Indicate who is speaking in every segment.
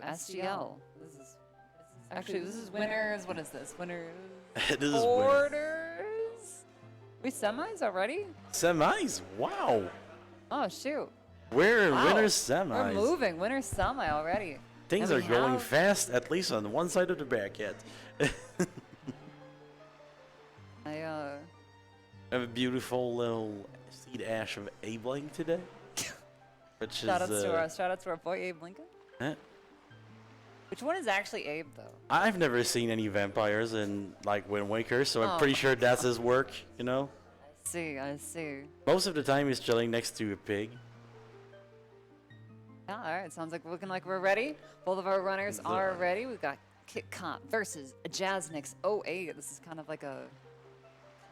Speaker 1: SGL. This is winners. What is this? Winners.
Speaker 2: This is
Speaker 1: Orders. We semis already?
Speaker 2: Semis? Wow.
Speaker 1: Oh shoot.
Speaker 2: We're
Speaker 1: Wow.
Speaker 2: winners semis.
Speaker 1: We're moving. Winners semi already.
Speaker 2: Things are going fast, at least on one side of the bracket.
Speaker 1: I
Speaker 2: have a beautiful little seed ash of Abeling today. Which
Speaker 1: shout
Speaker 2: is
Speaker 1: out to our boy Abe Lincoln.
Speaker 2: Huh?
Speaker 1: Which one is actually Abe though?
Speaker 2: I've never seen any vampires in like Wind Waker, so I'm pretty sure that's his work, you know?
Speaker 1: I see.
Speaker 2: Most of the time he's chilling next to a pig.
Speaker 1: Yeah, alright, sounds like looking like we're ready. Both of our runners are ready. We've got Kitcot versus Jasnix08. This is kind of like a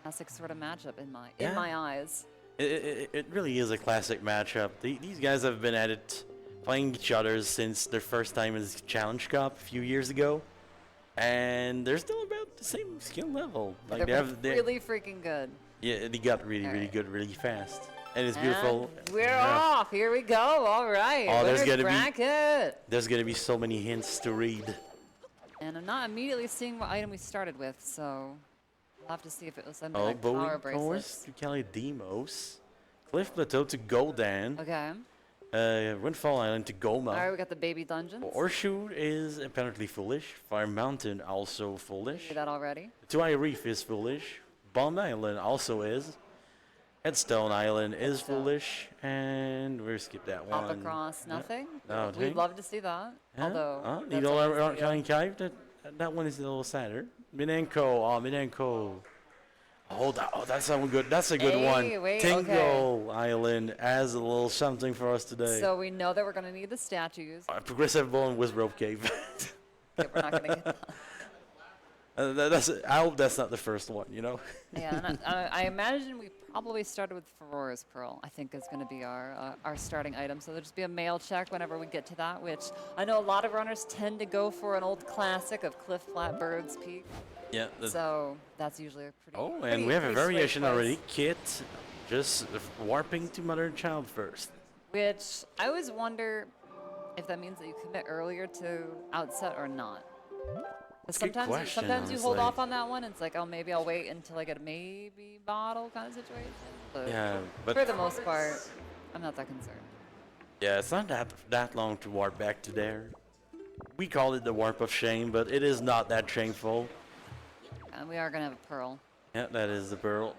Speaker 1: classic sort of matchup in my eyes.
Speaker 2: It really is a classic matchup. These guys have been at it, playing each other since their first time in the Challenge Cup a few years ago. And they're still about the same skill level. Like
Speaker 1: they're really freaking good.
Speaker 2: Yeah, they got really good really fast. And it's beautiful.
Speaker 1: And we're off. Here we go. All right.
Speaker 2: Oh, there's gonna be so many hints to read.
Speaker 1: And I'm not immediately seeing what item we started with, so we'll have to see if it was something like power bracelets.
Speaker 2: To Cali Demos. Cliff Plateau to Goldan.
Speaker 1: Okay.
Speaker 2: Windfall Island to Goma.
Speaker 1: Alright, we got the baby dungeons.
Speaker 2: Horseshoe is apparently foolish. Fire Mountain also foolish.
Speaker 1: See that already.
Speaker 2: Tuai Reef is foolish. Bomb Island also is. Headstone Island is foolish, and we'll skip that one.
Speaker 1: Up across, nothing?
Speaker 2: No,
Speaker 1: we'd love to see that.
Speaker 2: Yeah.
Speaker 1: Although,
Speaker 2: that one is a little sadder. Minenko. Oh, that's someone good. That's a good one.
Speaker 1: Wait,
Speaker 2: Tingo Island has a little something for us today.
Speaker 1: So we know that we're going to need the statues.
Speaker 2: Progressive Bone with Rope Cave.
Speaker 1: Okay, we're not going to get that.
Speaker 2: I hope that's not the first one, you know?
Speaker 1: Yeah, and I imagine we probably started with Ferora's Pearl, I think is going to be our starting item. So there'll just be a mail check whenever we get to that, which I know a lot of runners tend to go for an old classic of Cliff Flat Bird's Peak.
Speaker 2: Yeah.
Speaker 1: So that's usually a pretty
Speaker 2: and we have a variation already. Kit just warping to Mother and Child first.
Speaker 1: Which I always wonder if that means that you commit earlier to outset or not. Sometimes you hold off on that one. And it's like, oh, maybe I'll wait until I get a maybe bottle kind of situation. But
Speaker 2: yeah, but
Speaker 1: for the most part, I'm not that concerned.
Speaker 2: Yeah, it's not that long to warp back to there. We call it the warp of shame, but it is not that shameful.
Speaker 1: And we are gonna have a pearl.
Speaker 2: Yeah, that is the pearl.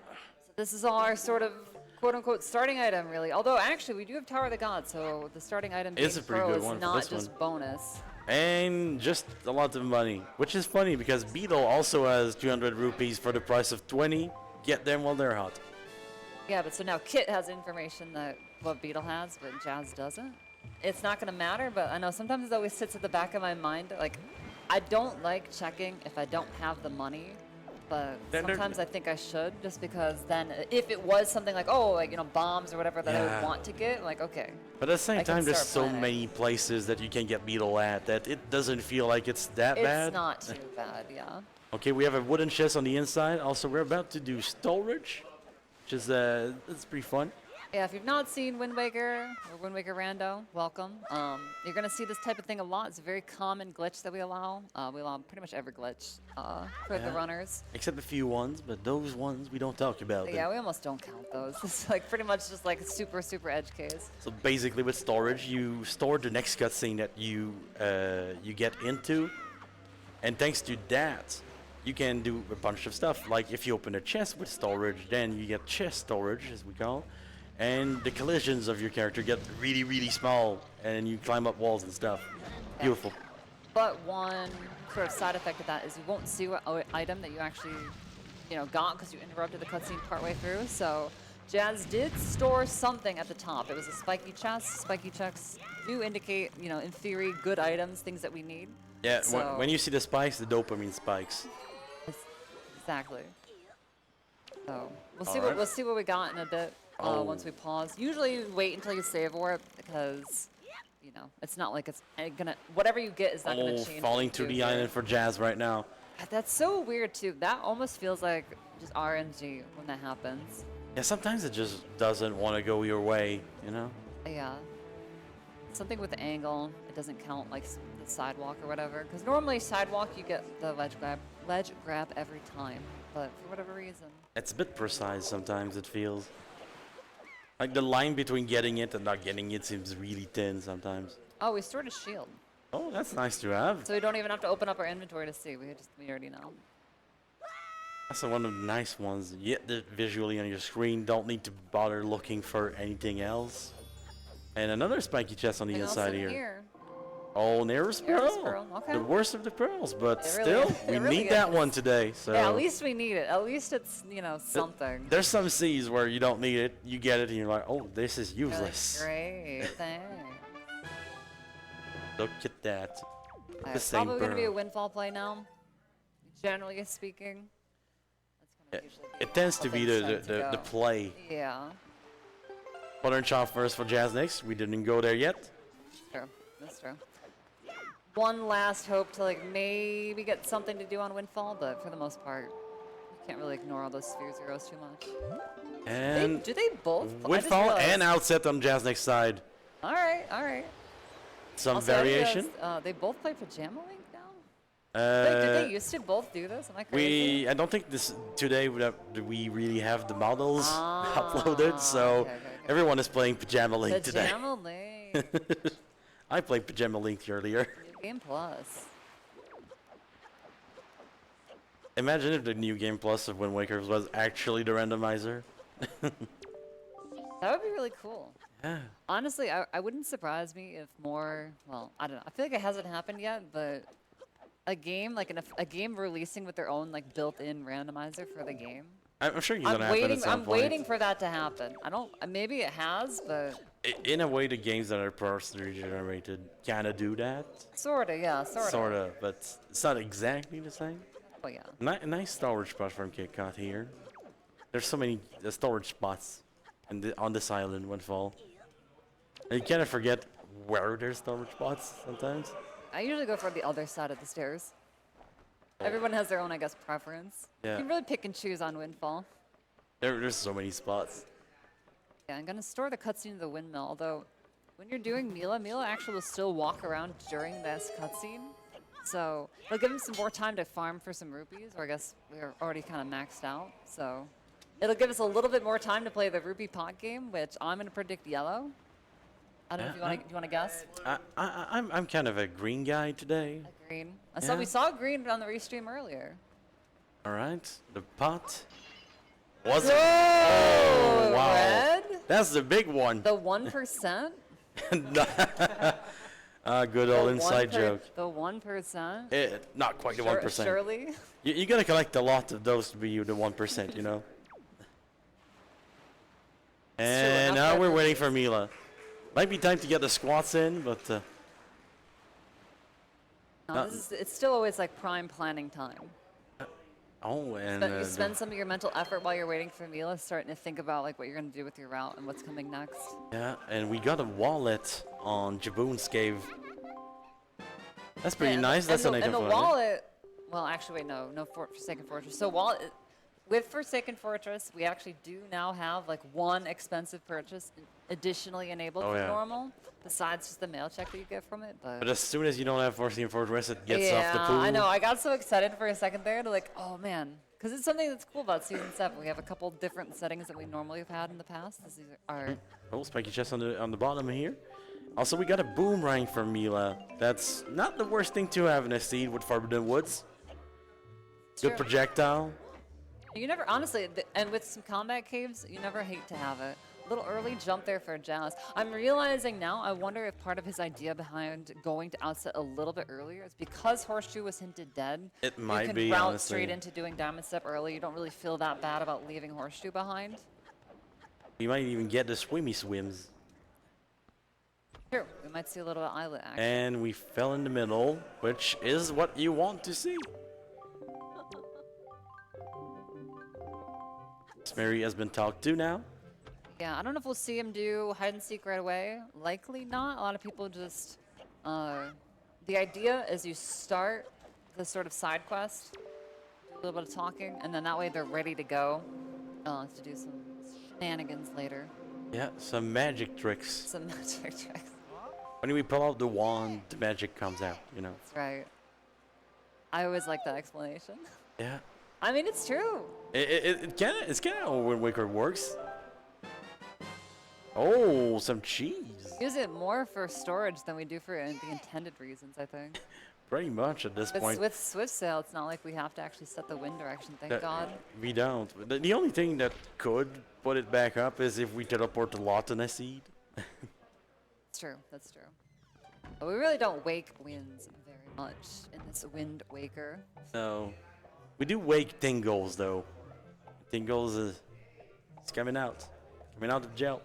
Speaker 1: So this is all our sort of quote-unquote starting item, really. Although actually, we do have Tower of the Gods, so the starting item being pearl is not just bonus.
Speaker 2: And just a lot of money, which is funny because Beetle also has 200 rupees for the price of 20. Get them while they're hot.
Speaker 1: Yeah, but so now Kit has information that what Beetle has, but Jazz doesn't. It's not going to matter, but I know sometimes it always sits at the back of my mind. Like, I don't like checking if I don't have the money, but sometimes I think I should, just because then if it was something like, oh, like, you know, bombs or whatever that I would want to get, like, okay.
Speaker 2: But at the same time, there's so many places that you can get Beetle at that it doesn't feel like it's that bad.
Speaker 1: It's not too bad, yeah.
Speaker 2: Okay, we have a wooden chest on the inside. Also, we're about to do storage, which is it's pretty fun.
Speaker 1: Yeah, if you've not seen Wind Waker or Wind Waker Rando, welcome. You're going to see this type of thing a lot. It's a very common glitch that we allow. We allow pretty much every glitch for the runners.
Speaker 2: Except a few ones, but those ones we don't talk about.
Speaker 1: Yeah, we almost don't count those. It's like pretty much just like a super, super edge case.
Speaker 2: So basically with storage, you store the next cutscene that you get into. And thanks to that, you can do a bunch of stuff. Like if you open a chest with storage, then you get chest storage, as we call it. And the collisions of your character get really, really small, and you climb up walls and stuff. Beautiful.
Speaker 1: But one sort of side effect of that is you won't see what item that you actually, got because you interrupted the cutscene partway through. So Jazz did store something at the top. It was a spiky chest. Spiky checks do indicate, in theory, good items, things that we need.
Speaker 2: Yeah, so when you see the spikes, the dopamine spikes.
Speaker 1: Exactly. So we'll see what we got in a bit. Once we pause. Usually wait until you save warp because, it's not like it's gonna, whatever you get is not gonna change.
Speaker 2: Falling to the island for Jazz right now.
Speaker 1: That's so weird too. That almost feels like just RNG when that happens.
Speaker 2: Yeah, sometimes it just doesn't want to go your way,
Speaker 1: Yeah. something with the angle. It doesn't count like the sidewalk or whatever. Because normally sidewalk you get the ledge grab every time. But for whatever reason.
Speaker 2: It's a bit precise sometimes, it feels. Like the line between getting it and not getting it seems really thin sometimes.
Speaker 1: Oh, we stored a shield.
Speaker 2: Oh, that's nice to have.
Speaker 1: So we don't even have to open up our inventory to see. We already know.
Speaker 2: That's one of the nice ones. You get it visually on your screen. Don't need to bother looking for anything else. And another spiky chest on the inside here. Oh, Nearest Pearl.
Speaker 1: Okay.
Speaker 2: The worst of the pearls, but
Speaker 1: It
Speaker 2: still,
Speaker 1: really,
Speaker 2: we need that one today. So
Speaker 1: yeah, at least we need it. At least it's, you know, something.
Speaker 2: there's some seas where you don't need it. You get it and you're like, oh, this is
Speaker 1: You're like,
Speaker 2: useless.
Speaker 1: great, thanks.
Speaker 2: Look at that.
Speaker 1: It's probably going to be a windfall play now, generally speaking. That's gonna usually be
Speaker 2: It tends to
Speaker 1: how
Speaker 2: be
Speaker 1: things tend to
Speaker 2: the
Speaker 1: go.
Speaker 2: play.
Speaker 1: Yeah,
Speaker 2: Modern shot first for Jasnix. We didn't go there yet.
Speaker 1: true. That's true. One last hope to like maybe get something to do on windfall, but for the most part, you can't really ignore all those sphere zeros too much.
Speaker 2: And
Speaker 1: Do they both?
Speaker 2: Windfall and outset on Jasnix side.
Speaker 1: All right, all right.
Speaker 2: Some
Speaker 1: Also, I
Speaker 2: variation.
Speaker 1: realized, they both play Pajama Link now? Wait, did they used to both do this? Am I crazy?
Speaker 2: I don't think this today we really have the models uploaded, so
Speaker 1: okay.
Speaker 2: everyone is playing Pajama Link today.
Speaker 1: Pajama Link.
Speaker 2: I played Pajama Link earlier.
Speaker 1: New Game Plus.
Speaker 2: Imagine if the new Game Plus of Wind Waker was actually the randomizer.
Speaker 1: That would be really cool.
Speaker 2: Yeah.
Speaker 1: Honestly, I wouldn't surprise me if more, well, I don't know. I feel like it hasn't happened yet, but a game, like a game releasing with their own like built-in randomizer for the game.
Speaker 2: I'm sure it's gonna happen at some
Speaker 1: I'm
Speaker 2: point.
Speaker 1: waiting for that to happen. I don't, maybe it has, but
Speaker 2: In a way, the games that are personally generated kind of do that.
Speaker 1: sorta, yeah, sorta.
Speaker 2: Sort of, but it's not exactly the same.
Speaker 1: Oh yeah.
Speaker 2: Nice storage spot from Kitcot here. There's so many storage spots on this island, Windfall. And you kind of forget where there's storage spots sometimes.
Speaker 1: I usually go for the other side of the stairs. Everyone has their own, I guess, preference.
Speaker 2: Yeah.
Speaker 1: You can really pick and choose on Windfall.
Speaker 2: There's so many spots.
Speaker 1: Yeah, I'm gonna store the cutscene of the windmill, although when you're doing Mila actually will still walk around during this cutscene. So it'll give him some more time to farm for some rupees, or I guess we're already kind of maxed out. So it'll give us a little bit more time to play the rupee pot game, which I'm gonna predict yellow. I don't know if you want to guess.
Speaker 2: I'm kind of a green guy today.
Speaker 1: Green.
Speaker 2: Yeah.
Speaker 1: We saw green on the restream earlier.
Speaker 2: All right, the pot. Was it?
Speaker 1: Oh,
Speaker 2: wow.
Speaker 1: red?
Speaker 2: That's the big one.
Speaker 1: The 1%?
Speaker 2: Good old inside joke.
Speaker 1: The 1%?
Speaker 2: Not quite the 1%.
Speaker 1: Surely?
Speaker 2: You gotta collect a lot of those to be the 1%, you know? And now we're waiting for Mila. Might be time to get the squats in, but...
Speaker 1: No, it's still always like prime planning time.
Speaker 2: Oh, and...
Speaker 1: You spend some of your mental effort while you're waiting for Mila, starting to think about like what you're going to do with your route and what's coming next.
Speaker 2: Yeah, and we got a wallet on Jaboon's cave. That's pretty nice. That's an item
Speaker 1: And the
Speaker 2: for
Speaker 1: wallet... Well, actually, wait, no Forsaken Fortress. So wallet... With Forsaken Fortress, we actually do now have like one expensive purchase additionally enabled
Speaker 2: Oh,
Speaker 1: for
Speaker 2: yeah.
Speaker 1: normal, besides just the mail check that you get from it.
Speaker 2: But as soon as you don't have Forsaken Fortress, it gets off the
Speaker 1: yeah,
Speaker 2: pool.
Speaker 1: I know. I got so excited for a second there to like, oh man, because it's something that's cool about Season 7. We have a couple different settings that we normally have had in the past. These are
Speaker 2: Oh, spiky chest on the bottom here. Also, we got a boomerang from Mila. That's not the worst thing to have in a seed with Forbidden Woods. Good
Speaker 1: Sure.
Speaker 2: projectile.
Speaker 1: You never, honestly, and with some combat caves, you never hate to have it. A little early jump there for Jazz. I'm realizing now, I wonder if part of his idea behind going to outset a little bit earlier is because Horseshoe was hinted dead.
Speaker 2: It might be,
Speaker 1: You can route
Speaker 2: honestly.
Speaker 1: straight into doing Diamond Step early. You don't really feel that bad about leaving Horseshoe behind.
Speaker 2: You might even get the swimmy swims.
Speaker 1: True, we might see a little islet action.
Speaker 2: And we fell in the middle, which is what you want to see. Mary has been talked to now.
Speaker 1: Yeah, I don't know if we'll see him do hide and seek right away. Likely not. A lot of people just, the idea is you start the sort of side quest, do a little bit of talking, and then that way they're ready to go to do some shenanigans later.
Speaker 2: Yeah, some magic tricks.
Speaker 1: Some magic tricks.
Speaker 2: When we pull out the wand, the magic comes out, you know?
Speaker 1: That's right. I always like that explanation.
Speaker 2: Yeah.
Speaker 1: I mean, it's true.
Speaker 2: It's kind of how Wind Waker works. Oh, some cheese.
Speaker 1: Use it more for storage than we do for the intended reasons, I think.
Speaker 2: Pretty much at this point.
Speaker 1: With Swift Sail, it's not like we have to actually set the wind direction, thank God.
Speaker 2: We don't. The only thing that could put it back up is if we teleport the Lotana seed.
Speaker 1: That's true, that's true. But we really don't wake winds very much in this Wind Waker.
Speaker 2: No. We do wake Tingles, though. Tingles is coming out. Coming out of jail.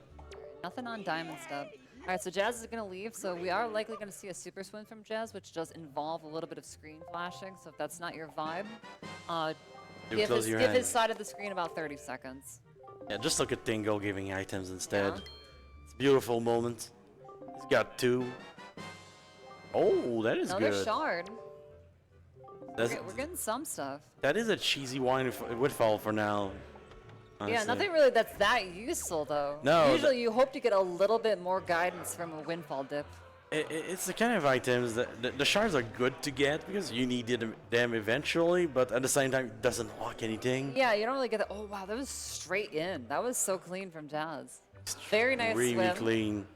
Speaker 1: Nothing on Diamond Step. All right, so Jazz is going to leave, so we are likely going to see a super swim from Jazz, which does involve a little bit of screen flashing, so if that's not your vibe, give his side of the screen about 30 seconds.
Speaker 2: Yeah, just look at Tingle giving items instead.
Speaker 1: Yeah.
Speaker 2: It's a beautiful moment. He's got 2. Oh, that is
Speaker 1: Another
Speaker 2: good.
Speaker 1: shard.
Speaker 2: That's,
Speaker 1: We're getting some stuff.
Speaker 2: that is a cheesy Woodfall for now. Honestly.
Speaker 1: Yeah, nothing really that's that useful, though.
Speaker 2: No,
Speaker 1: Usually you hope to get a little bit more guidance from a windfall dip.
Speaker 2: It's the kind of items that the shards are good to get because you need them eventually, but at the same time it doesn't lock anything.
Speaker 1: Yeah, you don't really get that. Oh, wow, that was straight in. That was so clean from Jazz. Very nice
Speaker 2: Really
Speaker 1: swim.
Speaker 2: clean.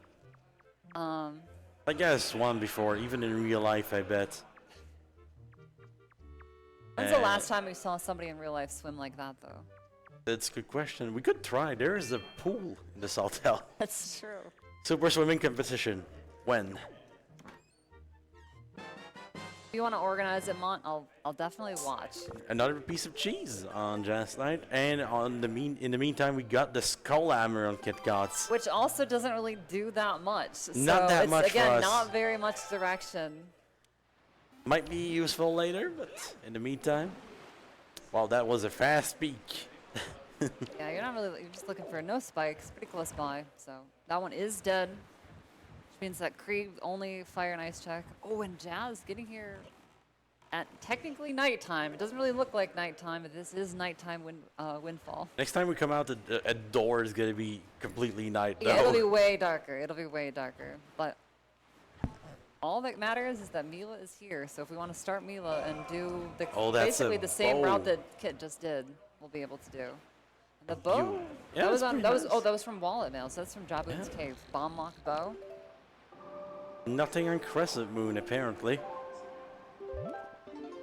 Speaker 2: That guy's swum before, even in real life, I bet.
Speaker 1: When's the last time we saw somebody in real life swim like that, though?
Speaker 2: That's a good question. We could try. There is a pool in the Saltel.
Speaker 1: That's true.
Speaker 2: Super swimming competition. When?
Speaker 1: If you want to organize it, Mont, I'll definitely watch.
Speaker 2: Another piece of cheese on Jasnix08, and in the meantime we got the skull hammer on Kitcot.
Speaker 1: Which also doesn't really do that much.
Speaker 2: Not that
Speaker 1: it's,
Speaker 2: much
Speaker 1: again,
Speaker 2: for us.
Speaker 1: not very much direction.
Speaker 2: Might be useful later, but in the meantime, well, that was a fast peek.
Speaker 1: Yeah, you're just looking for no spikes, pretty close by. So that one is dead, which means that Krieg only fire and ice check. Oh, and Jazz getting here at technically nighttime. It doesn't really look like nighttime, but this is nighttime windfall.
Speaker 2: Next time we come out, a door is gonna be completely night.
Speaker 1: Yeah,
Speaker 2: though.
Speaker 1: it'll be way darker. It'll be way darker. But all that matters is that Mila is here. So if we want to start Mila and do basically the same route that Kit just did, we'll be able to do. The bow?
Speaker 2: Yeah,
Speaker 1: that was from Wallet Mail, so that's from Jabu's Cave. Bomb lock bow.
Speaker 2: Nothing on Crescent Moon apparently.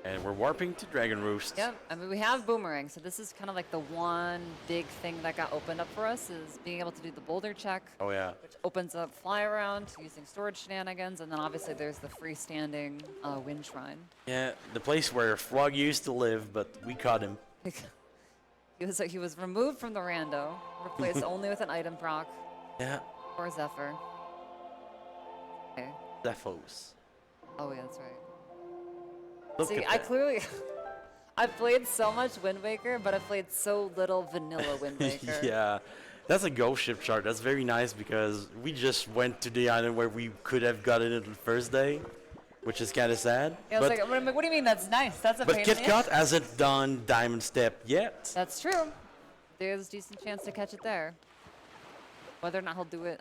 Speaker 2: And we're warping to Dragon Roost.
Speaker 1: Yep, I mean we have Boomerang, so this is kind of like the one big thing that got opened up for us is being able to do the boulder check.
Speaker 2: Oh yeah.
Speaker 1: Which opens up fly around using storage shenanigans, and then obviously there's the freestanding wind shrine.
Speaker 2: Yeah, the place where Frog used to live, but we caught him.
Speaker 1: He was removed from the rando, replaced only with an item proc.
Speaker 2: Yeah.
Speaker 1: Or Zephyr. Okay.
Speaker 2: Zephos.
Speaker 1: Oh yeah, that's right.
Speaker 2: Look
Speaker 1: See,
Speaker 2: at
Speaker 1: I
Speaker 2: that.
Speaker 1: clearly I've played so much Wind Waker, but I've played so little vanilla Wind Waker.
Speaker 2: Yeah, that's a ghost ship chart. That's very nice because we just went to the island where we could have gotten it the first day, which is kind of sad.
Speaker 1: Yeah, I was like, what do you mean that's nice? That's a
Speaker 2: But
Speaker 1: pain in the
Speaker 2: Kitcot
Speaker 1: ass.
Speaker 2: hasn't done Diamond Step yet.
Speaker 1: That's true. There's a decent chance to catch it there. Whether or not he'll do it,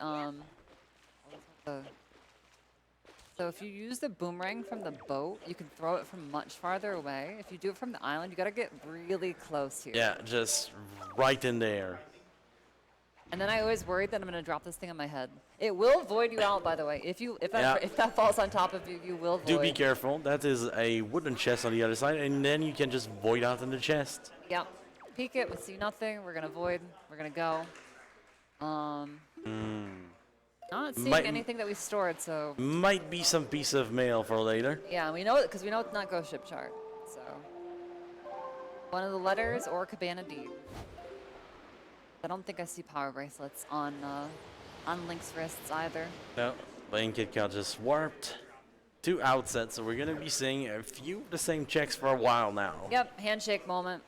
Speaker 1: so if you use the boomerang from the boat, you can throw it from much farther away. If you do it from the island, you gotta get really close here.
Speaker 2: Yeah, just right in there.
Speaker 1: And then I always worried that I'm gonna drop this thing on my head. It will void you out, by the way. If that falls on top of you, you will void.
Speaker 2: Do be careful. That is a wooden chest on the other side, and then you can just void out in the chest.
Speaker 1: Yep. Peek it, we see nothing. We're gonna void. We're gonna go. Not seeing anything that we stored, so.
Speaker 2: Might be some piece of mail for later.
Speaker 1: Yeah, we know it because we know it's not Ghost Ship chart. So. One of the letters or Cabana Deed. I don't think I see power bracelets on Link's wrists either.
Speaker 2: No, Lane Kitcot just warped to outset, so we're gonna be seeing a few of the same checks for a while now.
Speaker 1: Yep, handshake moment.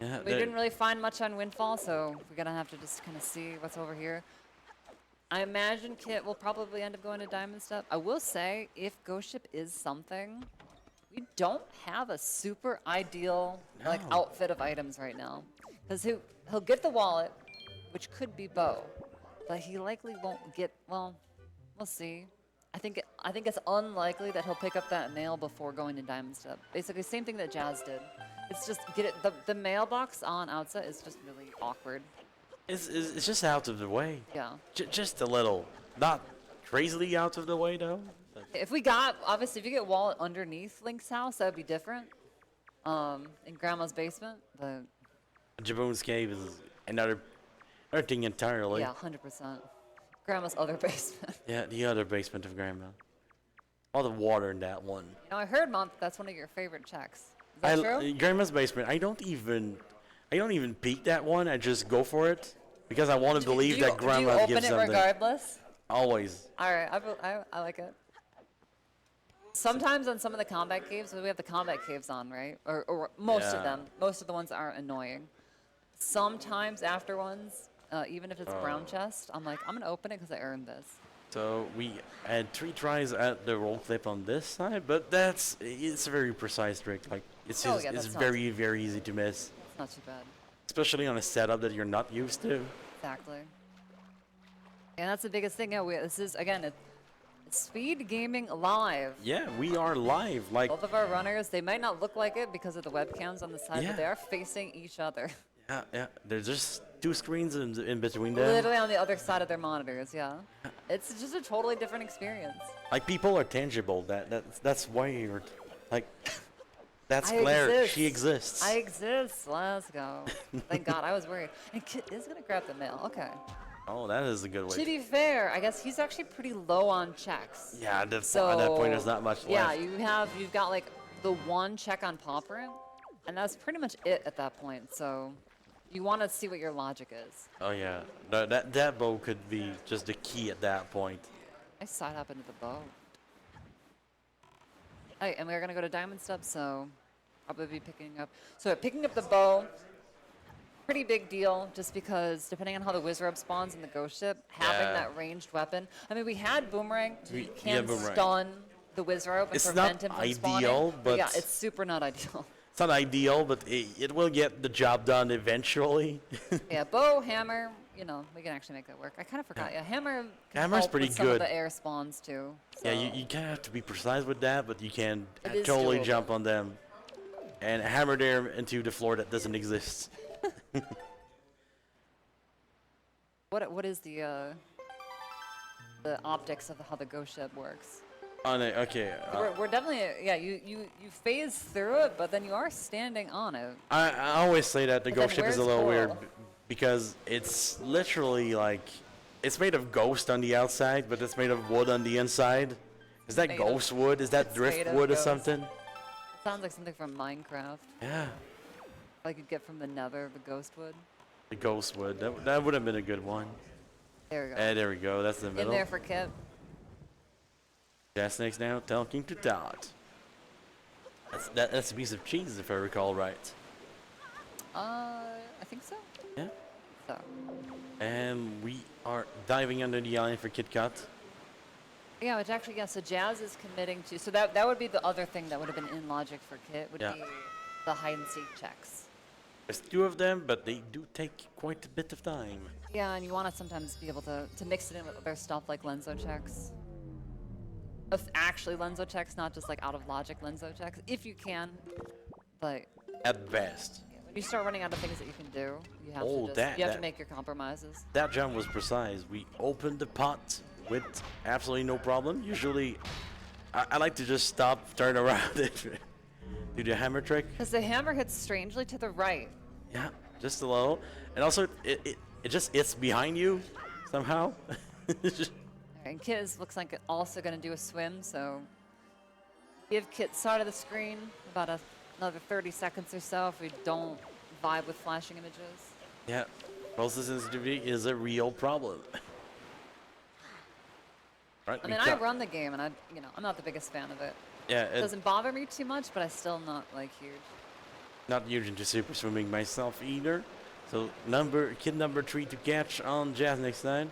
Speaker 2: Yeah,
Speaker 1: We didn't really find much on Windfall, so we're gonna have to just kind of see what's over here. I imagine Kit will probably end up going to Diamond Step. I will say, if Ghost Ship is something, we don't have a super ideal outfit of items right now. Because he'll get the wallet, which could be bow, but he likely won't get, well, we'll see. I think it's unlikely that he'll pick up that mail before going to Diamond Step. Basically, same thing that Jazz did. It's just get it. The mailbox on outside is just really awkward.
Speaker 2: It's just out of the way.
Speaker 1: Yeah.
Speaker 2: Just a little, not crazily out of the way though.
Speaker 1: If we got obviously, if you get wall underneath Link's house, that would be different. In Grandma's basement, the
Speaker 2: Jaboon's cave is another thing entirely.
Speaker 1: yeah, 100%. Grandma's other basement.
Speaker 2: Yeah, the other basement of Grandma. All the water in that one.
Speaker 1: Now I heard, Mom, that's one of your favorite checks. Is that true?
Speaker 2: Grandma's basement. I don't even peek that one. I just go for it because I want to believe that Grandma
Speaker 1: gives
Speaker 2: something.
Speaker 1: Do you open it regardless?
Speaker 2: Always.
Speaker 1: All right, I like it. Sometimes on some of the combat caves, we have the combat caves on, right? Or most of them. Most of the ones aren't annoying. Sometimes after ones, even if it's brown chest, I'm like, I'm gonna open it because I earned this.
Speaker 2: So we had 3 tries at the roll clip on this side, but it's a very precise trick. Like it's very easy to miss.
Speaker 1: It's not too bad.
Speaker 2: Especially on a setup that you're not used to.
Speaker 1: Exactly. And that's the biggest thing. Yeah, this is again, it's Speedgaming live.
Speaker 2: Yeah, we are live. Like
Speaker 1: Both of our runners, they might not look like it because of the webcams on the side, but they are facing each other.
Speaker 2: yeah. There's just 2 screens in between them.
Speaker 1: Literally on the other side of their monitors. Yeah. It's just a totally different experience.
Speaker 2: Like people are tangible. That's weird. Like that's
Speaker 1: I
Speaker 2: Claire.
Speaker 1: exist.
Speaker 2: She exists.
Speaker 1: I exist. Let's go. Thank God. I was worried. And Kit is gonna grab the mail. Okay.
Speaker 2: Oh, that is a good way.
Speaker 1: To be fair, I guess he's actually pretty low on checks.
Speaker 2: Yeah, at that
Speaker 1: So,
Speaker 2: point, there's not much
Speaker 1: yeah,
Speaker 2: left.
Speaker 1: you've got like the 1 check on Paw Print, and that's pretty much it at that point. So you want to see what your logic is.
Speaker 2: Oh yeah, that bow could be just the key at that point.
Speaker 1: I side hop into the bow. Hey, and we're gonna go to Diamond Step, so probably be picking up. So picking up the bow, pretty big deal, just because depending on how the Wizrobe spawns in the ghost ship, having that ranged weapon. I mean, we had Boomerang. You can stun the Wizrobe and prevent him from spawning.
Speaker 2: Ideal, but
Speaker 1: yeah, it's super not ideal.
Speaker 2: It's not ideal, but it will get the job done eventually.
Speaker 1: Yeah, bow, hammer, you know, we can actually make that work. I kind of forgot. Yeah, hammer. Can
Speaker 2: Hammer's
Speaker 1: help
Speaker 2: pretty
Speaker 1: with some of
Speaker 2: good.
Speaker 1: the air spawns too.
Speaker 2: Yeah,
Speaker 1: so.
Speaker 2: you kind of have to be precise with that, but you can
Speaker 1: It is
Speaker 2: totally
Speaker 1: doable.
Speaker 2: jump on them and hammer them into the floor that doesn't exist.
Speaker 1: What is the optics of how the ghost ship works?
Speaker 2: Okay.
Speaker 1: We're definitely yeah. You phase through it, but then you are standing on it.
Speaker 2: I always say that the
Speaker 1: But then
Speaker 2: ghost ship is a
Speaker 1: where's
Speaker 2: little weird
Speaker 1: Coral?
Speaker 2: because it's literally like it's made of ghost on the outside, but it's made of wood on the inside. Is that
Speaker 1: Made of-
Speaker 2: ghost wood? Is that
Speaker 1: it's made of
Speaker 2: driftwood or
Speaker 1: ghost.
Speaker 2: something?
Speaker 1: It sounds like something from Minecraft,
Speaker 2: Yeah,
Speaker 1: like you get from the Nether, the ghost wood.
Speaker 2: the ghost wood. That would have been a good one.
Speaker 1: There we go.
Speaker 2: There we go. That's the
Speaker 1: In
Speaker 2: middle.
Speaker 1: there for Kip.
Speaker 2: Jasnix now talking to Todd. That's a piece of cheese, if I recall right.
Speaker 1: I think so.
Speaker 2: Yeah.
Speaker 1: So.
Speaker 2: And we are diving under the island for Kitcot.
Speaker 1: Yeah, which actually, yeah, so Jazz is committing to, so that would be the other thing that would have been in logic for Kit, would be the hide and seek checks.
Speaker 2: There's 2 of them, but they do take quite a bit of time.
Speaker 1: Yeah, and you want to sometimes be able to mix it in with other stuff like Lenzo checks. Actually Lenzo checks, not just like out of logic Lenzo checks, if you can. But
Speaker 2: At best.
Speaker 1: yeah, when you start running out of things that you can do, you have
Speaker 2: Oh,
Speaker 1: to
Speaker 2: that-
Speaker 1: you have
Speaker 2: that-
Speaker 1: to make your compromises.
Speaker 2: That jump was precise. We opened the pot with absolutely no problem. Usually, I like to just stop, turn around, and do the hammer trick.
Speaker 1: Because the hammer hits strangely to the right.
Speaker 2: Yeah, just a little. And also, it just it's behind you somehow.
Speaker 1: And Kit looks like it's also going to do a swim, so give Kit side of the screen about another 30 seconds or so if we don't vibe with flashing images.
Speaker 2: Yeah, process sensitivity is a real problem. Right,
Speaker 1: I mean, I run the game, and I'm not the biggest fan of it.
Speaker 2: Yeah,
Speaker 1: It doesn't bother me too much, but I still not like huge.
Speaker 2: not huge into super swimming myself either. So kid number 3 to catch on Jasnix08.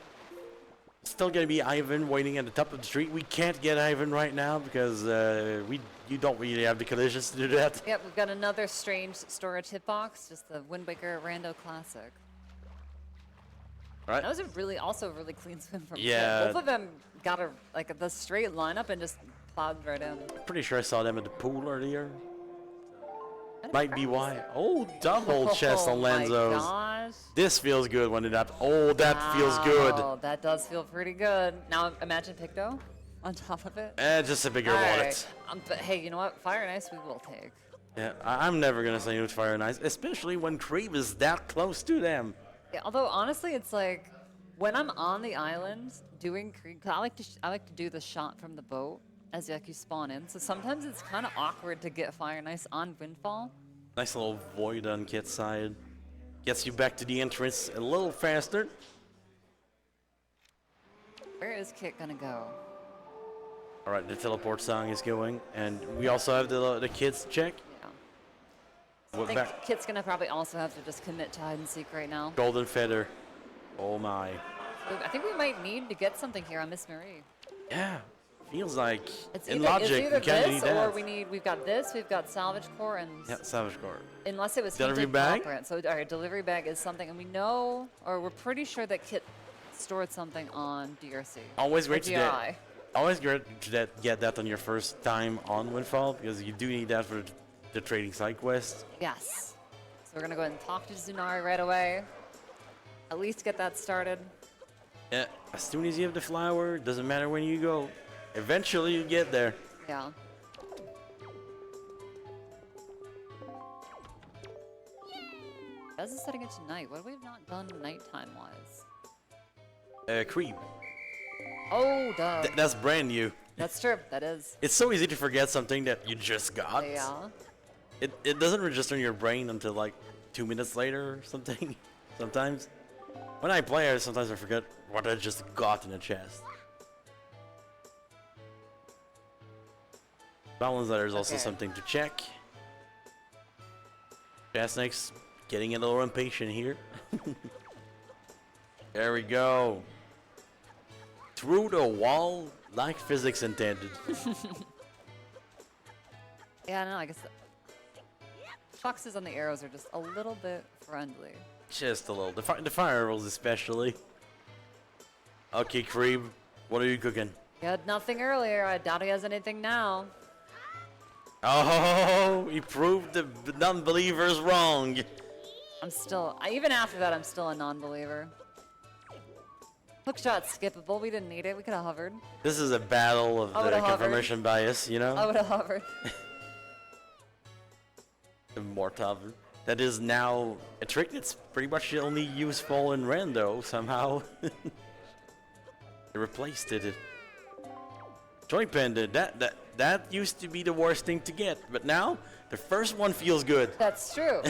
Speaker 2: Still gonna be Ivan waiting at the top of the street. We can't get Ivan right now because you don't really have the collisions to do that.
Speaker 1: Yep, we've got another strange storage hitbox, just the Wind Waker Rando Classic.
Speaker 2: Right?
Speaker 1: That was a also really clean swim from
Speaker 2: Yeah.
Speaker 1: Kit. Both of them got a like the straight lineup and just plowed right in.
Speaker 2: Pretty sure I saw them at the pool earlier. Might be why. Oh, double chest on
Speaker 1: Oh my
Speaker 2: Lenzo's.
Speaker 1: gosh.
Speaker 2: This feels good when it happens. Oh, that feels good.
Speaker 1: Wow, that does feel pretty good. Now imagine Picto on top of it.
Speaker 2: Just a bigger
Speaker 1: All
Speaker 2: wallet.
Speaker 1: right. But hey, you know what? Fire and Ice we will take.
Speaker 2: Yeah, I'm never gonna say no to Fire and Ice, especially when Crave is that close to them.
Speaker 1: Yeah, although honestly, it's like when I'm on the island doing Creed, 'cause I like to do the shot from the boat as like you spawn in. So sometimes it's kind of awkward to get Fire and Ice on Windfall.
Speaker 2: Nice little void on Kit's side. Gets you back to the entrance a little faster.
Speaker 1: Where is Kit gonna go?
Speaker 2: All right, the teleport song is going, and we also have the kids check.
Speaker 1: Yeah. I
Speaker 2: What
Speaker 1: think
Speaker 2: back?
Speaker 1: Kit's gonna probably also have to just commit to hide and seek right now.
Speaker 2: Golden feather. Oh my.
Speaker 1: So I think we might need to get something here on Miss Marie.
Speaker 2: Yeah. Feels like
Speaker 1: It's
Speaker 2: in
Speaker 1: either,
Speaker 2: logic
Speaker 1: it's
Speaker 2: we
Speaker 1: either
Speaker 2: kind of need
Speaker 1: this or
Speaker 2: that.
Speaker 1: we've got this, we've got salvage core, and
Speaker 2: Yeah, Savage Core.
Speaker 1: unless it was
Speaker 2: Delivery
Speaker 1: hinted
Speaker 2: bag?
Speaker 1: print. So our delivery bag is something, and we know, or we're pretty sure that Kit stored something on DRC.
Speaker 2: Always
Speaker 1: Or
Speaker 2: great to get.
Speaker 1: GRI.
Speaker 2: Always great to get that on your first time on Windfall, because you do need that for the trading side quest.
Speaker 1: Yes. So we're gonna go ahead and talk to Zunari right away. At least get that started.
Speaker 2: Yeah, as soon as you have the flower, doesn't matter when you go. Eventually you get there.
Speaker 1: Yeah. As is setting it to night. What have we not done nighttime wise?
Speaker 2: Creep.
Speaker 1: Oh, duh.
Speaker 2: That's brand new.
Speaker 1: That's true. That is.
Speaker 2: It's so easy to forget something that you just got.
Speaker 1: Yeah.
Speaker 2: It doesn't register in your brain until like 2 minutes later or something. Sometimes. When I play, sometimes I forget what I just got in the chest. Balance letter is also
Speaker 1: Okay.
Speaker 2: something to check. Jasnix getting a little impatient here. There we go. Through the wall, like physics intended.
Speaker 1: Yeah, no, I guess the foxes on the arrows are just a little bit friendly.
Speaker 2: Just a little. The fire rolls especially. Okay, Creeb, what are you cooking?
Speaker 1: He had nothing earlier. I doubt he has anything now.
Speaker 2: Oh, he proved the non-believers wrong.
Speaker 1: Even after that, I'm still a non-believer. Hook shot skippable. We didn't need it. We could have hovered.
Speaker 2: This is a battle of
Speaker 1: I
Speaker 2: the
Speaker 1: would've hovered.
Speaker 2: confirmation bias, you know?
Speaker 1: I would have hovered.
Speaker 2: The Mortov. That is now a trick that's pretty much only useful in Rando somehow. They replaced it. Joint pendant. That used to be the worst thing to get, but now the first one feels good.
Speaker 1: That's true.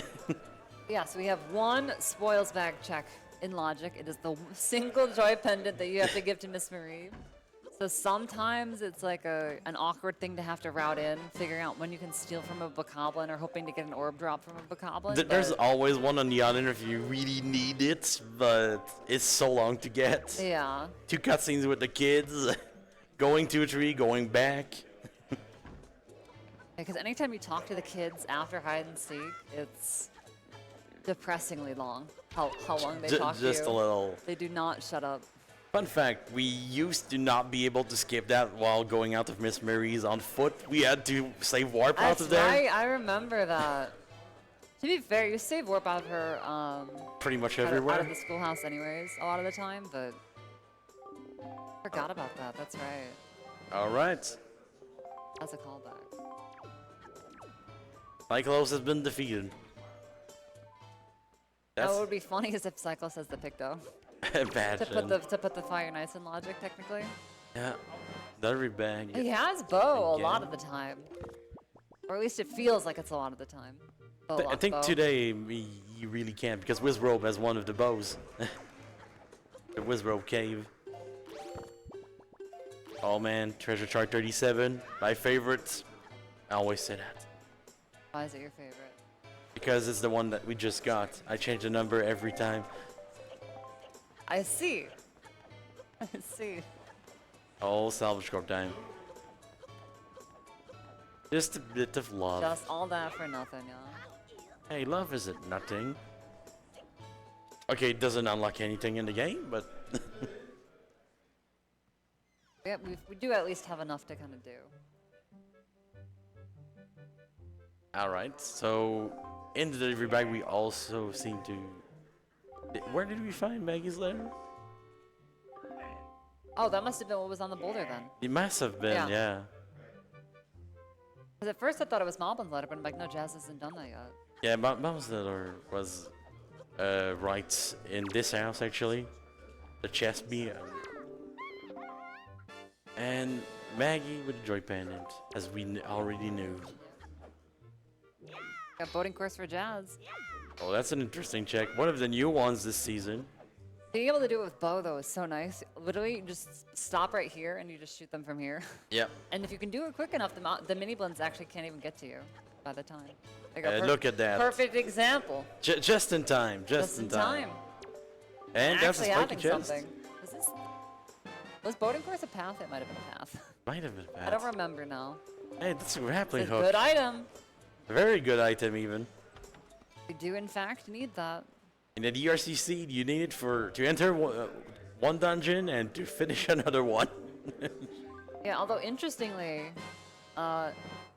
Speaker 1: Yes, we have one spoils bag check in logic. It is the single joy pendant that you have to give to Miss Marie. So sometimes it's like an awkward thing to have to route in, figuring out when you can steal from a bokoblin or hoping to get an orb drop from a bokoblin.
Speaker 2: There's
Speaker 1: but-
Speaker 2: always one on the island if you really need it, but it's so long to get.
Speaker 1: Yeah.
Speaker 2: 2 cutscenes with the kids, going to a tree, going back.
Speaker 1: Because anytime you talk to the kids after hide and seek, it's depressingly long. How long they talk to you.
Speaker 2: Just a little.
Speaker 1: They do not shut up.
Speaker 2: Fun fact, we used to not be able to skip that while going out of Miss Mary's on foot. We had to save warp out
Speaker 1: That's
Speaker 2: of there.
Speaker 1: right. I remember that. To be fair, you save warp out of her
Speaker 2: Pretty much
Speaker 1: out
Speaker 2: everywhere.
Speaker 1: of the schoolhouse anyways a lot of the time, but forgot about that. That's right.
Speaker 2: All right.
Speaker 1: That's a callback.
Speaker 2: Cyclos has been defeated.
Speaker 1: That
Speaker 2: That's
Speaker 1: would be funny is if Cyclo says the Picto.
Speaker 2: bad.
Speaker 1: To put the fire nice in logic, technically.
Speaker 2: Yeah. Delivery bag.
Speaker 1: He has bow a lot
Speaker 2: Again.
Speaker 1: of the time. Or at least it feels like it's a lot of the time.
Speaker 2: I think today you really can't because Wizrobe has one of the bows. The Wizrobe cave. Oh man, treasure chart 37. My favorite. I always say that.
Speaker 1: Why is it your favorite?
Speaker 2: Because it's the one that we just got. I change the number every time.
Speaker 1: I see. I see.
Speaker 2: Oh, salvage corp time. Just a bit of love.
Speaker 1: Just all that for nothing, y'all.
Speaker 2: Hey, love isn't nothing. Okay, it doesn't unlock anything in the game, but
Speaker 1: Yeah, we do at least have enough to kind of do.
Speaker 2: all right. So in the delivery bag, we also seem to. Where did we find Maggie's letter?
Speaker 1: Oh, that must have been what was on the boulder then.
Speaker 2: It must have been, yeah.
Speaker 1: Because at first I thought it was Moblin's letter, but I'm like, no, Jazz hasn't done that yet.
Speaker 2: Yeah, Mom's letter was right in this house actually, the chest B. And Maggie with the joy pendant, as we already knew.
Speaker 1: Got boating course for Jazz.
Speaker 2: Oh, that's an interesting check. One of the new ones this season.
Speaker 1: Being able to do it with bow though is so nice. Literally, you just stop right here and you just shoot them from here.
Speaker 2: Yep.
Speaker 1: And if you can do it quick enough, the mini blends actually can't even get to you by the time. There you go,
Speaker 2: Look at that.
Speaker 1: Perfect example.
Speaker 2: Just in time. Just in time. And that's a
Speaker 1: actually
Speaker 2: spiky
Speaker 1: having
Speaker 2: chest.
Speaker 1: something. Was boating course a path? It might have been a path.
Speaker 2: Might have been bad.
Speaker 1: I don't remember now.
Speaker 2: Hey, that's a grappling
Speaker 1: It's a
Speaker 2: hook.
Speaker 1: good item.
Speaker 2: A very good item even.
Speaker 1: We do in fact need that.
Speaker 2: In the DRC seed, you need it to enter one dungeon and to finish another one.
Speaker 1: Yeah, although interestingly,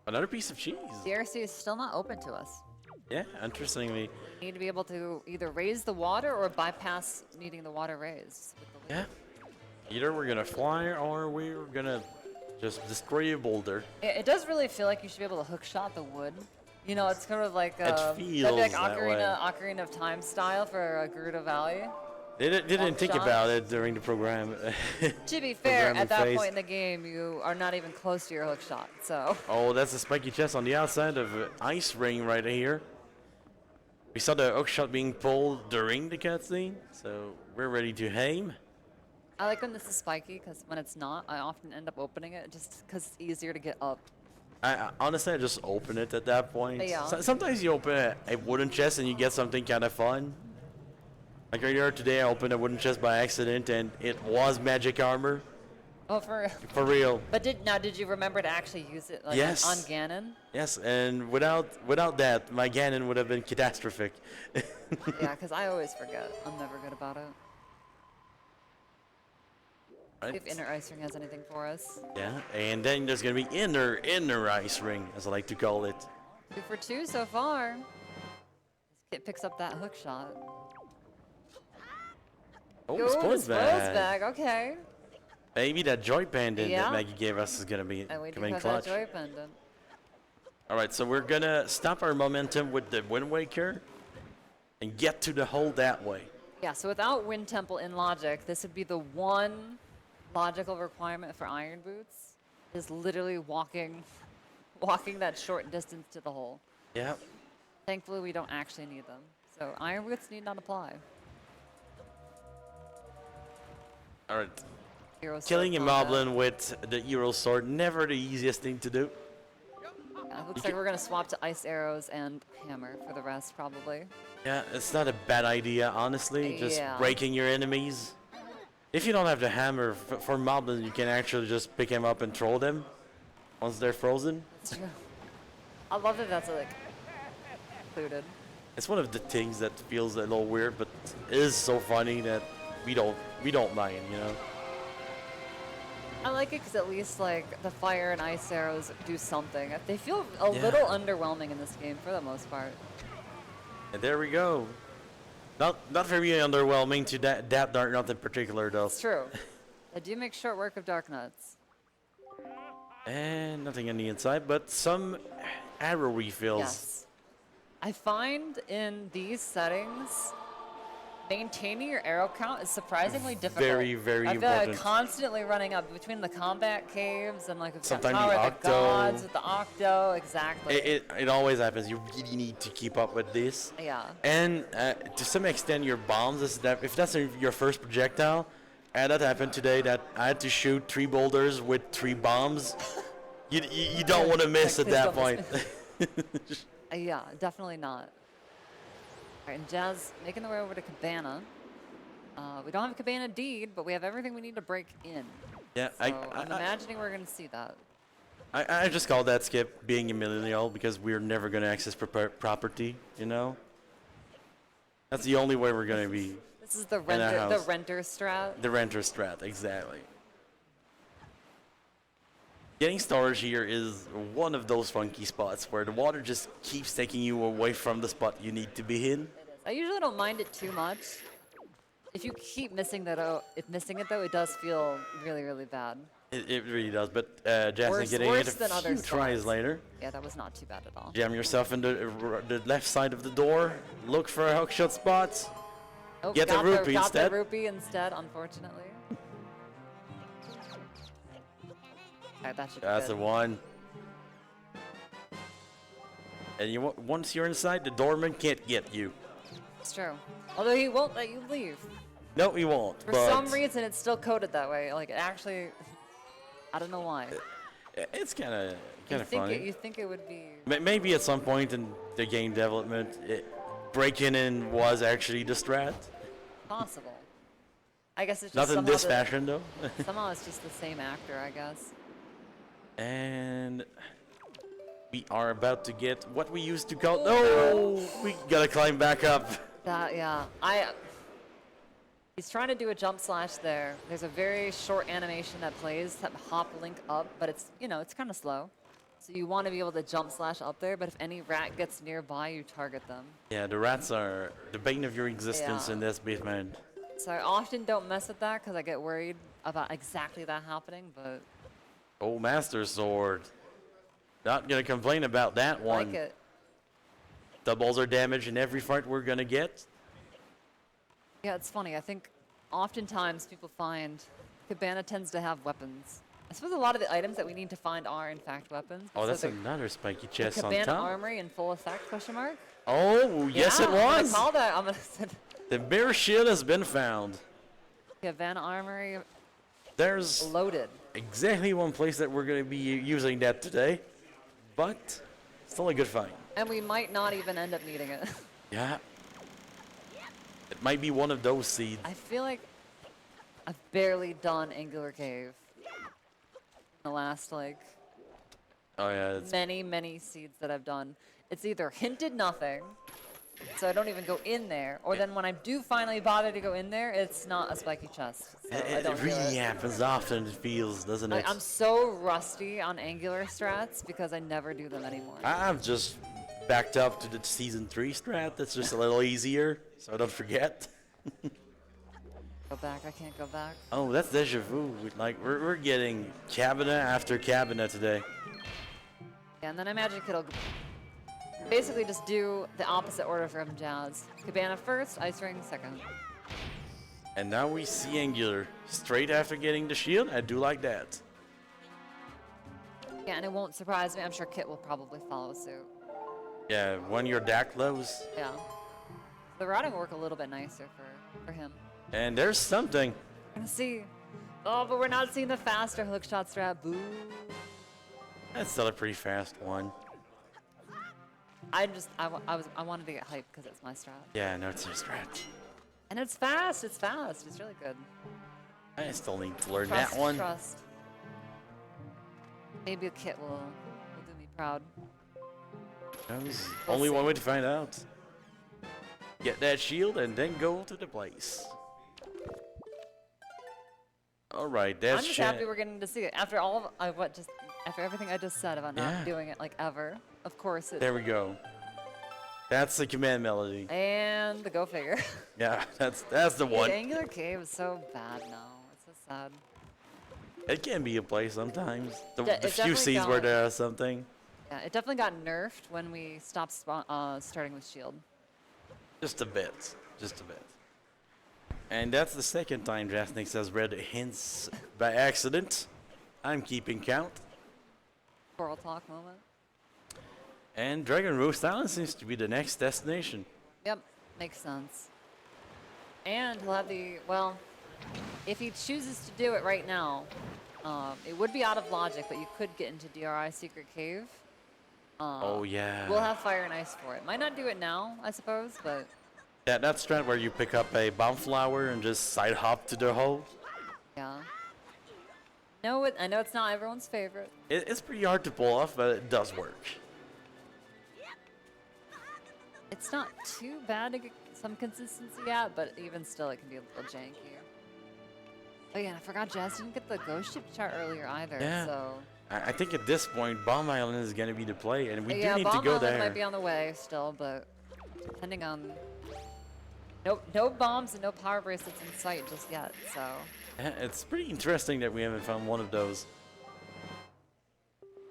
Speaker 2: Another piece of cheese.
Speaker 1: DRC is still not open to us.
Speaker 2: Yeah, interestingly.
Speaker 1: We need to be able to either raise the water or bypass needing the water raised.
Speaker 2: Yeah. Either we're gonna fly or we're gonna just destroy a boulder.
Speaker 1: It does really feel like you should be able to hook shot the wood. You know, it's kind of like that'd be
Speaker 2: feels
Speaker 1: like
Speaker 2: that way.
Speaker 1: Ocarina of Time style for Gerudo Valley.
Speaker 2: They didn't think
Speaker 1: shot.
Speaker 2: about it during the program.
Speaker 1: To be fair,
Speaker 2: Programming
Speaker 1: at that
Speaker 2: phase.
Speaker 1: point in the game, you are not even close to your hook shot. So
Speaker 2: Oh, that's a spiky chest on the outside of Ice Ring right here. We saw the hook shot being pulled during the cutscene, so we're ready to aim.
Speaker 1: I like when this is spiky because when it's not, I often end up opening it just because it's easier to get up.
Speaker 2: Honestly, I just open it at that point.
Speaker 1: Yeah.
Speaker 2: Sometimes you open a wooden chest and you get something kind of fun. Like earlier today, I opened a wooden chest by accident and it was magic armor.
Speaker 1: Oh, for
Speaker 2: For real.
Speaker 1: But did you remember to actually use it like
Speaker 2: Yes.
Speaker 1: on Ganon?
Speaker 2: Yes, and without that, my Ganon would have been catastrophic.
Speaker 1: Yeah, because I always forget. I'm never good about it. See
Speaker 2: Right.
Speaker 1: if Inner Ice Ring has anything for us.
Speaker 2: Yeah, and then there's gonna be inner Ice Ring, as I like to call it.
Speaker 1: 2 for 2 so far. This kid picks up that hook shot.
Speaker 2: Oh,
Speaker 1: Ooh,
Speaker 2: spoils
Speaker 1: the spoils
Speaker 2: bag.
Speaker 1: bag. Okay.
Speaker 2: Maybe that joy pendant
Speaker 1: Yeah.
Speaker 2: that Maggie gave us is gonna be
Speaker 1: And we do
Speaker 2: coming
Speaker 1: have
Speaker 2: clutch.
Speaker 1: that joy pendant.
Speaker 2: All right, so we're gonna stop our momentum with the Wind Waker and get to the hole that way.
Speaker 1: Yeah, so without Wind Temple in logic, this would be the one logical requirement for Iron Boots, is literally walking that short distance to the hole.
Speaker 2: Yeah.
Speaker 1: Thankfully, we don't actually need them. So Iron Boots need not apply.
Speaker 2: All right.
Speaker 1: Hero sword
Speaker 2: Killing a
Speaker 1: combat.
Speaker 2: moblin with the hero sword, never the easiest thing to do.
Speaker 1: Yeah, it looks like we're going to swap to ice arrows and hammer for the rest, probably.
Speaker 2: Yeah, it's not a bad idea, honestly. Just
Speaker 1: Yeah.
Speaker 2: breaking your enemies. If you don't have the hammer for moblin, you can actually just pick them up and throw them once they're frozen.
Speaker 1: That's true. I love that that's like included.
Speaker 2: It's one of the things that feels a little weird, but is so funny that we don't mind, you know.
Speaker 1: I like it because at least like the fire and ice arrows do something. They feel a
Speaker 2: Yeah.
Speaker 1: little underwhelming in this game for the most part.
Speaker 2: And there we go. Not very underwhelming to that Dark Knot in particular, though.
Speaker 1: It's true. I do make short work of Dark Nuts.
Speaker 2: And nothing on the inside, but some arrow refills.
Speaker 1: Yes. I find in these settings, maintaining your arrow count is surprisingly difficult.
Speaker 2: Very, very
Speaker 1: I feel like
Speaker 2: important.
Speaker 1: constantly running up between the combat caves and like we've got
Speaker 2: Sometimes
Speaker 1: Power
Speaker 2: the
Speaker 1: of the Gods
Speaker 2: Octo.
Speaker 1: with the Octo, exactly.
Speaker 2: It always happens. You really need to keep up with this.
Speaker 1: Yeah.
Speaker 2: And to some extent, your bombs, if that's your first projectile, and that happened today, that I had to shoot 3 boulders with 3 bombs. You don't want to miss
Speaker 1: Like,
Speaker 2: at that
Speaker 1: please
Speaker 2: point.
Speaker 1: Yeah, definitely not. All right, and Jazz making the way over to Cabana. We don't have a Cabana deed, but we have everything we need to break in.
Speaker 2: Yeah,
Speaker 1: So I'm imagining we're going to see that.
Speaker 2: I just call that skip being a millennial because we're never going to access property, you know? That's the only way we're gonna be.
Speaker 1: This is the
Speaker 2: In our
Speaker 1: renter, the
Speaker 2: house.
Speaker 1: renter strat.
Speaker 2: The renter strat, exactly. Getting storage here is one of those funky spots where the water just keeps taking you away from the spot you need to be in.
Speaker 1: I usually don't mind it too much. If you keep missing that, missing it though, it does feel really, really bad.
Speaker 2: It really does, but Jasmine getting
Speaker 1: worse
Speaker 2: it
Speaker 1: than
Speaker 2: a
Speaker 1: other
Speaker 2: few tries
Speaker 1: spots.
Speaker 2: later.
Speaker 1: Yeah, that was not too bad at all.
Speaker 2: Jam yourself in the left side of the door. Look for a hookshot spot.
Speaker 1: Oh,
Speaker 2: Get the
Speaker 1: got
Speaker 2: rupee
Speaker 1: got
Speaker 2: instead.
Speaker 1: the rupee instead, unfortunately. Alright, that should be
Speaker 2: That's
Speaker 1: good.
Speaker 2: the one. And once you're inside, the doorman can't get you.
Speaker 1: It's true. Although he won't let you leave.
Speaker 2: No, he won't.
Speaker 1: For
Speaker 2: but
Speaker 1: some reason, it's still coded that way. Like, it actually, I don't know why.
Speaker 2: it's kind of
Speaker 1: You think
Speaker 2: funny.
Speaker 1: you think it would be?
Speaker 2: Maybe at some point in the game development, breaking in was actually the strat.
Speaker 1: Possible. I guess it's just
Speaker 2: Not in
Speaker 1: somehow
Speaker 2: this fashion, though.
Speaker 1: somehow it's just the same actor, I guess.
Speaker 2: And we are about to get what we used to call. No, we gotta climb back up.
Speaker 1: That yeah, He's trying to do a jump slash there. There's a very short animation that plays that hop link up, but it's it's kind of slow. So you want to be able to jump slash up there, but if any rat gets nearby, you target them.
Speaker 2: Yeah, the rats are the bane of your existence
Speaker 1: Yeah.
Speaker 2: in this bit, man.
Speaker 1: So I often don't mess with that because I get worried about exactly that happening, but
Speaker 2: Oh, Master Sword. Not gonna complain about that
Speaker 1: I
Speaker 2: one.
Speaker 1: like it.
Speaker 2: Doubles our damage in every fight we're gonna get.
Speaker 1: Yeah, it's funny. I think oftentimes people find Cabana tends to have weapons. I suppose a lot of the items that we need to find are in fact weapons.
Speaker 2: Oh,
Speaker 1: So
Speaker 2: that's
Speaker 1: the
Speaker 2: another spiky
Speaker 1: the
Speaker 2: chest on
Speaker 1: Cabana
Speaker 2: top.
Speaker 1: armory in full effect? Question mark.
Speaker 2: Oh, yes,
Speaker 1: Yeah,
Speaker 2: it was.
Speaker 1: I'm gonna call that. I'm gonna say
Speaker 2: The mirror shield has been found.
Speaker 1: Cabana armory
Speaker 2: There's
Speaker 1: loaded.
Speaker 2: exactly one place that we're gonna be using that today, but still a good find.
Speaker 1: And we might not even end up needing it.
Speaker 2: Yeah. It might be one of those seeds.
Speaker 1: I feel like I've barely done Angular Cave in the last, like,
Speaker 2: Oh yeah, it's,
Speaker 1: many seeds that I've done. It's either hinted nothing, so I don't even go in there, or then when I do finally bother to go in there, it's not a spiky chest. So I
Speaker 2: it
Speaker 1: don't do
Speaker 2: really
Speaker 1: it.
Speaker 2: happens often, it feels, doesn't it?
Speaker 1: Like, I'm so rusty on Angular strats because I never do them anymore.
Speaker 2: I've just backed up to the season 3 strat. That's just a little easier, so I don't forget.
Speaker 1: Go back, I can't go back.
Speaker 2: Oh, that's deja vu. Like we're getting cabinet after cabinet today.
Speaker 1: Yeah, and then I imagine it'll basically just do the opposite order from Jazz. Cabana first, Ice Ring second.
Speaker 2: And now we see Angular straight after getting the shield. I do like that.
Speaker 1: Yeah, and it won't surprise me. I'm sure Kit will probably follow suit.
Speaker 2: Yeah, when your DAC lows.
Speaker 1: Yeah. The routing will work a little bit nicer for him.
Speaker 2: And there's something.
Speaker 1: We're gonna see. Oh, but we're not seeing the faster hook shot strat. Boo.
Speaker 2: That's still a pretty fast one.
Speaker 1: I wanted to get hyped because it's my strat.
Speaker 2: Yeah, no, it's your strat.
Speaker 1: And it's fast. It's fast. It's really good.
Speaker 2: I still need to learn
Speaker 1: Trust,
Speaker 2: that one.
Speaker 1: Trust. Maybe a Kit will do me proud.
Speaker 2: There's
Speaker 1: We'll
Speaker 2: only
Speaker 1: see.
Speaker 2: one way to find out. Get that shield and then go to the place. All right, that's
Speaker 1: I'm just happy we're getting to see it after all of after everything I just said about
Speaker 2: Yeah.
Speaker 1: not doing it like ever. Of course it.
Speaker 2: There we go. That's the command melody.
Speaker 1: And the go figure.
Speaker 2: Yeah, that's the
Speaker 1: Dude,
Speaker 2: one.
Speaker 1: Angular Cave is so bad now. It's so sad.
Speaker 2: It can be a play sometimes. The
Speaker 1: It
Speaker 2: few
Speaker 1: definitely
Speaker 2: scenes where
Speaker 1: got-
Speaker 2: there's something.
Speaker 1: Yeah, it definitely got nerfed when we stopped starting with shield.
Speaker 2: Just a bit. Just a bit. And that's the second time Jasnix has read hints by accident. I'm keeping count.
Speaker 1: Coral talk moment.
Speaker 2: And Dragon Roost Island seems to be the next destination.
Speaker 1: Yep, makes sense. And he'll have well, if he chooses to do it right now, it would be out of logic, but you could get into DRI Secret Cave.
Speaker 2: Oh yeah.
Speaker 1: We'll have Fire and Ice for it. Might not do it now, I suppose, but
Speaker 2: Yeah, that strat where you pick up a bomb flower and just side hop to the hole.
Speaker 1: yeah. No, I know it's not everyone's favorite.
Speaker 2: It's pretty hard to pull off, but it does work.
Speaker 1: It's not too bad to get some consistency at, but even still, it can be a little janky. Oh yeah, I forgot Jazz didn't get the ghost ship chart earlier either.
Speaker 2: Yeah.
Speaker 1: So
Speaker 2: I think at this point, Bomb Island is going to be the play, and we do need to
Speaker 1: Bomb
Speaker 2: go
Speaker 1: Island
Speaker 2: there.
Speaker 1: might be on the way still, but depending on no bombs and no power bracelets in sight just yet. So
Speaker 2: Yeah, it's pretty interesting that we haven't found one of those.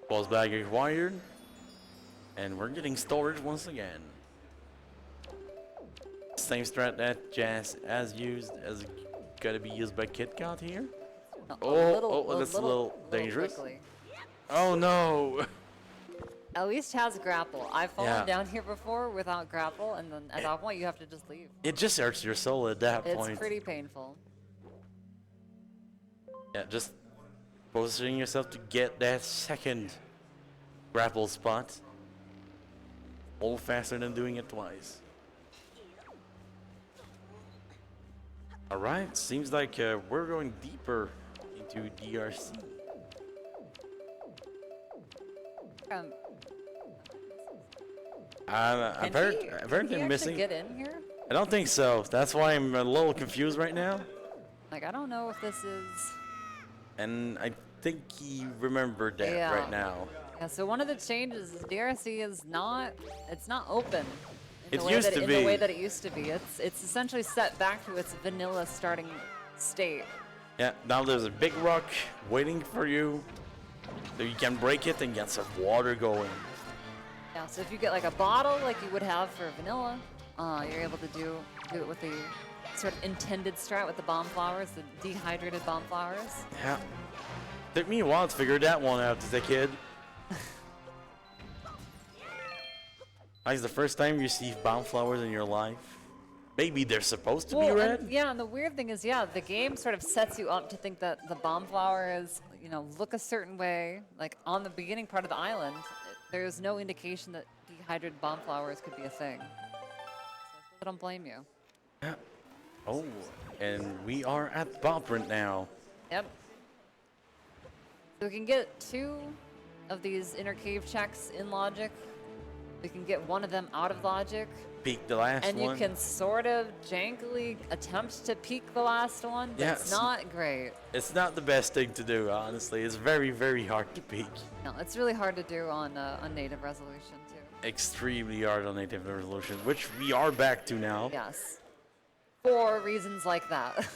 Speaker 2: Balls bag acquired, and we're getting storage once again. Same strat that Jazz has used as gonna be used by Kitcot here. That's a little dangerous.
Speaker 1: Quickly.
Speaker 2: Oh no!
Speaker 1: At least has grapple. I've fallen down here before without grapple, and then at that point you have to just leave.
Speaker 2: It just hurts your soul at that point.
Speaker 1: It's pretty painful.
Speaker 2: Yeah, just positioning yourself to get that second grapple spot. All faster than doing it twice. Alright, seems like we're going deeper into DRC.
Speaker 1: Can
Speaker 2: Apparently
Speaker 1: he
Speaker 2: missing.
Speaker 1: get in here?
Speaker 2: I don't think so. That's why I'm a little confused right now.
Speaker 1: Like, I don't know if this is...
Speaker 2: And I think he remembered that
Speaker 1: Yeah.
Speaker 2: right now.
Speaker 1: Yeah, so one of the changes is DRC is not... It's not open. In
Speaker 2: It
Speaker 1: the way
Speaker 2: used
Speaker 1: that,
Speaker 2: to
Speaker 1: in
Speaker 2: be.
Speaker 1: the way that it used to be. It's essentially set back to its vanilla starting state.
Speaker 2: Yeah, now there's a big rock waiting for you. So you can break it and get some water going.
Speaker 1: Yeah, so if you get like a bottle like you would have for vanilla, you're able to do it with the sort of intended strat with the bomb flowers, the dehydrated bomb flowers.
Speaker 2: Yeah. Took me a while to figure that one out as a kid. That's the first time you see bomb flowers in your life. Maybe they're supposed to be red?
Speaker 1: And, yeah, and the weird thing is, the game sort of sets you up to think that the bomb flowers, look a certain way. Like on the beginning part of the island, there's no indication that dehydrated bomb flowers could be a thing. So I don't blame you.
Speaker 2: Yeah. Oh, and we are at Ballprint now.
Speaker 1: Yep. So we can get 2 of these inner cave checks in logic. We can get one of them out of logic.
Speaker 2: Peek the last
Speaker 1: And
Speaker 2: one.
Speaker 1: you can sort of jankily attempt to peek the last one, but it's not great.
Speaker 2: It's not the best thing to do, honestly. It's very, very hard to peek.
Speaker 1: No, it's really hard to do on native resolution too.
Speaker 2: Extremely hard on native resolution, which we are back to now.
Speaker 1: Yes. For reasons like that.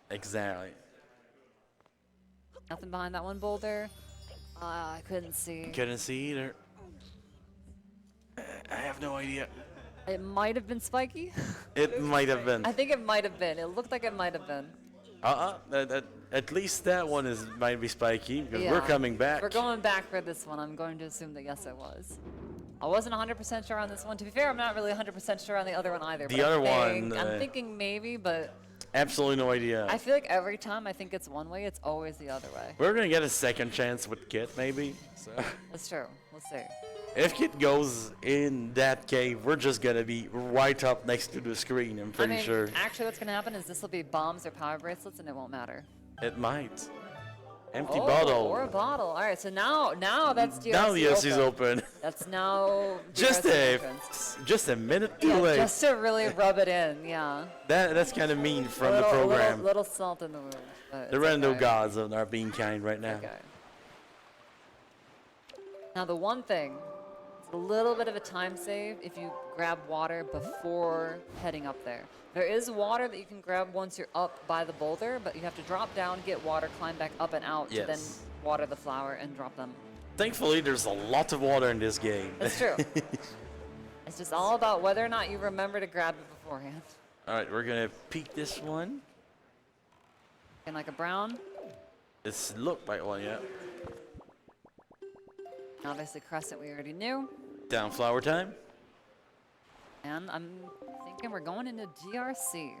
Speaker 2: Exactly.
Speaker 1: Nothing behind that one boulder. I couldn't see.
Speaker 2: Couldn't see either. I have no idea.
Speaker 1: It might have been spiky.
Speaker 2: It might have been.
Speaker 1: I think it might have been. It looked like it might have been.
Speaker 2: At least that one might be spiky, because we're
Speaker 1: Yeah.
Speaker 2: coming back.
Speaker 1: We're going back for this one. I'm going to assume that yes, it was. I wasn't 100% sure on this one. To be fair, I'm not really 100% sure on the other one either.
Speaker 2: The
Speaker 1: but
Speaker 2: other
Speaker 1: I'm
Speaker 2: one,
Speaker 1: thinking maybe, but
Speaker 2: Absolutely no idea.
Speaker 1: I feel like every time I think it's one way, it's always the other way.
Speaker 2: We're gonna get a second chance with Kit, maybe. So
Speaker 1: That's true. We'll see.
Speaker 2: if Kit goes in that cave, we're just gonna be right up next to the screen. I'm pretty sure.
Speaker 1: Actually, what's going to happen is this will be bombs or power bracelets, and it won't matter.
Speaker 2: It might. Empty
Speaker 1: Oh,
Speaker 2: bottle.
Speaker 1: or a bottle. All right, so now that's DRC
Speaker 2: Now the DRC is open.
Speaker 1: That's now
Speaker 2: just
Speaker 1: DRC entrance.
Speaker 2: just a minute too
Speaker 1: Yeah,
Speaker 2: late.
Speaker 1: just to really rub it in, yeah.
Speaker 2: That's kind of mean from the
Speaker 1: A
Speaker 2: program.
Speaker 1: little salt in the wound. but
Speaker 2: The
Speaker 1: it's
Speaker 2: rando
Speaker 1: okay.
Speaker 2: gods are being kind right now.
Speaker 1: Okay. Now the one thing, it's a little bit of a time save if you grab water before heading up there. There is water that you can grab once you're up by the boulder, but you have to drop down, get water, climb back up and out to then
Speaker 2: Yes.
Speaker 1: water the flower and drop them.
Speaker 2: Thankfully, there's a lot of water in this game.
Speaker 1: That's true. It's just all about whether or not you remember to grab it beforehand.
Speaker 2: All right, we're gonna peek this one.
Speaker 1: And like a brown,
Speaker 2: It's looked like one, yeah.
Speaker 1: obviously crescent we already knew.
Speaker 2: Down flower time.
Speaker 1: And I'm thinking we're going into GRC.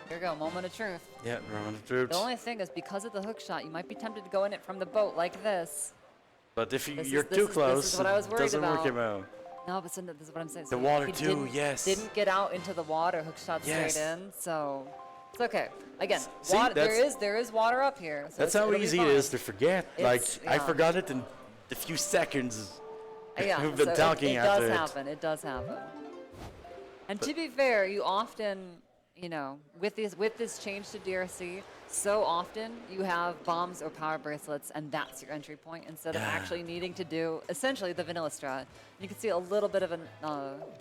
Speaker 1: Here we go, moment of truth.
Speaker 2: Yeah, Roman of Truth.
Speaker 1: The only thing is because of the hook shot, you might be tempted to go in it from the boat like this.
Speaker 2: But if
Speaker 1: This
Speaker 2: you're
Speaker 1: is-
Speaker 2: too
Speaker 1: this is-
Speaker 2: close,
Speaker 1: this is what I was
Speaker 2: it
Speaker 1: worried
Speaker 2: doesn't work
Speaker 1: about.
Speaker 2: out.
Speaker 1: No, but so this is what I'm saying.
Speaker 2: The
Speaker 1: So
Speaker 2: water
Speaker 1: he
Speaker 2: too,
Speaker 1: didn't-
Speaker 2: yes.
Speaker 1: Didn't get out into the water, hook shot
Speaker 2: Yes.
Speaker 1: straight in, so it's okay. Again,
Speaker 2: See,
Speaker 1: water,
Speaker 2: that's-
Speaker 1: there is water up here. So
Speaker 2: That's how
Speaker 1: it'll be
Speaker 2: easy
Speaker 1: fine.
Speaker 2: it is to forget. Like,
Speaker 1: It's-
Speaker 2: I
Speaker 1: yeah.
Speaker 2: forgot it in a few seconds.
Speaker 1: Yeah,
Speaker 2: We've been
Speaker 1: so
Speaker 2: talking
Speaker 1: it
Speaker 2: after
Speaker 1: does
Speaker 2: it.
Speaker 1: happen. It does happen. And to be fair, you often, you know, with this change to DRC, so often you have bombs or power bracelets, and that's your entry point instead of actually needing to do essentially the vanilla strat. You can see a little bit of an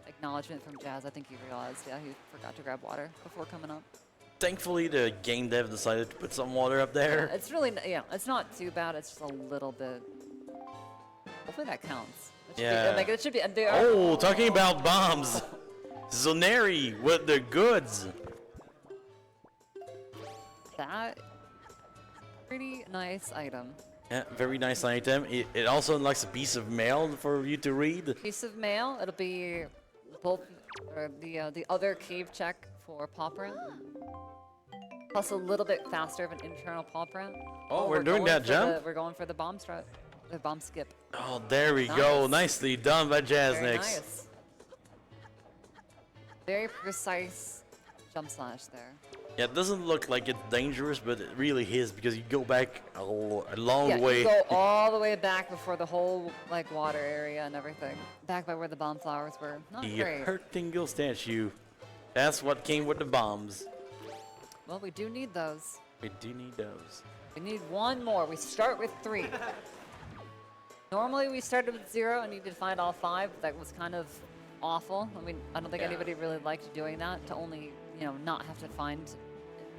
Speaker 1: acknowledgement from Jazz. I think he realized, yeah, he forgot to grab water before coming up.
Speaker 2: Thankfully, the game dev decided to put some water up there.
Speaker 1: Yeah, it's really, it's not too bad. It's just a little bit. Hopefully that counts. It should be.
Speaker 2: Oh, talking about bombs. Zoneri with the goods.
Speaker 1: That pretty nice item.
Speaker 2: Yeah, very nice item. It also unlocks a piece of mail for you to read.
Speaker 1: Piece of mail. It'll be both the other cave check for paw print, plus a little bit faster of an internal paw print.
Speaker 2: Oh, we're doing that jump.
Speaker 1: We're going for the bomb strat, the bomb skip.
Speaker 2: Oh, there we go. Nicely done by Jasnix.
Speaker 1: Very nice. Very precise jump slash there.
Speaker 2: Yeah, it doesn't look like it's dangerous, but it really is because you go back a long way.
Speaker 1: You go all the way back before the whole like water area and everything. Back by where the bomb flowers were. Not
Speaker 2: The
Speaker 1: great.
Speaker 2: Hurtingle statue. That's what came with the bombs.
Speaker 1: Well, we do need those.
Speaker 2: We do need those.
Speaker 1: We need one more. We start with 3. Normally we started with 0 and needed to find all 5. That was kind of awful. I mean, I don't think anybody really liked doing that, to only, you know, not have to find,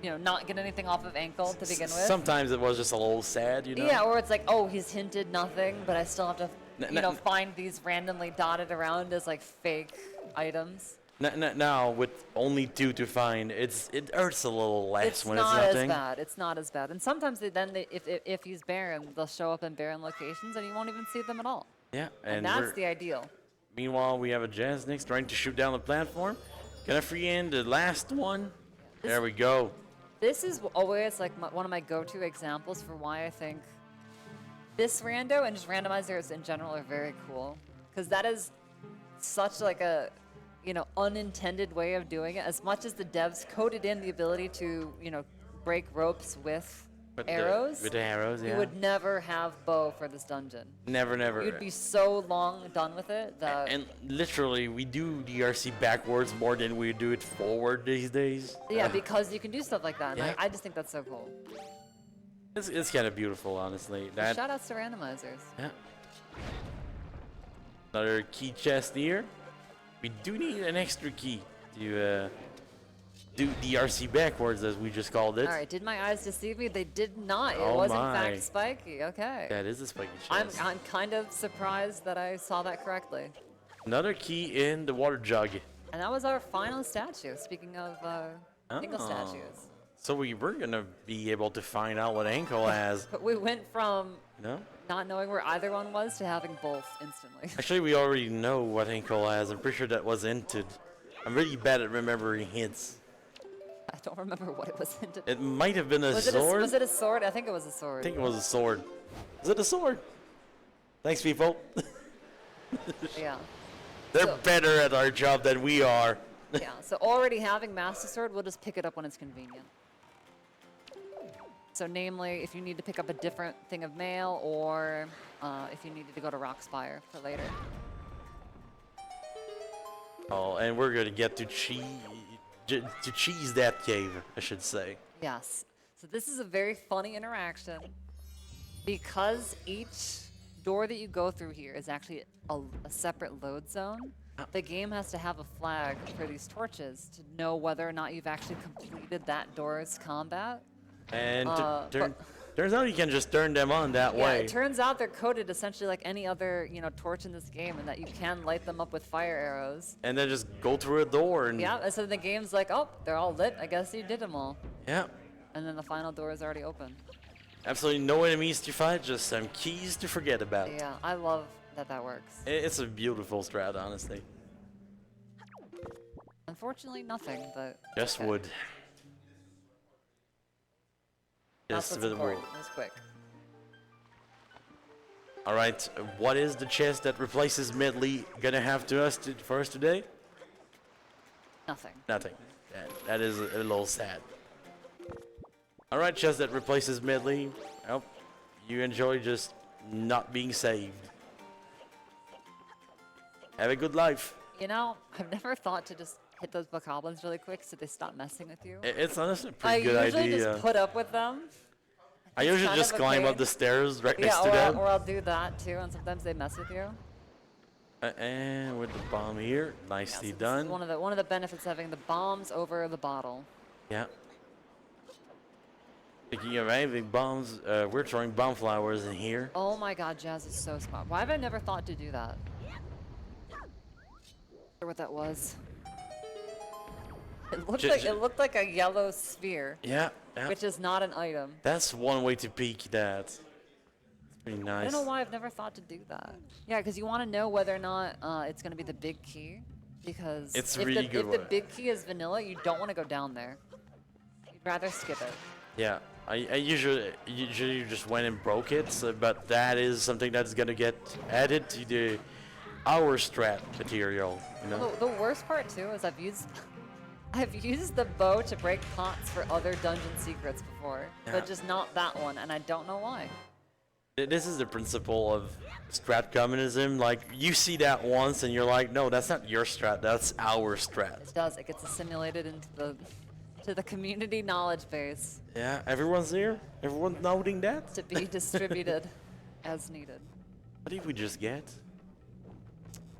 Speaker 1: you know, not get anything off of ankle to begin with.
Speaker 2: Sometimes it was just a little sad, you know?
Speaker 1: Yeah, or it's like, oh, he's hinted nothing, but I still have to, you know, find these randomly dotted around as like fake items.
Speaker 2: Now, with only 2 to find, it hurts a little less when it's
Speaker 1: not
Speaker 2: nothing.
Speaker 1: as bad. It's not as bad. And sometimes if he's barren, they'll show up in barren locations and you won't even see them at all.
Speaker 2: Yeah,
Speaker 1: And that's the ideal.
Speaker 2: Meanwhile, we have a Jasnix trying to shoot down the platform. Gonna free in the last one. There we go.
Speaker 1: This is always like one of my go-to examples for why I think this rando and just randomizers in general are very cool. Because that is such like a, you know, unintended way of doing it. As much as the devs coded in the ability to, you know, break ropes with arrows.
Speaker 2: With the arrows, yeah.
Speaker 1: You would never have bow for this dungeon.
Speaker 2: Never, never.
Speaker 1: You'd be so long done with it that.
Speaker 2: And literally, we do DRC backwards more than we do it forward these days.
Speaker 1: Yeah, because you can do stuff like that. And
Speaker 2: Yeah.
Speaker 1: I just think that's so cool.
Speaker 2: It's kind of beautiful, honestly.
Speaker 1: Shout outs to randomizers.
Speaker 2: Yeah. Another key chest here. We do need an extra key to do DRC backwards, as we just called it.
Speaker 1: All right, did my eyes deceive me? They did not. It
Speaker 2: Oh
Speaker 1: was in
Speaker 2: my.
Speaker 1: fact spiky. Okay.
Speaker 2: That is a spiky
Speaker 1: I'm
Speaker 2: chest.
Speaker 1: kind of surprised that I saw that correctly.
Speaker 2: Another key in the water jug.
Speaker 1: And that was our final statue. Speaking of single
Speaker 2: Oh.
Speaker 1: statues.
Speaker 2: So we were gonna be able to find out what ankle has.
Speaker 1: But we went from
Speaker 2: No?
Speaker 1: not knowing where either one was to having both instantly.
Speaker 2: Actually, we already know what ankle has. I'm pretty sure that was hinted. I'm really bad at remembering hints.
Speaker 1: I don't remember what it was into.
Speaker 2: It might have been a sword.
Speaker 1: Was it a sword? I think it was a
Speaker 2: I
Speaker 1: sword.
Speaker 2: think it was a sword. Is it a sword? Thanks, people.
Speaker 1: Yeah.
Speaker 2: They're
Speaker 1: So-
Speaker 2: better at our job than we are.
Speaker 1: Yeah, so already having Master Sword, we'll just pick it up when it's convenient. So namely, if you need to pick up a different thing of mail, or if you needed to go to Rockspire for later.
Speaker 2: Oh, and we're gonna get to cheese that cave, I should say.
Speaker 1: Yes. So this is a very funny interaction. Because each door that you go through here is actually a separate load zone, the game has to have a flag for these torches to know whether or not you've actually completed that door's combat.
Speaker 2: And turns out you can just turn them on that
Speaker 1: Yeah,
Speaker 2: way.
Speaker 1: it turns out they're coded essentially like any other, you know, torch in this game, and that you can light them up with fire arrows.
Speaker 2: And then just go through a door and
Speaker 1: Yeah, and so the game's like, oh, they're all lit. I guess you did them all.
Speaker 2: yeah.
Speaker 1: And then the final door is already open.
Speaker 2: Absolutely no enemies to fight, just some keys to forget about.
Speaker 1: Yeah, I love that that works.
Speaker 2: It's a beautiful strat, honestly.
Speaker 1: Unfortunately, nothing, but
Speaker 2: Just
Speaker 1: okay.
Speaker 2: wood.
Speaker 1: That's
Speaker 2: Just a
Speaker 1: what's
Speaker 2: bit more.
Speaker 1: important. It was quick.
Speaker 2: All right, what is the chest that replaces Medley gonna have for us today?
Speaker 1: Nothing.
Speaker 2: Nothing. That is a little sad. All right, chest that replaces Medley. Well, you enjoy just not being saved. Have a good life.
Speaker 1: You know, I've never thought to just hit those bokoblins really quick so they stop messing with you.
Speaker 2: It's honestly a
Speaker 1: I
Speaker 2: pretty good
Speaker 1: usually
Speaker 2: idea.
Speaker 1: just put up with them.
Speaker 2: I
Speaker 1: It's
Speaker 2: usually
Speaker 1: kind
Speaker 2: just
Speaker 1: of a
Speaker 2: climb up
Speaker 1: pain.
Speaker 2: the stairs right
Speaker 1: Yeah,
Speaker 2: next to them.
Speaker 1: or I'll do that too, and sometimes they mess with you.
Speaker 2: And with the bomb here,
Speaker 1: Yeah,
Speaker 2: nicely
Speaker 1: so this
Speaker 2: done.
Speaker 1: is one of the benefits of having the bombs over the bottle.
Speaker 2: Yeah. Speaking of having bombs, we're throwing bomb flowers in here.
Speaker 1: Oh my god, Jazz is so smart. Why have I never thought to do that? I wonder what that was. It looked like a yellow sphere,
Speaker 2: Yeah, yeah.
Speaker 1: which is not an item.
Speaker 2: That's one way to peek that. It's pretty
Speaker 1: I
Speaker 2: nice.
Speaker 1: don't know why I've never thought to do that. Yeah, because you want to know whether or not it's going to be the big key. Because
Speaker 2: It's
Speaker 1: if,
Speaker 2: really
Speaker 1: the,
Speaker 2: good
Speaker 1: if the
Speaker 2: way.
Speaker 1: big key is vanilla, you don't want to go down there. You'd rather skip it.
Speaker 2: Yeah, I usually just went and broke it, so, but that is something that's gonna get added to the our strat material. You know.
Speaker 1: The worst part too is I've used the bow to break pots for other dungeon secrets before,
Speaker 2: Yeah.
Speaker 1: but just not that one, and I don't know why.
Speaker 2: This is the principle of strat communism. Like, you see that once and you're like, no, that's not your strat, that's our strat.
Speaker 1: It does. It gets assimilated into the community knowledge base
Speaker 2: Yeah, everyone's here? Everyone's noting that?
Speaker 1: to be distributed as needed.
Speaker 2: What did we just get?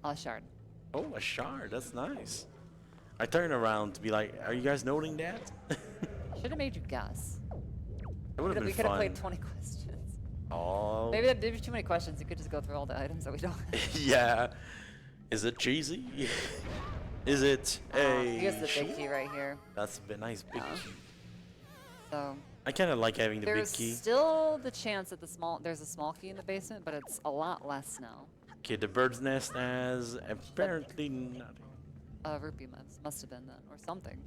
Speaker 1: A shard.
Speaker 2: Oh, a shard, that's nice. I turned around to be like, are you guys noting that?
Speaker 1: Should have made you guess.
Speaker 2: That would have
Speaker 1: We
Speaker 2: been
Speaker 1: could have
Speaker 2: fun.
Speaker 1: played 20 questions.
Speaker 2: Oh.
Speaker 1: Maybe there's too many questions. You could just go through all the items that we don't have.
Speaker 2: Yeah. Is it cheesy? Is it a
Speaker 1: Here's the big
Speaker 2: sheep?
Speaker 1: key right here.
Speaker 2: That's a bit nice big
Speaker 1: Yeah.
Speaker 2: key.
Speaker 1: So
Speaker 2: I kind of like having the big
Speaker 1: there's
Speaker 2: key.
Speaker 1: still the chance that there's a small key in the basement, but it's a lot less now.
Speaker 2: Okay, the bird's nest has apparently nothing.
Speaker 1: Rupee must have been then, or something.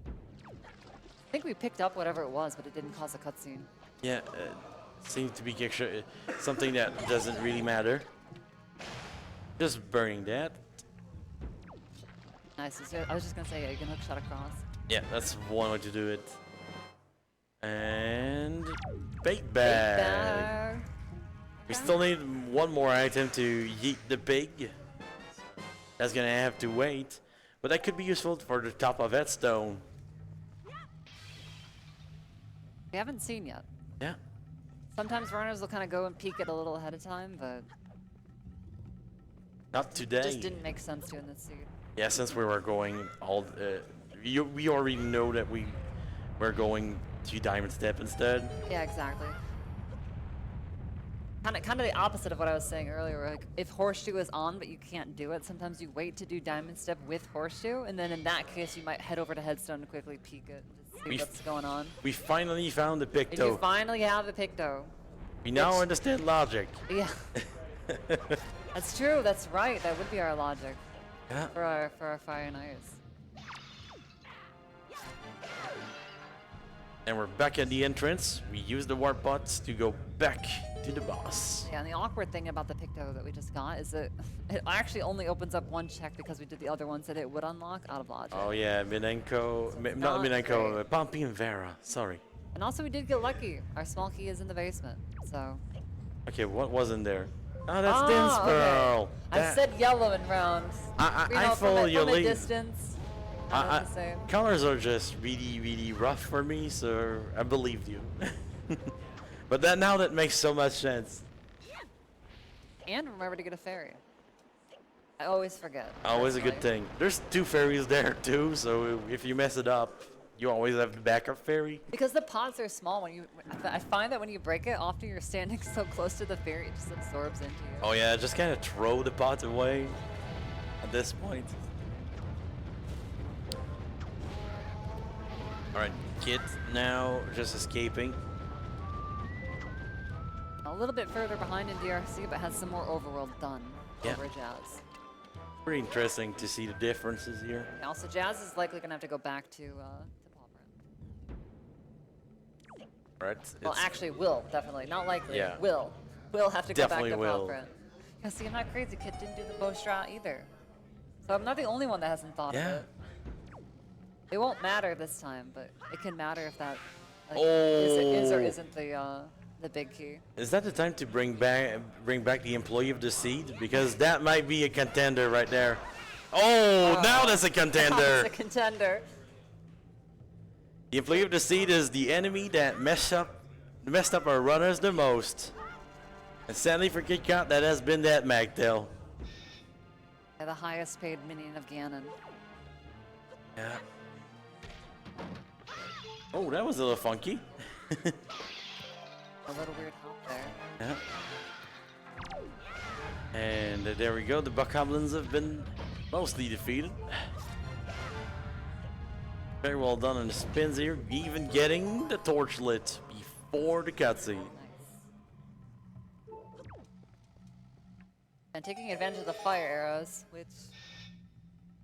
Speaker 1: I think we picked up whatever it was, but it didn't cause a cutscene.
Speaker 2: Yeah, seems to be something that doesn't really matter. Just burning that.
Speaker 1: Nice. I was just gonna say, yeah, you can hook shot across.
Speaker 2: Yeah, that's one way to do it. And bait bag.
Speaker 1: Bag.
Speaker 2: We still need one more item to yeet the pig. That's gonna have to wait, but that could be useful for the top of that stone.
Speaker 1: We haven't seen yet.
Speaker 2: Yeah.
Speaker 1: Sometimes runners will kind of go and peek it a little ahead of time, but
Speaker 2: Not today.
Speaker 1: just didn't make sense doing this seed.
Speaker 2: Yeah, since we were going we already know that we're going to Diamond Step instead.
Speaker 1: Yeah, exactly. Kind of the opposite of what I was saying earlier. Where, like, if Horseshoe is on, but you can't do it, sometimes you wait to do Diamond Step with Horseshoe, and then in that case, you might head over to Headstone to quickly peek it and just see what's going on.
Speaker 2: We finally found the
Speaker 1: And you
Speaker 2: Picto.
Speaker 1: finally have the Picto.
Speaker 2: We now
Speaker 1: which-
Speaker 2: understand logic.
Speaker 1: Yeah, that's true. That's right. That would be our logic
Speaker 2: Yeah.
Speaker 1: for our Fire and Ice.
Speaker 2: And we're back at the entrance. We use the warp bots to go back to the boss.
Speaker 1: Yeah, and the awkward thing about the Picto that we just got is that it actually only opens up one check because we did the other ones that it would unlock out of logic.
Speaker 2: Oh yeah, Minenko, not
Speaker 1: not
Speaker 2: Minenko,
Speaker 1: great.
Speaker 2: Pompey and Vera. Sorry.
Speaker 1: And also we did get lucky. Our small key is in the basement, so.
Speaker 2: Okay, what was in there? Oh, that's
Speaker 1: Ah,
Speaker 2: Din's
Speaker 1: okay.
Speaker 2: Pearl.
Speaker 1: I
Speaker 2: That-
Speaker 1: said yellow in rounds.
Speaker 2: I
Speaker 1: You know,
Speaker 2: follow your
Speaker 1: from a
Speaker 2: lead.
Speaker 1: distance. I know the same.
Speaker 2: Colors are just really, really rough for me, so I believed you. But now that makes so much sense.
Speaker 1: And remember to get a fairy. I always forget.
Speaker 2: Always a good
Speaker 1: personally.
Speaker 2: thing. There's 2 fairies there too, so if you mess it up, you always have the backup fairy.
Speaker 1: Because the pots are small. I find that when you break it, often you're standing so close to the fairy, it just absorbs into you.
Speaker 2: Oh yeah, just kind of throw the pot away at this point. Alright, Kit now just escaping.
Speaker 1: A little bit further behind in DRC, but has some more overworld done
Speaker 2: Yeah.
Speaker 1: over Jazz.
Speaker 2: Pretty interesting to see the differences here.
Speaker 1: And also, Jazz is likely gonna have to go back to Pauper.
Speaker 2: Right?
Speaker 1: Well, actually, will definitely, not likely.
Speaker 2: Yeah.
Speaker 1: Will have to
Speaker 2: Definitely
Speaker 1: go back to
Speaker 2: will.
Speaker 1: Pauper. Yeah, see, I'm not crazy. Kid didn't do the bow strat either, so I'm not the only one that hasn't thought of
Speaker 2: Yeah.
Speaker 1: it. It won't matter this time, but it can matter if that like,
Speaker 2: Oh.
Speaker 1: is or isn't the big key.
Speaker 2: Is that the time to bring back the employee of the seed? Because that might be a contender right there. Oh, now that's a contender.
Speaker 1: That's a contender.
Speaker 2: The employee of the seat is the enemy that messed up our runners the most. And sadly for Kitcot, that has been that Magtail.
Speaker 1: Yeah, the highest paid minion of Ganon.
Speaker 2: Yeah. Oh, that was a little funky.
Speaker 1: A little weird hop there.
Speaker 2: Yeah. And there we go. The Bokoblins have been mostly defeated. Very well done on the spins here, even getting the torch lit before the cutscene.
Speaker 1: Nice. And taking advantage of the fire arrows, which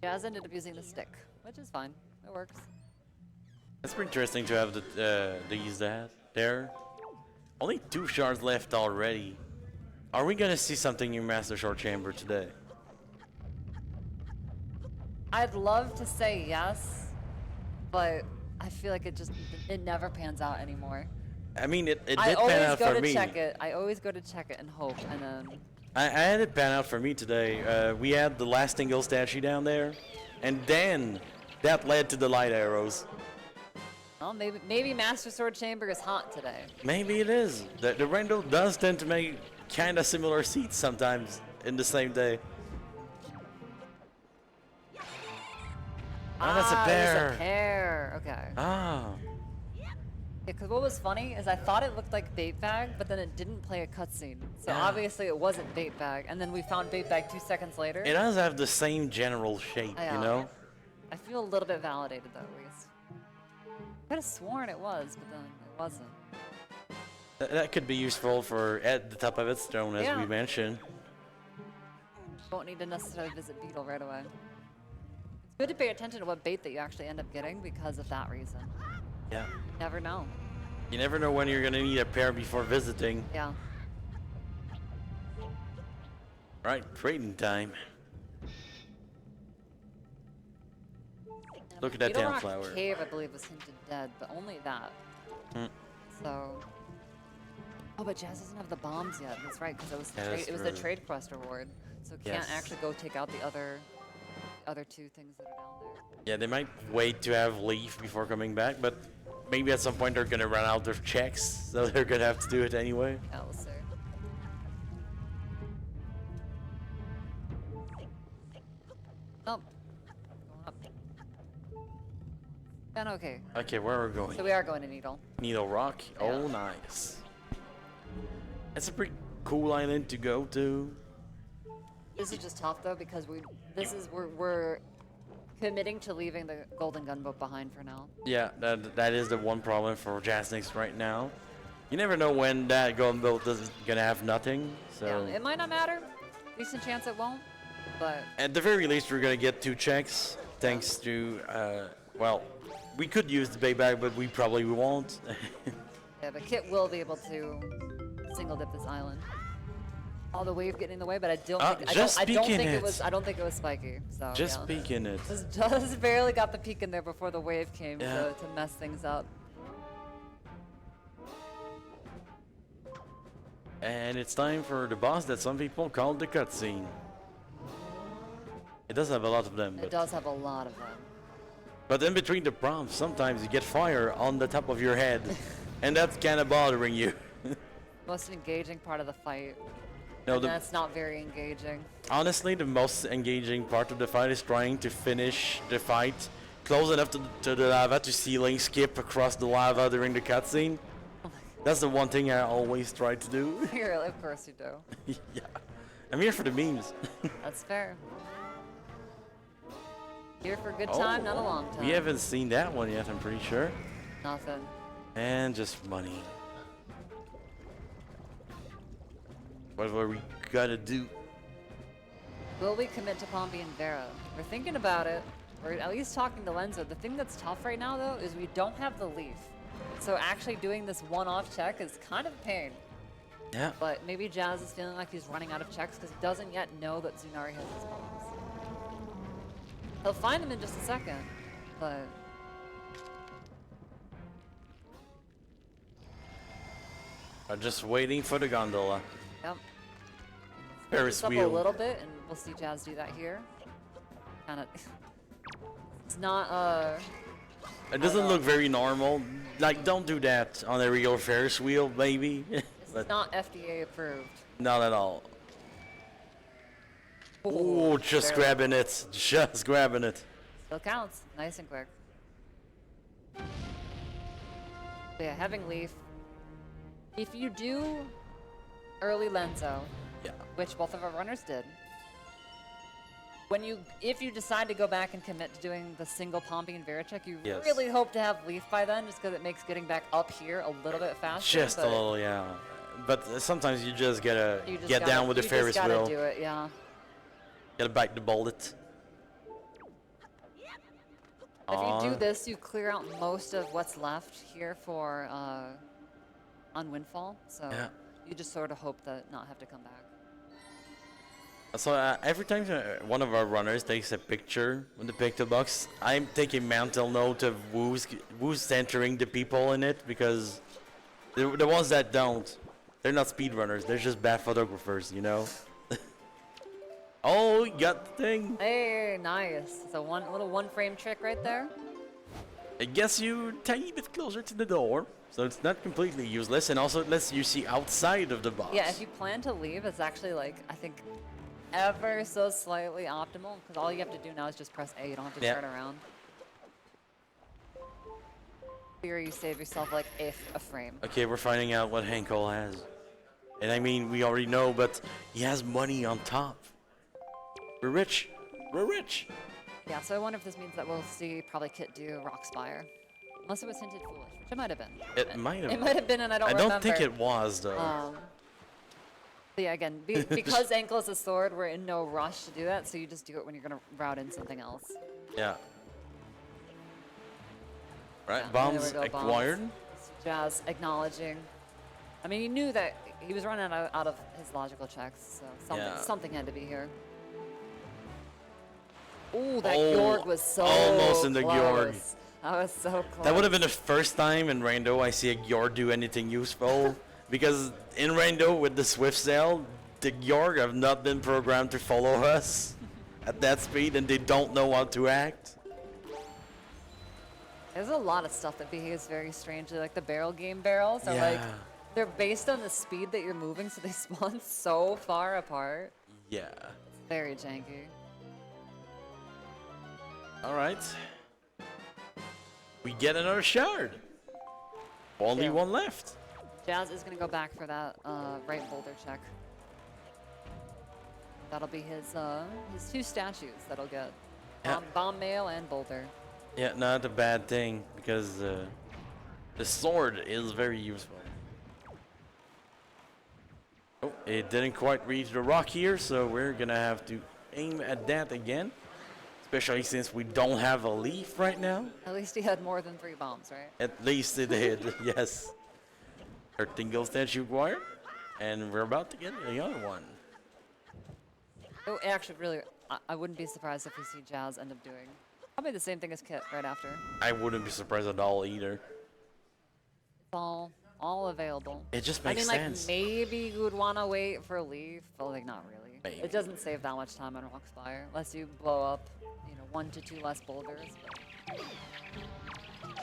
Speaker 1: Jazz ended up using the stick, which is fine. It works.
Speaker 2: It's pretty interesting to have these there. Only 2 shards left already. Are we gonna see something in Master Shard Chamber today?
Speaker 1: I'd love to say yes, but I feel like it never pans out anymore.
Speaker 2: I mean, it did
Speaker 1: I
Speaker 2: pan
Speaker 1: always
Speaker 2: out
Speaker 1: go
Speaker 2: for
Speaker 1: to
Speaker 2: me.
Speaker 1: check it. I always go to check it and hope, and then
Speaker 2: I had it pan out for me today. We had the last Tingle statue down there, and then that led to the light arrows.
Speaker 1: well, maybe Master Sword Chamber is hot today.
Speaker 2: Maybe it is. The Rando does tend to make kind of similar seats sometimes in the same day. Oh, that's a pair.
Speaker 1: It's a pair. Okay.
Speaker 2: Ah.
Speaker 1: Yeah, because what was funny is I thought it looked like Bait Bag, but then it didn't play a cutscene. So obviously it wasn't Bait Bag, and then we found Bait Bag 2 seconds later.
Speaker 2: It does have the same general shape, you know?
Speaker 1: I feel a little bit validated though, at least. I could have sworn it was, but then it wasn't.
Speaker 2: That could be useful for at the top of its throne, as we
Speaker 1: Yeah.
Speaker 2: mentioned.
Speaker 1: Won't need to necessarily visit Beetle right away. It's good to pay attention to what bait that you actually end up getting because of that reason.
Speaker 2: Yeah.
Speaker 1: Never know.
Speaker 2: You never know when you're gonna need a pair before visiting.
Speaker 1: Yeah.
Speaker 2: Right, trading time. Look at that
Speaker 1: Beetle
Speaker 2: damn
Speaker 1: Rock
Speaker 2: flower.
Speaker 1: Cave, I believe, was hinted dead, but only that. So. Oh, but Jazz doesn't have the bombs yet. That's right, because it was the trade quest reward, so it can't actually go take out the other 2 things that are down there.
Speaker 2: Yeah, they might wait to have leave before coming back, but maybe at some point they're gonna run out of checks, so they're gonna have to do it anyway.
Speaker 1: Yeah, we'll see. Oh. Going up. And okay.
Speaker 2: Okay, where are we going?
Speaker 1: So we are going to Needle.
Speaker 2: Needle Rock. Oh, nice. It's a pretty cool island to go to.
Speaker 1: This is just tough though because we're committing to leaving the Golden Gunboat behind for now.
Speaker 2: Yeah, that is the one problem for Jasnix right now. You never know when that gunboat is gonna have nothing. So
Speaker 1: Yeah, it might not matter. Decent chance it won't. But
Speaker 2: at the very least, we're gonna get 2 checks thanks to well, we could use the payback, but we probably won't.
Speaker 1: yeah, but Kit will be able to single dip this island. Oh, the wave getting in the way, but I don't think it was spiky. So
Speaker 2: Just
Speaker 1: yeah.
Speaker 2: peeking it.
Speaker 1: Just barely got the peek in there before the wave came to mess things up.
Speaker 2: And it's time for the boss that some people call the cutscene. It does have a lot of them.
Speaker 1: It does have a lot of them.
Speaker 2: But in between the prompts, sometimes you get fire on the top of your head, and that's kind of bothering you.
Speaker 1: Most engaging part of the fight.
Speaker 2: No,
Speaker 1: And that's not very engaging.
Speaker 2: honestly, the most engaging part of the fight is trying to finish the fight close enough to the lava to ceiling skip across the lava during the cutscene. That's the one thing I always try to do.
Speaker 1: Here, of course you do.
Speaker 2: Yeah, I'm here for the memes.
Speaker 1: That's fair. Here for a good time, not a long time.
Speaker 2: We haven't seen that one yet, I'm pretty sure.
Speaker 1: Nothing.
Speaker 2: And just money. What are we gonna do?
Speaker 1: Will we commit to Pompey and Vera? We're thinking about it. We're at least talking to Lenzo. The thing that's tough right now, though, is we don't have the leaf. So actually doing this one-off check is kind of a pain.
Speaker 2: Yeah.
Speaker 1: But maybe Jazz is feeling like he's running out of checks because he doesn't yet know that Zunari has his bombs. He'll find them in just a second, but...
Speaker 2: I'm just waiting for the gondola.
Speaker 1: Yep.
Speaker 2: Ferris
Speaker 1: This up
Speaker 2: wheel.
Speaker 1: a little bit, and we'll see Jazz do that here. kind of. It's not
Speaker 2: It doesn't look very normal. Like, don't do that on a real Ferris wheel, baby.
Speaker 1: It's not FDA approved.
Speaker 2: Not at all. Oh, just grabbing it. Just grabbing it.
Speaker 1: Still counts. Nice and quick. But yeah, having Leaf. If you do early Lenzo,
Speaker 2: Yeah.
Speaker 1: which both of our runners did, if you decide to go back and commit to doing the single Pompey and Vericheck, you
Speaker 2: Yes.
Speaker 1: really hope to have Leaf by then, just because it makes getting back up here a little bit faster.
Speaker 2: Just a little, yeah. But sometimes you just gotta
Speaker 1: You just
Speaker 2: get
Speaker 1: gotta-
Speaker 2: down with the
Speaker 1: you
Speaker 2: Ferris
Speaker 1: just gotta
Speaker 2: wheel.
Speaker 1: do it, yeah.
Speaker 2: Gotta bite the bullet.
Speaker 1: If you do this, you clear out most of what's left here for on Windfall, so
Speaker 2: Yeah.
Speaker 1: you just sort of hope that not have to come back.
Speaker 2: So every time one of our runners takes a picture with the picture box, I'm taking mental note of who's centering the people in it, because the ones that don't, they're not speedrunners. They're just bad photographers, you know. Oh, we got the thing.
Speaker 1: Hey, nice. So little one-frame trick right there.
Speaker 2: It gets you a tiny bit closer to the door, so it's not completely useless, and also it lets you see outside of the box.
Speaker 1: Yeah, if you plan to leave, it's actually like, I think, ever so slightly optimal, because all you have to do now is just press A. You don't have to turn around. Here you save yourself like a frame.
Speaker 2: Okay, we're finding out what Henkel has. And I mean, we already know, but he has money on top. We're rich. We're rich.
Speaker 1: Yeah, so I wonder if this means that we'll see probably Kit do Rockspire. Unless it was hinted foolish, which it might have been.
Speaker 2: It might have.
Speaker 1: It might have been, and I don't
Speaker 2: I
Speaker 1: remember.
Speaker 2: don't think it was, though.
Speaker 1: But yeah, again, because Ankle is a sword, we're in no rush to do that, so you just do it when you're going to route in something else.
Speaker 2: Yeah. Right,
Speaker 1: Yeah,
Speaker 2: bombs
Speaker 1: there we go,
Speaker 2: acquired.
Speaker 1: bombs. Jazz acknowledging. I mean, he knew that he was running out of his logical checks, so something had to be here. Ooh, that Georg was so
Speaker 2: almost in the
Speaker 1: close.
Speaker 2: Georg.
Speaker 1: That was so close.
Speaker 2: That would have been the first time in Rando I see a Georg do anything useful. Because in Rando with the Swift Sail, the Georg have not been programmed to follow us at that speed, and they don't know how to act.
Speaker 1: There's a lot of stuff that behaves very strangely, like the barrel game barrels are
Speaker 2: Yeah.
Speaker 1: like, they're based on the speed that you're moving, so they spawn so far apart.
Speaker 2: Yeah.
Speaker 1: It's very janky.
Speaker 2: All right. We get another shard. Only
Speaker 1: Yeah.
Speaker 2: one left.
Speaker 1: Jazz is going to go back for that right boulder check. That'll be his two statues that'll get.
Speaker 2: Yeah.
Speaker 1: Bomb mail and boulder.
Speaker 2: Yeah, not a bad thing, because the sword is very useful. Oh, it didn't quite reach the rock here, so we're gonna have to aim at that again. Especially since we don't have a leaf right now.
Speaker 1: At least he had more than 3 bombs, right?
Speaker 2: At least it did, yes. Our tingle statue acquired, and we're about to get the other one.
Speaker 1: Oh, actually, really, I wouldn't be surprised if we see Jazz end up doing probably the same thing as Kit right after.
Speaker 2: I wouldn't be surprised at all either.
Speaker 1: It's all available.
Speaker 2: It just
Speaker 1: I
Speaker 2: makes
Speaker 1: mean,
Speaker 2: sense.
Speaker 1: like, maybe you would want to wait for a leaf, but like, not really.
Speaker 2: Maybe.
Speaker 1: It doesn't save that much time on Rockspire, unless you blow up, 1 to 2 less boulders, but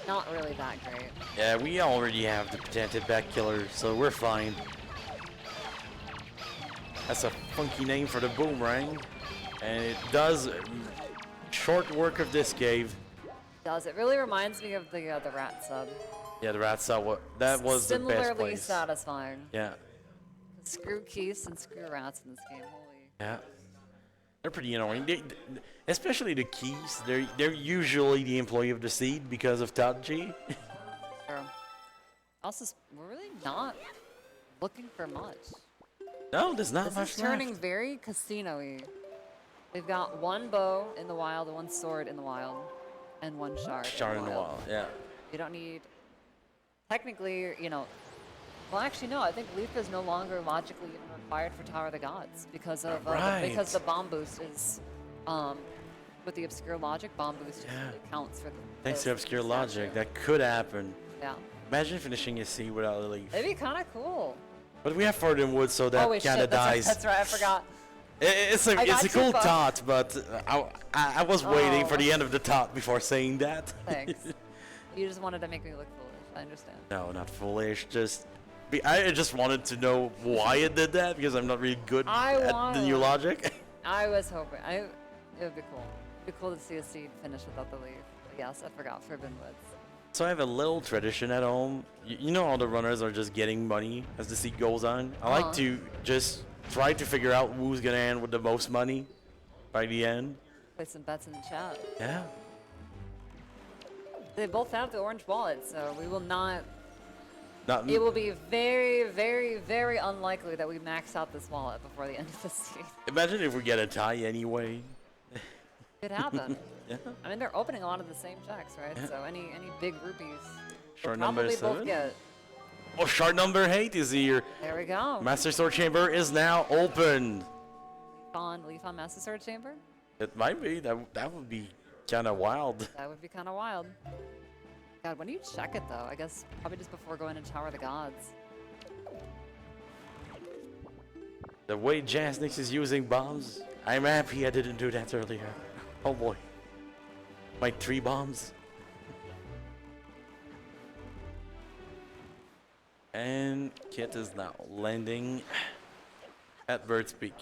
Speaker 1: not really that great.
Speaker 2: Yeah, we already have the patented back killer, so we're fine. That's a funky name for the boomerang, and it does short work of this cave.
Speaker 1: It really reminds me of the rat sub.
Speaker 2: Yeah, the rat saw what that was the best
Speaker 1: Similarly
Speaker 2: place.
Speaker 1: satisfying.
Speaker 2: Yeah,
Speaker 1: Screw keys and screw rats in this game. Holy.
Speaker 2: yeah, they're pretty annoying. Especially the keys. They're usually the employee of the seed because of Tachi.
Speaker 1: True. Also, we're really not looking for much.
Speaker 2: No, there's not
Speaker 1: This
Speaker 2: much
Speaker 1: is turning
Speaker 2: left.
Speaker 1: very casino-y. We've got 1 bow in the wild, 1 sword in the wild, and 1 shard.
Speaker 2: Shard in the wild. Yeah.
Speaker 1: You don't need. Technically, well, actually, no. I think Leaf is no longer logically even required for Tower of the Gods because of because the bomb boost is, with the obscure logic, bomb boost just really counts for the.
Speaker 2: Thanks to obscure logic, that could happen.
Speaker 1: Yeah.
Speaker 2: Imagine finishing a sea without a leaf.
Speaker 1: It'd be kind of cool.
Speaker 2: But we have Fordham Wood, so that
Speaker 1: oh wait,
Speaker 2: kind of
Speaker 1: shit, that's right,
Speaker 2: dies.
Speaker 1: that's right. I forgot.
Speaker 2: It's a
Speaker 1: got you,
Speaker 2: cool
Speaker 1: bud.
Speaker 2: thought, but I was waiting for the end of the thought before saying that.
Speaker 1: Thanks. You just wanted to make me look foolish. I understand.
Speaker 2: No, not foolish. I just wanted to know why it did that because I'm not really good at the new logic.
Speaker 1: I was hoping. It would be cool. It'd be cool to see a seed finish without the leaf. But yes, I forgot Forbidden Woods.
Speaker 2: So I have a little tradition at home. You know, all the runners are just getting money as the seed goes on. I like to just try to figure out who's gonna end with the most money by the end.
Speaker 1: Play some bets in the chat.
Speaker 2: Yeah.
Speaker 1: They both have the orange wallet, so we will not.
Speaker 2: Not.
Speaker 1: It will be very, very, very unlikely that we max out this wallet before the end of the season.
Speaker 2: Imagine if we get a tie anyway.
Speaker 1: Could happen.
Speaker 2: Yeah.
Speaker 1: I mean, they're opening a lot of the same checks, right?
Speaker 2: Yeah.
Speaker 1: So any big rupees,
Speaker 2: Shard
Speaker 1: we'll
Speaker 2: number
Speaker 1: probably
Speaker 2: 7.
Speaker 1: both get.
Speaker 2: Oh, shard number 8 is here.
Speaker 1: There we go.
Speaker 2: Master Sword Chamber is now open.
Speaker 1: Leaf on Master Sword Chamber.
Speaker 2: It might be. That would be kind of wild.
Speaker 1: That would be kind of wild. God, when do you check it though? I guess probably just before going to Tower of the Gods.
Speaker 2: The way Jasnix is using bombs, I'm happy I didn't do that earlier. Oh boy. My 3 bombs. And Kit is now landing at Bird's Peak.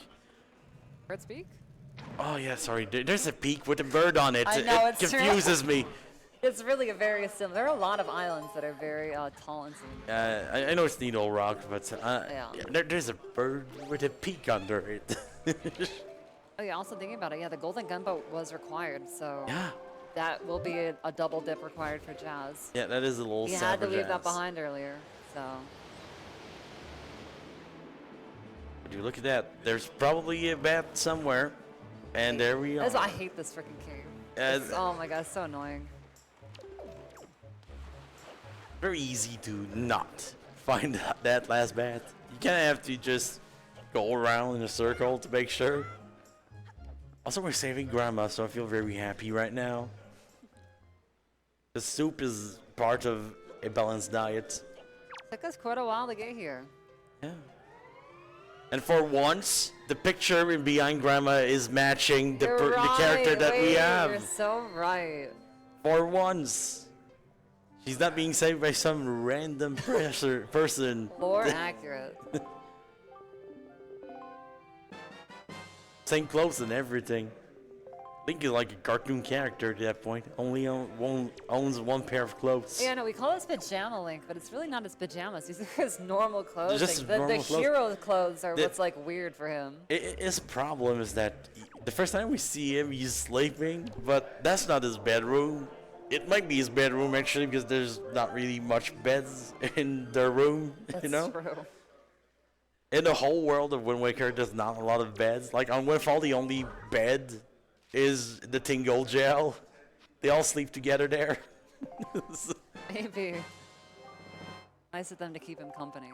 Speaker 1: Bird's Peak?
Speaker 2: Oh yeah, sorry. There's a peak with a bird on it.
Speaker 1: I know,
Speaker 2: it
Speaker 1: it's true.
Speaker 2: confuses me.
Speaker 1: It's really a very similar. There are a lot of islands that are very tall and similar.
Speaker 2: I know it's Needle Rock, but
Speaker 1: Yeah.
Speaker 2: there's a bird with a peak under it.
Speaker 1: Oh yeah, also thinking about it, yeah, the golden gunboat was required, so
Speaker 2: Yeah.
Speaker 1: that will be a double dip required for Jazz.
Speaker 2: Yeah, that is a little
Speaker 1: He
Speaker 2: sad
Speaker 1: had to
Speaker 2: for
Speaker 1: leave that
Speaker 2: Jazz.
Speaker 1: behind earlier, so.
Speaker 2: Would you look at that? There's probably a bat somewhere, and there we are.
Speaker 1: That's why I hate this freaking cave. It's- oh my god, it's so annoying.
Speaker 2: Very easy to not find that last bat. You kind of have to just go around in a circle to make sure. Also, we're saving Grandma, so I feel very happy right now. The soup is part of a balanced diet.
Speaker 1: Took us quite a while to get here.
Speaker 2: Yeah. And for once, the picture in behind Grandma is matching the,
Speaker 1: You're
Speaker 2: the character
Speaker 1: right,
Speaker 2: that we
Speaker 1: wait,
Speaker 2: have.
Speaker 1: You're so right.
Speaker 2: For once. She's not being saved by some random person.
Speaker 1: More accurate.
Speaker 2: Same clothes and everything. Link is like a cartoon character at that point. Only owns 1 pair of clothes.
Speaker 1: Yeah, no, we call this pajama Link, but it's really not his pajamas. These are his normal clothes.
Speaker 2: Just
Speaker 1: The
Speaker 2: normal clothes.
Speaker 1: hero clothes are
Speaker 2: The-
Speaker 1: what's like weird for him.
Speaker 2: His problem is that the first time we see him, he's sleeping, but that's not his bedroom. It might be his bedroom actually, because there's not really much beds in their room,
Speaker 1: That's
Speaker 2: you know?
Speaker 1: true.
Speaker 2: In the whole world of Wind Waker, there's not a lot of beds. Like on Windfall, the only bed is the Tingle jail. They all sleep together there.
Speaker 1: Maybe. Nice of them to keep him company.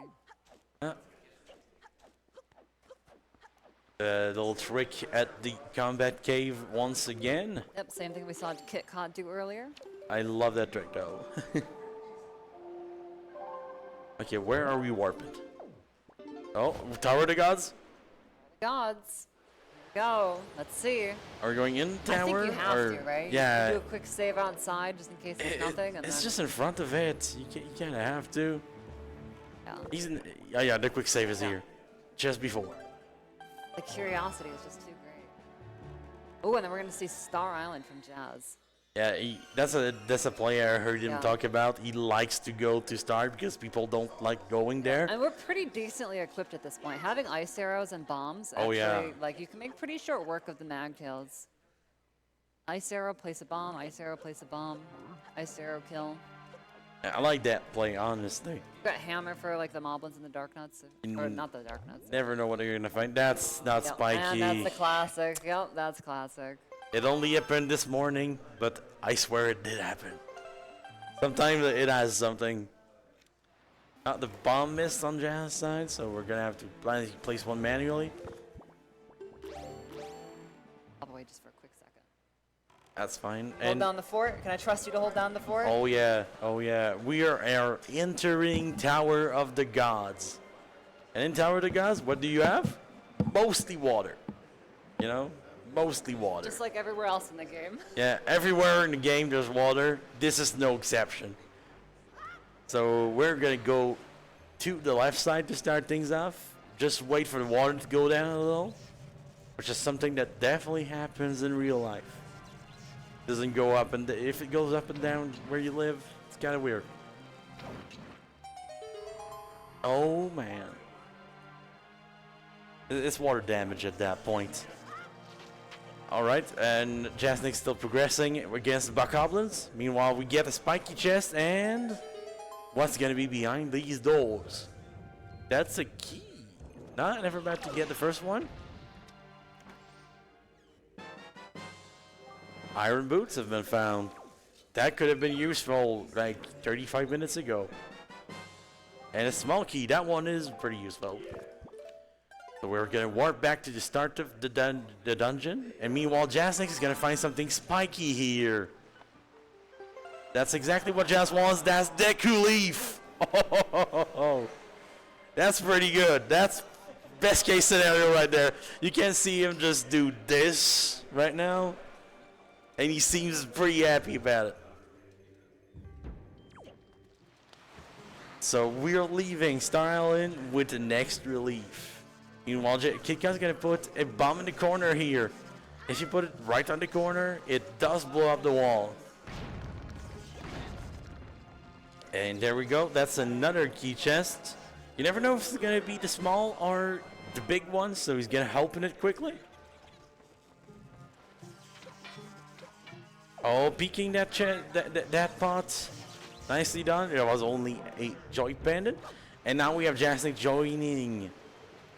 Speaker 2: Little trick at the combat cave once again.
Speaker 1: Yep, same thing we saw Kitcot do earlier.
Speaker 2: I love that trick though. Okay, where are we warping? Oh, Tower of the Gods?
Speaker 1: Gods. Go. Let's see.
Speaker 2: Are we going in the
Speaker 1: I
Speaker 2: tower?
Speaker 1: think you have
Speaker 2: or
Speaker 1: to, right?
Speaker 2: Yeah.
Speaker 1: You do a quick save outside just in case there's nothing. And
Speaker 2: It's
Speaker 1: then,
Speaker 2: just in front of it. You kind of have to.
Speaker 1: yeah.
Speaker 2: He's in. Yeah, the quick save is
Speaker 1: Yeah.
Speaker 2: here. Just before.
Speaker 1: The curiosity is just too great. Oh, and then we're going to see Star Island from Jazz.
Speaker 2: Yeah, that's a player I heard him
Speaker 1: Yeah.
Speaker 2: talk about. He likes to go to Star because people don't like going there.
Speaker 1: And we're pretty decently equipped at this point. Having ice arrows and bombs,
Speaker 2: Oh,
Speaker 1: actually,
Speaker 2: yeah.
Speaker 1: like, you can make pretty short work of the magtails. Ice arrow, place a bomb. Ice arrow, place a bomb. Ice arrow, kill.
Speaker 2: I like that play, honestly.
Speaker 1: We've got hammer for like the moblins and the dark nuts, or not the dark nuts.
Speaker 2: Never know what you're gonna find. That's not
Speaker 1: Yep,
Speaker 2: spiky.
Speaker 1: and that's the classic. Yep, that's classic.
Speaker 2: It only happened this morning, but I swear it did happen. Sometimes it has something. The bomb missed on Jazz side, so we're gonna have to place one manually.
Speaker 1: All the way just for a quick second.
Speaker 2: That's fine.
Speaker 1: Hold down the fort. Can I trust you to hold down the fort?
Speaker 2: Oh yeah, oh yeah. We are entering Tower of the Gods. And in Tower of the Gods, what do you have? Mostly water. You know, mostly water.
Speaker 1: Just like everywhere else in the game.
Speaker 2: Yeah, everywhere in the game there's water. This is no exception. So we're gonna go to the left side to start things off. Just wait for the water to go down a little, which is something that definitely happens in real life. Doesn't go up and if it goes up and down where you live, it's kind of weird. Oh man, it's water damage at that point. All right, and Jasnix still progressing against the Bokoblins. Meanwhile, we get a spiky chest, and what's gonna be behind these doors? That's a key. Not never about to get the first one. Iron boots have been found. That could have been useful like 35 minutes ago. And a small key. That one is pretty useful. So we're gonna warp back to the start of the dungeon. And meanwhile, Jasnix is gonna find something spiky here. That's exactly what Jas wants. That's Deku Leaf. Oh, that's pretty good. That's best case scenario right there. You can see him just do this right now. And he seems pretty happy about it. So we're leaving Star Island with the next relief. Meanwhile, Kitcot's gonna put a bomb in the corner here. If you put it right on the corner, it does blow up the wall. And there we go. That's another key chest. You never know if it's gonna be the small or the big one, so he's gonna open it quickly. Oh, peeking that pot. Nicely done. There was only a joint bandit. And now we have Jasnix joining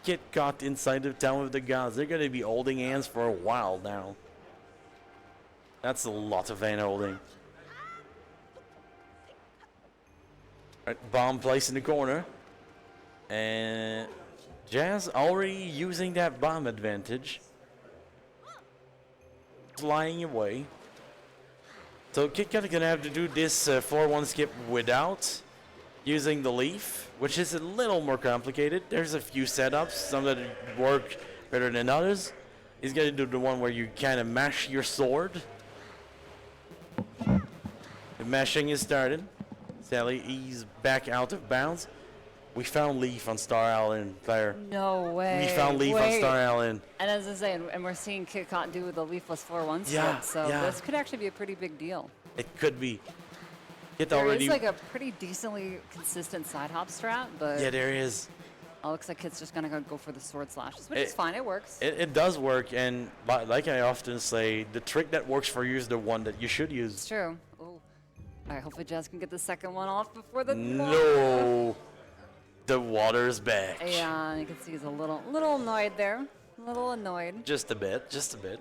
Speaker 2: Kitcot inside the Town of the Gods. They're going to be holding hands for a while now. That's a lot of hand holding. Right, bomb placed in the corner. And Jas already using that bomb advantage. Flying away. So Kitcot is gonna have to do this 4-1 skip without using the leaf, which is a little more complicated. There's a few setups, some that work better than others. He's gonna do the one where you kind of mash your sword. The mashing is started. Sally, he's back out of bounds. We found Leaf on Star Island, Claire.
Speaker 1: No way.
Speaker 2: We found Leaf on Star Island.
Speaker 1: And as I say, and we're seeing Kitcot do the leafless 4-1
Speaker 2: Yeah,
Speaker 1: so
Speaker 2: yeah.
Speaker 1: this could actually be a pretty big deal.
Speaker 2: It could be. It
Speaker 1: There
Speaker 2: already.
Speaker 1: is like a pretty decently consistent side hop strat, but
Speaker 2: Yeah, there is.
Speaker 1: it looks like Kit's just gonna go for the sword slashes, which is fine. It works.
Speaker 2: It does work, and like I often say, the trick that works for you is the one that you should use.
Speaker 1: It's true. Oh, all right. Hopefully, Jas can get the second one off before the.
Speaker 2: No, the water's back.
Speaker 1: Yeah, and you can see he's a little annoyed there. A little annoyed.
Speaker 2: Just a bit, just a bit.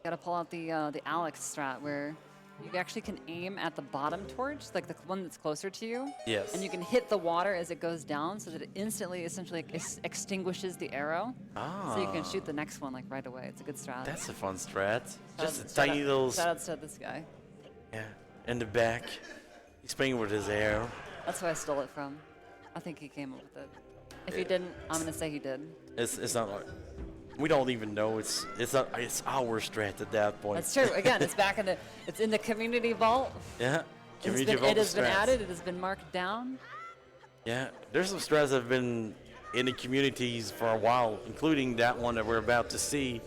Speaker 1: Got to pull out the Alex strat where you actually can aim at the bottom torch, like the one that's closer to you.
Speaker 2: Yes.
Speaker 1: And you can hit the water as it goes down, so that it instantly, essentially, extinguishes the arrow.
Speaker 2: Ah.
Speaker 1: So you can shoot the next one like right away. It's a good strat.
Speaker 2: That's a fun strat. Just a
Speaker 1: Shout
Speaker 2: tiny
Speaker 1: out-
Speaker 2: little.
Speaker 1: Shout out to this guy.
Speaker 2: Yeah, in the back. He's playing with his arrow.
Speaker 1: That's who I stole it from. I think he came up with it. If he didn't, I'm gonna say he did.
Speaker 2: It's not like we don't even know. It's our strat at that point.
Speaker 1: That's true. Again, it's in the community vault.
Speaker 2: Yeah.
Speaker 1: It has been added. It has been marked down.
Speaker 2: Yeah, there's some strats that have been in the communities for a while, including that one that we're about to see.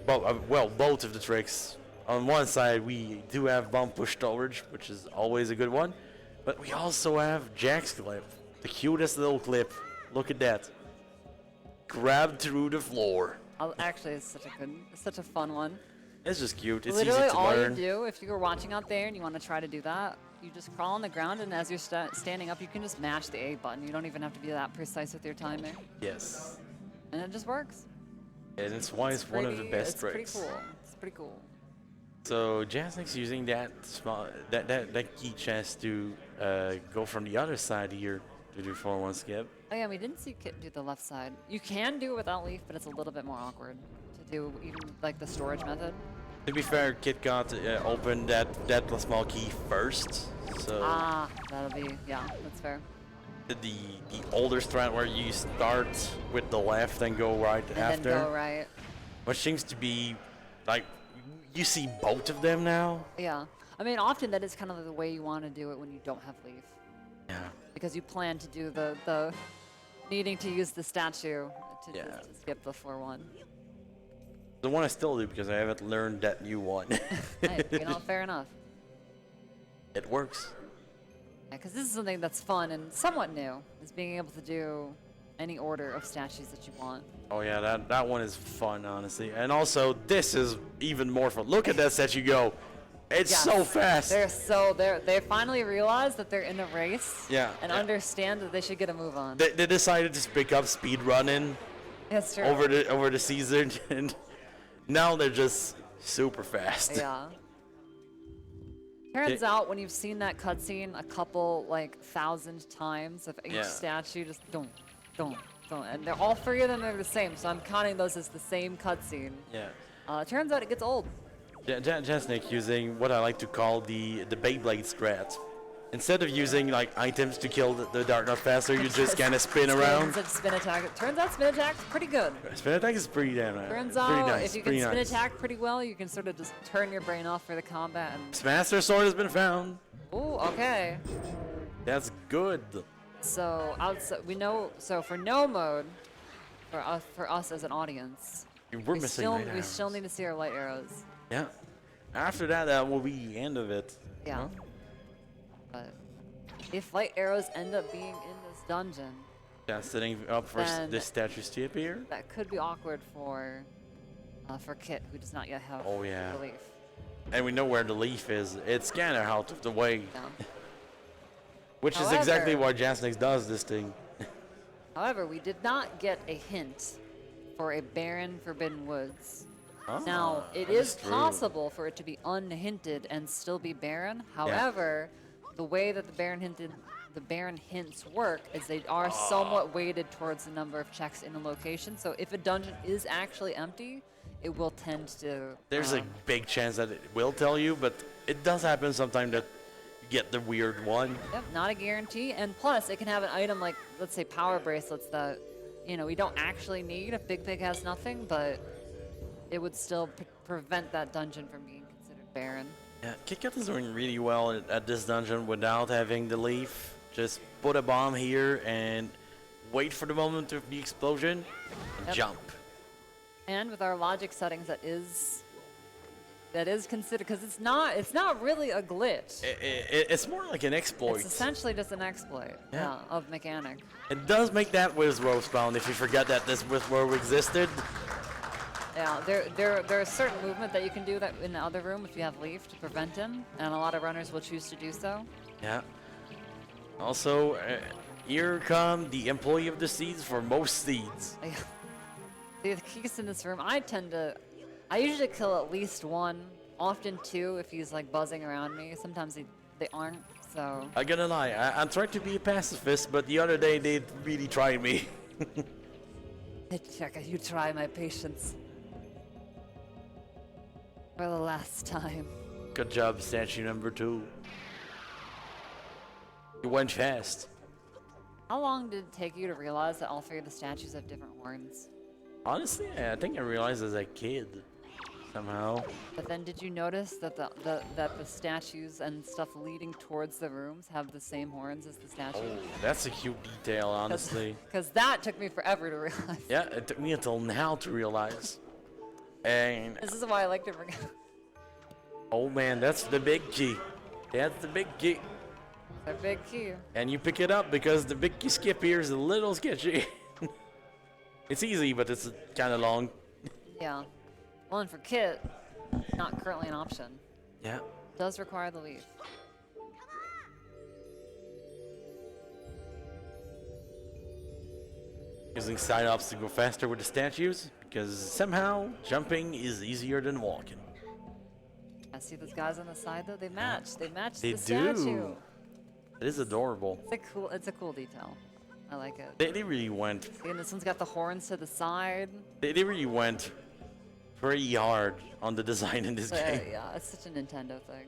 Speaker 2: Both of the tricks. On one side, we do have bomb push storage, which is always a good one, but we also have Jack's clip, the cutest little clip. Look at that. Grab through the floor.
Speaker 1: Actually, it's such a fun one.
Speaker 2: It's just cute. It's
Speaker 1: Literally,
Speaker 2: easy to
Speaker 1: all
Speaker 2: learn.
Speaker 1: you do, if you're watching out there and you want to try to do that, you just crawl on the ground, and as you're standing up, you can just mash the A button. You don't even have to be that precise with your timing,
Speaker 2: Yes.
Speaker 1: and it just works.
Speaker 2: And it's why it's one of the best tricks.
Speaker 1: It's pretty cool. It's pretty cool.
Speaker 2: So Jasnix using that key chest to go from the other side here to do 4-1 skip.
Speaker 1: Oh yeah, we didn't see Kit do the left side. You can do it without leaf, but it's a little bit more awkward to do, even like the storage method.
Speaker 2: To be fair, Kitcot opened that small key first, so
Speaker 1: That'll be, yeah, that's fair.
Speaker 2: the older strat where you start with the left and go right
Speaker 1: And
Speaker 2: after.
Speaker 1: then go right.
Speaker 2: Which seems to be like you see both of them now.
Speaker 1: Yeah. I mean, often that is kind of the way you want to do it when you don't have leaf.
Speaker 2: Yeah.
Speaker 1: Because you plan to do the needing to use the statue to,
Speaker 2: Yeah.
Speaker 1: to skip the 4-1.
Speaker 2: The one I still do because I haven't learned that new one.
Speaker 1: Hey, you know, fair enough.
Speaker 2: It works.
Speaker 1: Yeah, because this is something that's fun and somewhat new, is being able to do any order of statues that you want.
Speaker 2: Oh yeah, that one is fun, honestly. And also, this is even more fun. Look at that statue go. It's
Speaker 1: Yes.
Speaker 2: so fast.
Speaker 1: They finally realize that they're in a race.
Speaker 2: Yeah.
Speaker 1: And understand that they should get a move on.
Speaker 2: They decided to pick up speed running
Speaker 1: That's true.
Speaker 2: over the season, and now they're just super fast.
Speaker 1: Yeah. Turns out when you've seen that cutscene a couple, like, 1,000 times of each
Speaker 2: Yeah.
Speaker 1: statue, just don't. And they're all three of them are the same, so I'm counting those as the same cutscene.
Speaker 2: Yeah.
Speaker 1: Turns out it gets old.
Speaker 2: Jasnix using what I like to call the Beyblade strat. Instead of using like items to kill the Dark Knight faster, you just kind of spin around.
Speaker 1: Spin attack. Turns out spin attack's pretty good.
Speaker 2: Spin attack is pretty damn nice.
Speaker 1: Turns
Speaker 2: pretty
Speaker 1: out
Speaker 2: nice,
Speaker 1: if you can
Speaker 2: pretty
Speaker 1: spin
Speaker 2: nice.
Speaker 1: attack pretty well, you can sort of just turn your brain off for the combat. And
Speaker 2: Master Sword has been found.
Speaker 1: ooh, okay.
Speaker 2: That's good.
Speaker 1: So outside, we know. So for no mode, for us as an audience,
Speaker 2: We're missing light
Speaker 1: we
Speaker 2: arrows.
Speaker 1: still need to see our light arrows.
Speaker 2: Yeah. After that, that will be the end of it.
Speaker 1: Yeah.
Speaker 2: Huh?
Speaker 1: But if light arrows end up being in this dungeon,
Speaker 2: Yeah, setting up for
Speaker 1: Then-
Speaker 2: the statues to appear.
Speaker 1: that could be awkward for Kit, who does not yet have
Speaker 2: Oh, yeah.
Speaker 1: relief.
Speaker 2: And we know where the leaf is. It's kind of out of the way.
Speaker 1: Yeah.
Speaker 2: Which is exactly
Speaker 1: However-
Speaker 2: why Jasnix does this thing.
Speaker 1: However, we did not get a hint for a barren Forbidden Woods.
Speaker 2: Oh,
Speaker 1: Now, it
Speaker 2: that
Speaker 1: is
Speaker 2: true.
Speaker 1: possible for it to be unhinted and still be barren. However, the way that the barren hints work is they are somewhat weighted towards the number of checks in a location. So if a dungeon is actually empty, it will tend to.
Speaker 2: There's a big chance that it will tell you, but it does happen sometimes that you get the weird one.
Speaker 1: Yep, not a guarantee. And plus, it can have an item like, let's say, power bracelets that, we don't actually need if Big Pig has nothing, but it would still prevent that dungeon from being considered barren.
Speaker 2: Yeah, Kitcot is doing really well at this dungeon without having the leaf. Just put a bomb here and wait for the moment of the explosion and
Speaker 1: Yep.
Speaker 2: jump.
Speaker 1: And with our logic settings, that is considered, because it's not really a glitch.
Speaker 2: It's more like an exploit.
Speaker 1: It's essentially just an exploit of mechanic.
Speaker 2: It does make that Wizrow spawn if you forget that this Wizrow existed.
Speaker 1: Yeah, there is certain movement that you can do that in the other room if you have leaf to prevent him, and a lot of runners will choose to do so.
Speaker 2: Yeah. Also, here come the employee of the seeds for most seeds.
Speaker 1: The keys in this room, I usually kill at least one, often two if he's like buzzing around me. Sometimes they aren't, so.
Speaker 2: I gotta lie, I'm trying to be a pacifist, but the other day they really tried me.
Speaker 1: Check, you try my patience. For the last time.
Speaker 2: Good job, statue number 2. You went fast.
Speaker 1: How long did it take you to realize that all three of the statues have different horns?
Speaker 2: Honestly, I think I realized as a kid, somehow.
Speaker 1: But then did you notice that the statues and stuff leading towards the rooms have the same horns as the statues?
Speaker 2: Oh, that's a cute detail, honestly.
Speaker 1: Because that took me forever to realize.
Speaker 2: Yeah, it took me until now to realize. And
Speaker 1: This is why I like to forget.
Speaker 2: oh man, that's the big key. That's the big key.
Speaker 1: They're big key.
Speaker 2: And you pick it up because the big key skip here is a little sketchy. It's easy, but it's kind of long.
Speaker 1: Yeah. Well, and for Kit, not currently an option.
Speaker 2: Yeah.
Speaker 1: Does require the leaf.
Speaker 2: Using side ups to go faster with the statues because somehow jumping is easier than walking.
Speaker 1: I see those guys on the side though. They match. They match
Speaker 2: They
Speaker 1: the statue.
Speaker 2: do. It is adorable.
Speaker 1: It's a cool detail. I like it.
Speaker 2: They really went.
Speaker 1: See, and this one's got the horns to the side.
Speaker 2: They really went pretty hard on the design in this game.
Speaker 1: Yeah, it's such a Nintendo thing.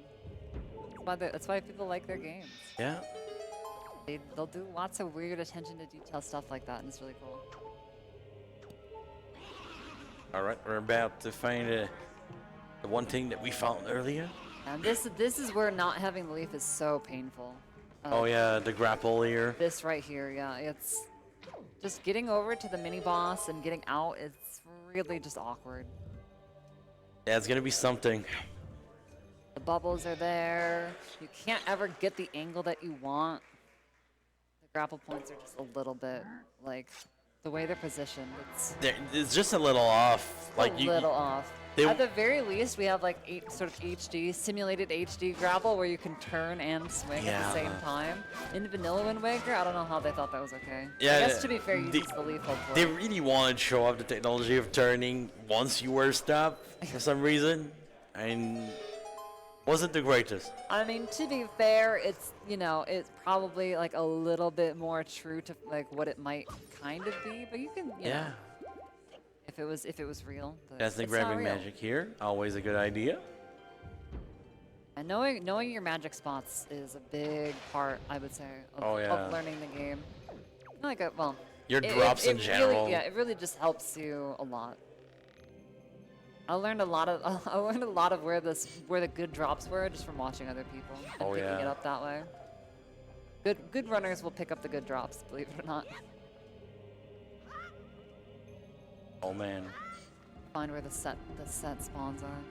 Speaker 1: That's why people like their games.
Speaker 2: Yeah.
Speaker 1: They'll do lots of weird attention to detail stuff like that, and it's really cool.
Speaker 2: All right, we're about to find the one thing that we found earlier.
Speaker 1: And this is where not having the leaf is so painful.
Speaker 2: Oh yeah, the grapple here.
Speaker 1: This right here, yeah, it's just getting over to the mini boss and getting out. It's really just awkward.
Speaker 2: Yeah, it's gonna be something.
Speaker 1: The bubbles are there. You can't ever get the angle that you want. The grapple points are just a little bit like the way they're positioned.
Speaker 2: It's just a little off. Like
Speaker 1: a little off.
Speaker 2: they-
Speaker 1: At the very least, we have like sort of simulated HD grapple where you can turn and swing at the same time. In Vanilla Wind Waker, I don't know how they thought that was okay.
Speaker 2: Yeah,
Speaker 1: I guess to be fair, you use the leaf hopefully.
Speaker 2: They really wanted to show off the technology of turning once you were stopped for some reason, and wasn't the greatest.
Speaker 1: I mean, to be fair, it's, you know, it's probably like a little bit more true to like what it might kind of be, but you can, you know, if it was real. But
Speaker 2: That's the
Speaker 1: it's not
Speaker 2: grabbing
Speaker 1: real.
Speaker 2: magic here. Always a good idea.
Speaker 1: And knowing your magic spots is a big part, I would say, of, of learning the game. Like well,
Speaker 2: Your drops in general.
Speaker 1: Really, it really just helps you a lot. I learned a lot of where the good drops were just from watching other people and picking it up that way. Good runners will pick up the good drops, believe it or not.
Speaker 2: Oh man.
Speaker 1: Find where the set spawns are.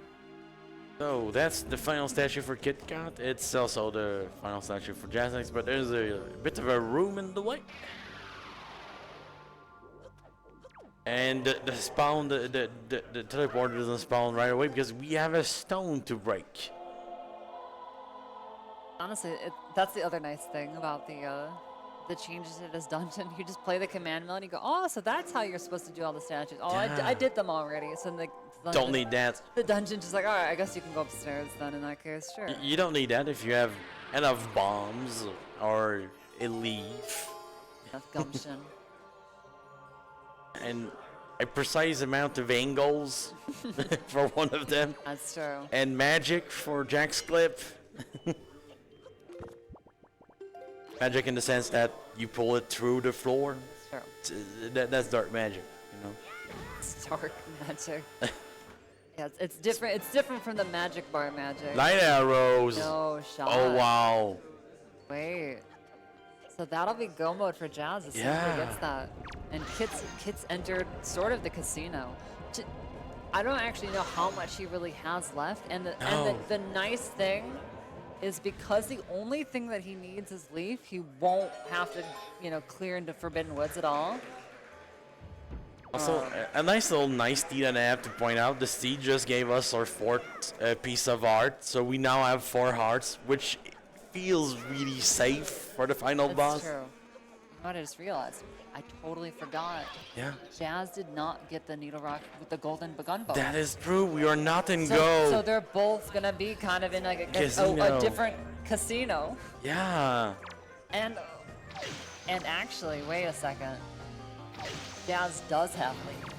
Speaker 2: So that's the final statue for Kitcot. It's also the final statue for Jasnix, but there's a bit of a room in the way. And the spawn, the teleporter doesn't spawn right away because we have a stone to break.
Speaker 1: Honestly, that's the other nice thing about the changes to this dungeon. You just play the command mill and you go, oh, so that's how you're supposed to do all the statues. Oh, I did them already. So the
Speaker 2: Don't need that.
Speaker 1: The dungeon's just like, all right, I guess you can go upstairs then in that case, sure.
Speaker 2: You don't need that if you have enough bombs or a leaf.
Speaker 1: Enough gumption.
Speaker 2: And a precise amount of angles for one of them.
Speaker 1: That's true.
Speaker 2: And magic for SGLIVE. Magic in the sense that you pull it through the floor.
Speaker 1: Sure.
Speaker 2: That's dark magic, you know.
Speaker 1: It's dark magic. Yeah, it's different. It's different from the magic bar magic.
Speaker 2: Light arrows.
Speaker 1: No shot.
Speaker 2: Oh wow.
Speaker 1: Wait. So that'll be go mode for Jazz as soon as he gets that. And Kit's entered sort of the casino. I don't actually know how much he really has left. And the nice thing is because the only thing that he needs is Leaf, he won't have to, you know, clear into Forbidden Woods at all.
Speaker 2: Also, a nice little nicety that I have to point out, the Steed just gave us our 4th piece of art, so we now have 4 hearts, which feels really safe for the final boss.
Speaker 1: That's true. You know what I just realized? I totally forgot.
Speaker 2: Yeah.
Speaker 1: Jazz did not get the Needle Rock with the golden gunbow.
Speaker 2: That is true, we are not in Go.
Speaker 1: So they're both gonna be kind of in like a different casino.
Speaker 2: Yeah.
Speaker 1: And actually, wait a second. Jazz does have Leaf.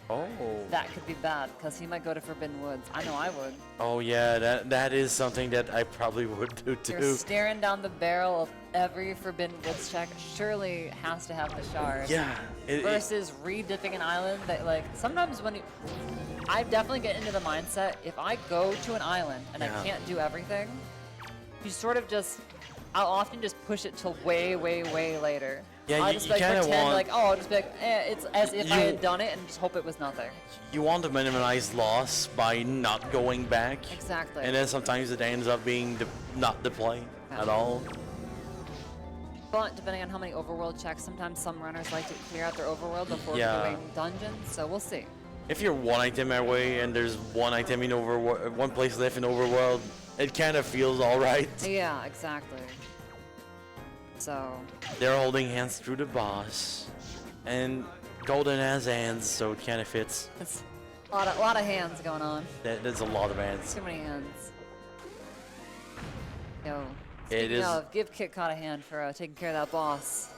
Speaker 2: Oh.
Speaker 1: That could be bad, because he might go to Forbidden Woods. I know I would.
Speaker 2: Oh yeah, that is something that I probably would do too.
Speaker 1: You're staring down the barrel of every Forbidden Woods check. Surely has to have the shard.
Speaker 2: Yeah.
Speaker 1: Versus re-dipping an island that, like, sometimes when I definitely get into the mindset, if I go to an island and I can't do everything, you sort of just, I'll often just push it till way, way, way later.
Speaker 2: Yeah,
Speaker 1: I'll
Speaker 2: you
Speaker 1: just like
Speaker 2: kind of
Speaker 1: pretend
Speaker 2: want,
Speaker 1: like, oh, I'll just be like, it's as if I had done it and just hope it was nothing.
Speaker 2: You want to minimize loss by not going back.
Speaker 1: Exactly.
Speaker 2: And then sometimes it ends up being not the play at all.
Speaker 1: But depending on how many overworld checks, sometimes some runners like to clear out their overworld before doing dungeons, so we'll see.
Speaker 2: If you're 1 item away and there's 1 item in overworld, 1 place left in overworld, it kind of feels alright.
Speaker 1: Yeah, exactly. So
Speaker 2: they're holding hands through the boss, and Golden has hands, so it kind of fits.
Speaker 1: it's a lot of hands going on.
Speaker 2: There's a lot of hands.
Speaker 1: Too many hands. Yo.
Speaker 2: It is.
Speaker 1: Give Kitcot a hand for taking care of that boss.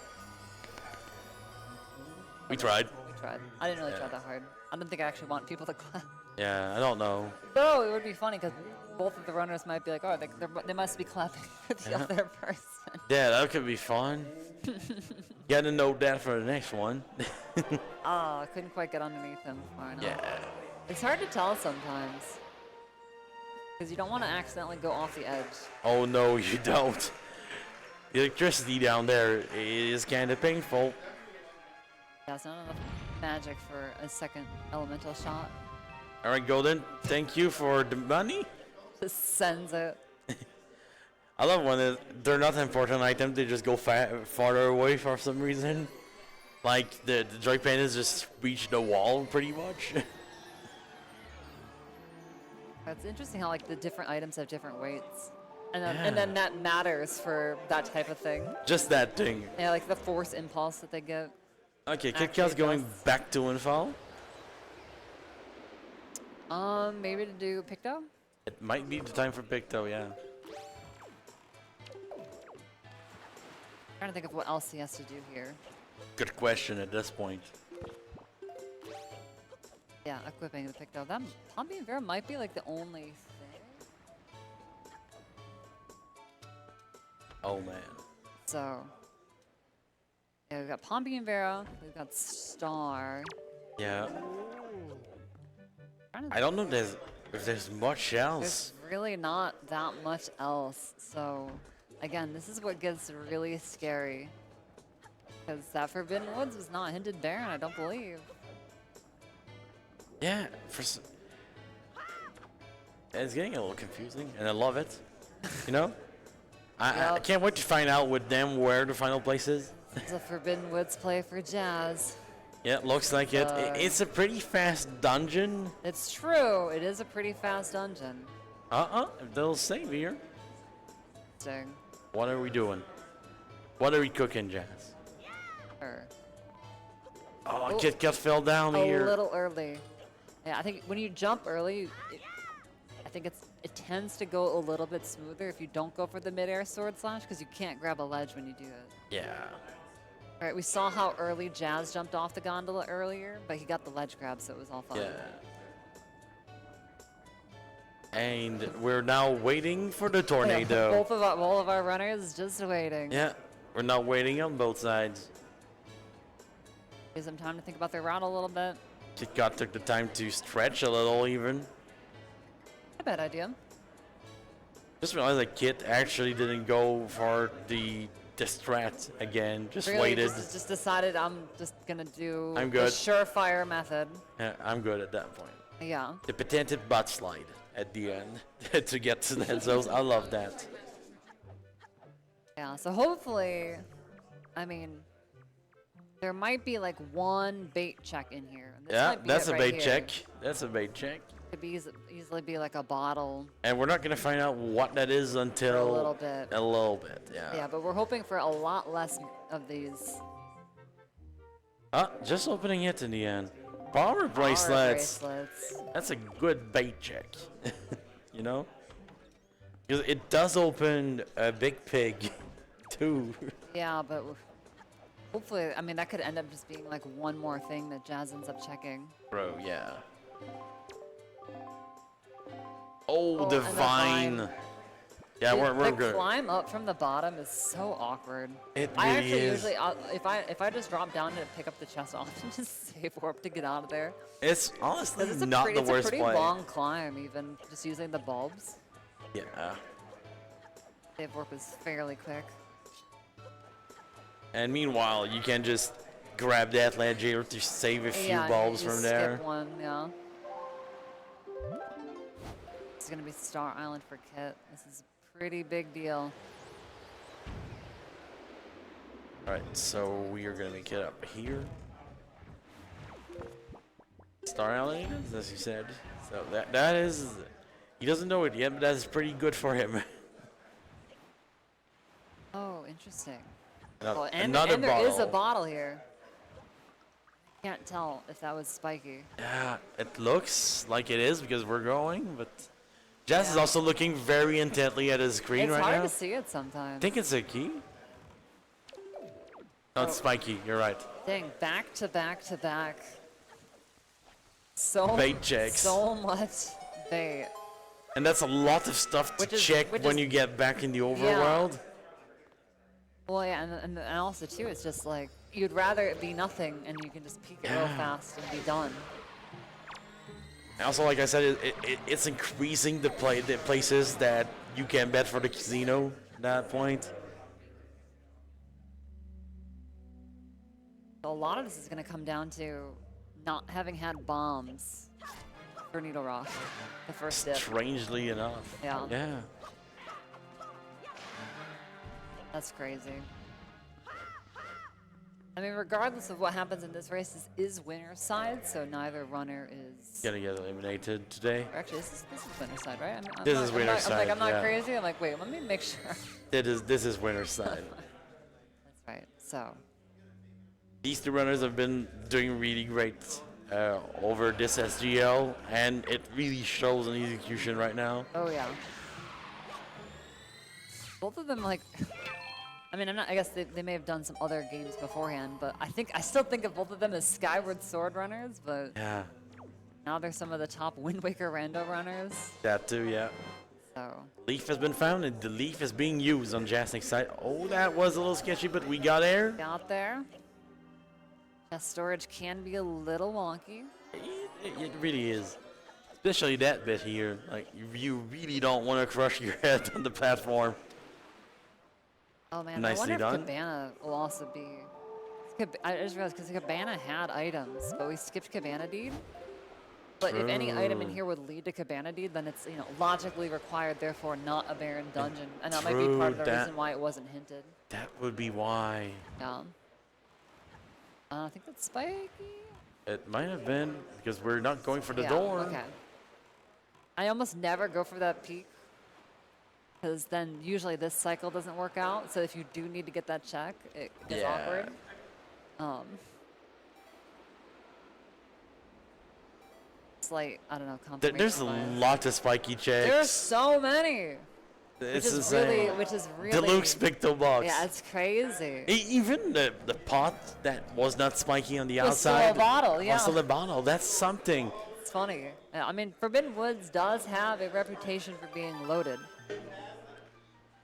Speaker 2: We tried.
Speaker 1: We tried. I didn't really try that hard. I don't think I actually want people to clap.
Speaker 2: Yeah, I don't know.
Speaker 1: Though it would be funny because both of the runners might be like, oh, they must be clapping for the other person.
Speaker 2: Yeah, that could be fun. Gotta note that for the next one.
Speaker 1: Oh, I couldn't quite get underneath him far enough.
Speaker 2: Yeah.
Speaker 1: It's hard to tell sometimes. Because you don't want to accidentally go off the edge.
Speaker 2: Oh no, you don't. The electricity down there is kind of painful.
Speaker 1: Yeah, it's not enough magic for a second elemental shot.
Speaker 2: Alright, Golden, thank you for the money.
Speaker 1: Just sends it.
Speaker 2: I love when they're not important items, they just go farther away for some reason. Like the joy pandas just reach the wall pretty much.
Speaker 1: It's interesting how like the different items have different weights. And then that matters for that type of thing.
Speaker 2: Just that thing.
Speaker 1: Yeah, like the force impulse that they get.
Speaker 2: Okay,
Speaker 1: Actually
Speaker 2: Kitcot's going
Speaker 1: does.
Speaker 2: back to Infall.
Speaker 1: Maybe to do Picto?
Speaker 2: It might be the time for Picto, yeah.
Speaker 1: Trying to think of what else he has to do here.
Speaker 2: Good question at this point.
Speaker 1: Yeah, equipping the Picto. That Pompey and Vera might be like the only thing.
Speaker 2: Oh man.
Speaker 1: So, yeah, we've got Pompey and Vera. We've got Star.
Speaker 2: Yeah.
Speaker 1: Trying to
Speaker 2: I don't know if there's much else.
Speaker 1: There's really not that much else. So, again, this is what gets really scary. Because that Forbidden Woods was not hinted Baron, I don't believe.
Speaker 2: Yeah, it's getting a little confusing, and I love it. You know? I can't wait to find out with them where the final place is.
Speaker 1: It's a Forbidden Woods play for Jazz.
Speaker 2: Yeah, looks like it. It's a pretty fast dungeon.
Speaker 1: It's true. It is a pretty fast dungeon.
Speaker 2: They'll save here.
Speaker 1: Interesting.
Speaker 2: What are we doing? What are we cooking, Jazz?
Speaker 1: Sure.
Speaker 2: Oh,
Speaker 1: Oh,
Speaker 2: Kitcot fell down here.
Speaker 1: A little early. Yeah, I think when you jump early, I think it tends to go a little bit smoother if you don't go for the mid-air sword slash, because you can't grab a ledge when you do it.
Speaker 2: Yeah.
Speaker 1: All right, we saw how early Jazz jumped off the gondola earlier, but he got the ledge grab, so it was all fine.
Speaker 2: Yeah. And we're now waiting for the tornado.
Speaker 1: Both of our runners just waiting.
Speaker 2: Yeah, we're now waiting on both sides.
Speaker 1: Gives them time to think about their route a little bit.
Speaker 2: Kitcot took the time to stretch a little even.
Speaker 1: Not a bad idea.
Speaker 2: Just realized that Kit actually didn't go for the strat again. Just
Speaker 1: Really,
Speaker 2: waited.
Speaker 1: just decided I'm just gonna do
Speaker 2: I'm
Speaker 1: the
Speaker 2: good.
Speaker 1: surefire method.
Speaker 2: Yeah, I'm good at that point.
Speaker 1: Yeah.
Speaker 2: The patented butt slide at the end to get to that zone. I love that.
Speaker 1: Yeah, so hopefully, I mean, there might be like one bait check in here. And this
Speaker 2: Yeah,
Speaker 1: might be
Speaker 2: that's
Speaker 1: it
Speaker 2: a
Speaker 1: right
Speaker 2: bait
Speaker 1: here.
Speaker 2: check. That's a bait check.
Speaker 1: Could be easily be like a bottle.
Speaker 2: And we're not gonna find out what that is until
Speaker 1: A little bit.
Speaker 2: A little bit, yeah.
Speaker 1: Yeah, but we're hoping for a lot less of these.
Speaker 2: Just opening it in the end. Power bracelets. That's a good bait check. You know? Because it does open a big pig, too.
Speaker 1: Yeah, but hopefully, I mean, that could end up just being like one more thing that Jazz ends up checking.
Speaker 2: Bro, yeah. Oh,
Speaker 1: Oh,
Speaker 2: the
Speaker 1: and the
Speaker 2: vine.
Speaker 1: vine.
Speaker 2: Yeah,
Speaker 1: Dude,
Speaker 2: we're
Speaker 1: the
Speaker 2: good.
Speaker 1: climb up from the bottom is so awkward.
Speaker 2: It
Speaker 1: I
Speaker 2: really
Speaker 1: actually
Speaker 2: is.
Speaker 1: usually, if I just drop down to pick up the chest, I'll often just save warp to get out of there.
Speaker 2: It's honestly
Speaker 1: 'Cause it's
Speaker 2: not the worst
Speaker 1: It's a pretty
Speaker 2: play.
Speaker 1: long climb, even just using the bulbs.
Speaker 2: Yeah.
Speaker 1: Save warp is fairly quick.
Speaker 2: And meanwhile, you can just grab that ledge here to save a few
Speaker 1: Yeah,
Speaker 2: bulbs
Speaker 1: you
Speaker 2: from
Speaker 1: skip
Speaker 2: there.
Speaker 1: one, yeah. This is gonna be Star Island for Kit. This is a pretty big deal.
Speaker 2: Alright, so we are gonna make it up here. Star Island, as you said. So that is, he doesn't know it yet, but that is pretty good for him.
Speaker 1: Oh, interesting.
Speaker 2: Ano-
Speaker 1: Oh, and
Speaker 2: Another
Speaker 1: there
Speaker 2: bottle.
Speaker 1: is a bottle here. Can't tell if that was spiky.
Speaker 2: Yeah, it looks like it is because we're going, but Jazz is
Speaker 1: Yeah.
Speaker 2: also looking very intently at his screen
Speaker 1: It's
Speaker 2: right
Speaker 1: hard
Speaker 2: now.
Speaker 1: to see it sometimes.
Speaker 2: I think it's a key. No, it's spiky. You're right.
Speaker 1: Dang, back to back to back. So
Speaker 2: Bait checks.
Speaker 1: So much bait.
Speaker 2: And that's a lot of stuff to
Speaker 1: Which is-
Speaker 2: check
Speaker 1: which
Speaker 2: when
Speaker 1: is-
Speaker 2: you get back in the overworld.
Speaker 1: Well, yeah, and also too, it's just like you'd rather it be nothing and you can just peek it real fast and be done.
Speaker 2: And also, like I said, it's increasing the places that you can bet for the casino at that point.
Speaker 1: A lot of this is going to come down to not having had bombs for Needle Rock, the first dip.
Speaker 2: Strangely enough.
Speaker 1: Yeah.
Speaker 2: Yeah.
Speaker 1: That's crazy. I mean, regardless of what happens in this race, this is winner's side, so neither runner is...
Speaker 2: Gonna get eliminated today.
Speaker 1: Actually, this is winner's side, right?
Speaker 2: This is winner's side,
Speaker 1: I'm not
Speaker 2: yeah.
Speaker 1: crazy. I'm like, wait, let me make sure.
Speaker 2: This is winner's side.
Speaker 1: That's right. So,
Speaker 2: These two runners have been doing really great over this SGL, and it really shows in execution right now.
Speaker 1: oh yeah. Both of them, like... I mean, I guess they may have done some other games beforehand, but I still think of both of them as Skyward Sword runners, but
Speaker 2: Yeah,
Speaker 1: now they're some of the top Wind Waker rando runners,
Speaker 2: that too, yeah.
Speaker 1: so...
Speaker 2: Leaf has been found, and the leaf is being used on Jasnix08. Oh, that was a little sketchy, but we got air.
Speaker 1: Got there. Chest storage can be a little wonky.
Speaker 2: It really is. Especially that bit here. Like, you really don't want to crush your head on the platform.
Speaker 1: Oh man,
Speaker 2: Nicely
Speaker 1: I wonder
Speaker 2: done.
Speaker 1: if Cabana will also be... I just realized because Cabana had items, but we skipped Cabana Deed. But if any item in
Speaker 2: True.
Speaker 1: here would lead to Cabana Deed, then it's, you know, logically required, therefore not a Baron dungeon. And that might be part of the
Speaker 2: True, that-
Speaker 1: reason why it wasn't hinted.
Speaker 2: That would be why.
Speaker 1: Yeah. I think that's spiky.
Speaker 2: It might have been, because we're not going for the
Speaker 1: Yeah,
Speaker 2: door.
Speaker 1: Okay. I almost never go for that peak, because then usually this cycle doesn't work out. So if you do need to get that check, it gets
Speaker 2: Yeah.
Speaker 1: awkward. Slight, I don't know, confirmation.
Speaker 2: There's a
Speaker 1: bias.
Speaker 2: lot of spiky checks.
Speaker 1: There's so many,
Speaker 2: It's
Speaker 1: which
Speaker 2: insane.
Speaker 1: is really.
Speaker 2: Deluxe Picto Box.
Speaker 1: Yeah, it's crazy.
Speaker 2: Even the pot that was not spiky on the
Speaker 1: Was still a
Speaker 2: outside.
Speaker 1: bottle, yeah.
Speaker 2: Was still a bottle. That's something.
Speaker 1: It's funny. Yeah, I mean, Forbidden Woods does have a reputation for being loaded.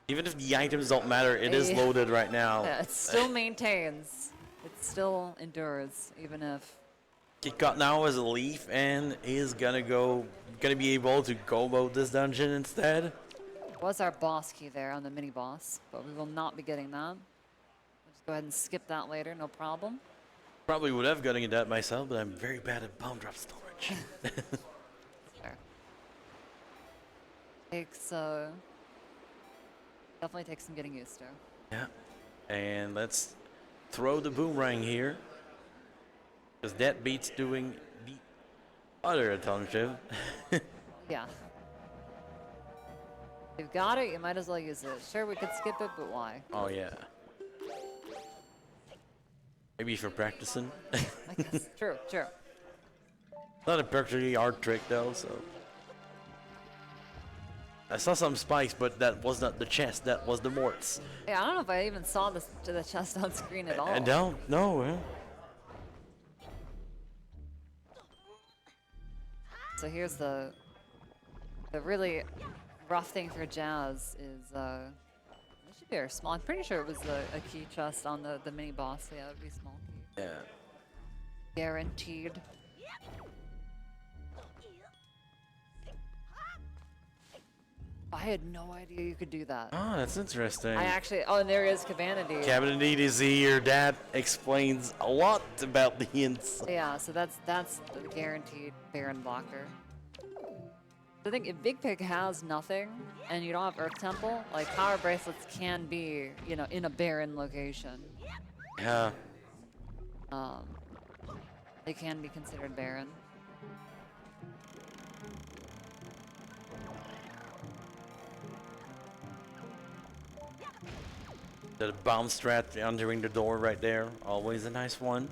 Speaker 2: Even if the items don't matter, it is
Speaker 1: Yeah.
Speaker 2: loaded right now.
Speaker 1: Yeah, it still maintains. It still endures, even if.
Speaker 2: Kitcot now as a leaf and is gonna be able to go about this dungeon instead.
Speaker 1: Was our boss key there on the mini boss, but we will not be getting that. We'll just go ahead and skip that later, no problem.
Speaker 2: Probably would have gotten that myself, but I'm very bad at bomb drop storage.
Speaker 1: There. Definitely takes some getting used to.
Speaker 2: Yeah. And let's throw the boomerang here. Because that beats doing the other alternative.
Speaker 1: Yeah. If you've got it, you might as well use it. Sure, we could skip it, but why?
Speaker 2: Oh yeah. Maybe for practicing.
Speaker 1: I guess. True.
Speaker 2: Not a particularly hard trick though, so. I saw some spikes, but that was not the chest, that was the morts.
Speaker 1: Yeah, I don't know if I even saw the chest on screen at all.
Speaker 2: I don't know. Huh?
Speaker 1: So here's the really rough thing for Jazz is it should be our small. I'm pretty sure it was a key chest on the mini boss. So yeah, it would be small key.
Speaker 2: Yeah.
Speaker 1: Guaranteed. I had no idea you could do that.
Speaker 2: Oh, that's interesting.
Speaker 1: I actually. Oh, and there is Cabana Deed.
Speaker 2: Cabin Indeed is here. That explains a lot about the hints.
Speaker 1: Yeah, so that's the guaranteed Baron blocker. I think if Big Pig has nothing and you don't have Earth Temple, like power bracelets can be, you know, in a Baron location.
Speaker 2: Yeah.
Speaker 1: They can be considered Baron.
Speaker 2: The bomb strat entering the door right there. Always a nice one.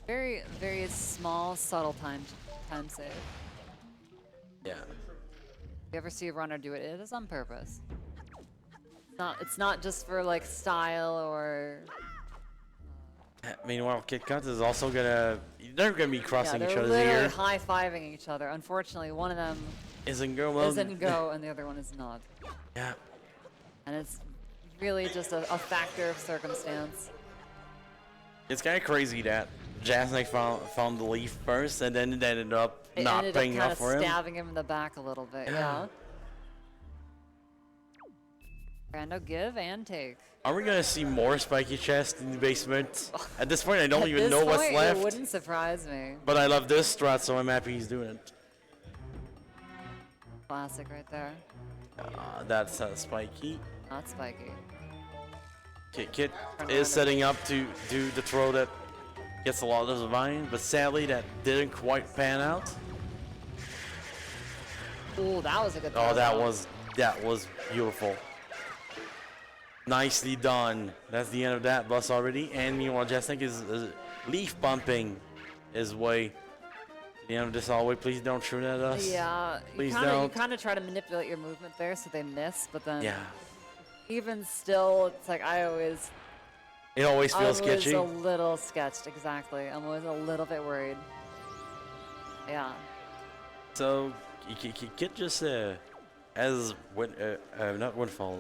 Speaker 1: Very, very small, subtle time save.
Speaker 2: Yeah.
Speaker 1: If you ever see a runner do it, it is on purpose. It's not just for like style or.
Speaker 2: Meanwhile, Kitcot is also gonna. They're gonna be crossing
Speaker 1: Yeah,
Speaker 2: each
Speaker 1: they're
Speaker 2: other's
Speaker 1: literally
Speaker 2: ear.
Speaker 1: high-fiving each other. Unfortunately, one of them
Speaker 2: Isn't go well.
Speaker 1: is in go and the other one is not.
Speaker 2: Yeah.
Speaker 1: And it's really just a factor of circumstance.
Speaker 2: It's kind of crazy that Jasnix found the leaf first, and then it ended up not paying off for him.
Speaker 1: Stabbing him in the back a little bit, yeah. Rando give and take.
Speaker 2: Are we gonna see more spiky chests in the basement? At this point, I don't even know what's left.
Speaker 1: It wouldn't surprise me.
Speaker 2: But I love this strat, so I'm happy he's doing it.
Speaker 1: Classic right there.
Speaker 2: That's spiky.
Speaker 1: Not spiky.
Speaker 2: Kit is setting up to do the throw that gets a lot of the vine, but sadly that didn't quite pan out.
Speaker 1: Ooh, that was a good throw.
Speaker 2: Oh, that was beautiful. Nicely done. That's the end of that bus already. And meanwhile, Jasnix is leaf bumping his way to the end of this hallway. Please don't shoot at us.
Speaker 1: Yeah,
Speaker 2: Please
Speaker 1: you
Speaker 2: don't.
Speaker 1: kind of try to manipulate your movement there so they miss, but then
Speaker 2: Yeah.
Speaker 1: even still, it's like
Speaker 2: It always feels sketchy.
Speaker 1: I'm always a little sketched, exactly. I'm always a little bit worried. Yeah.
Speaker 2: So, Kit just not Windfall.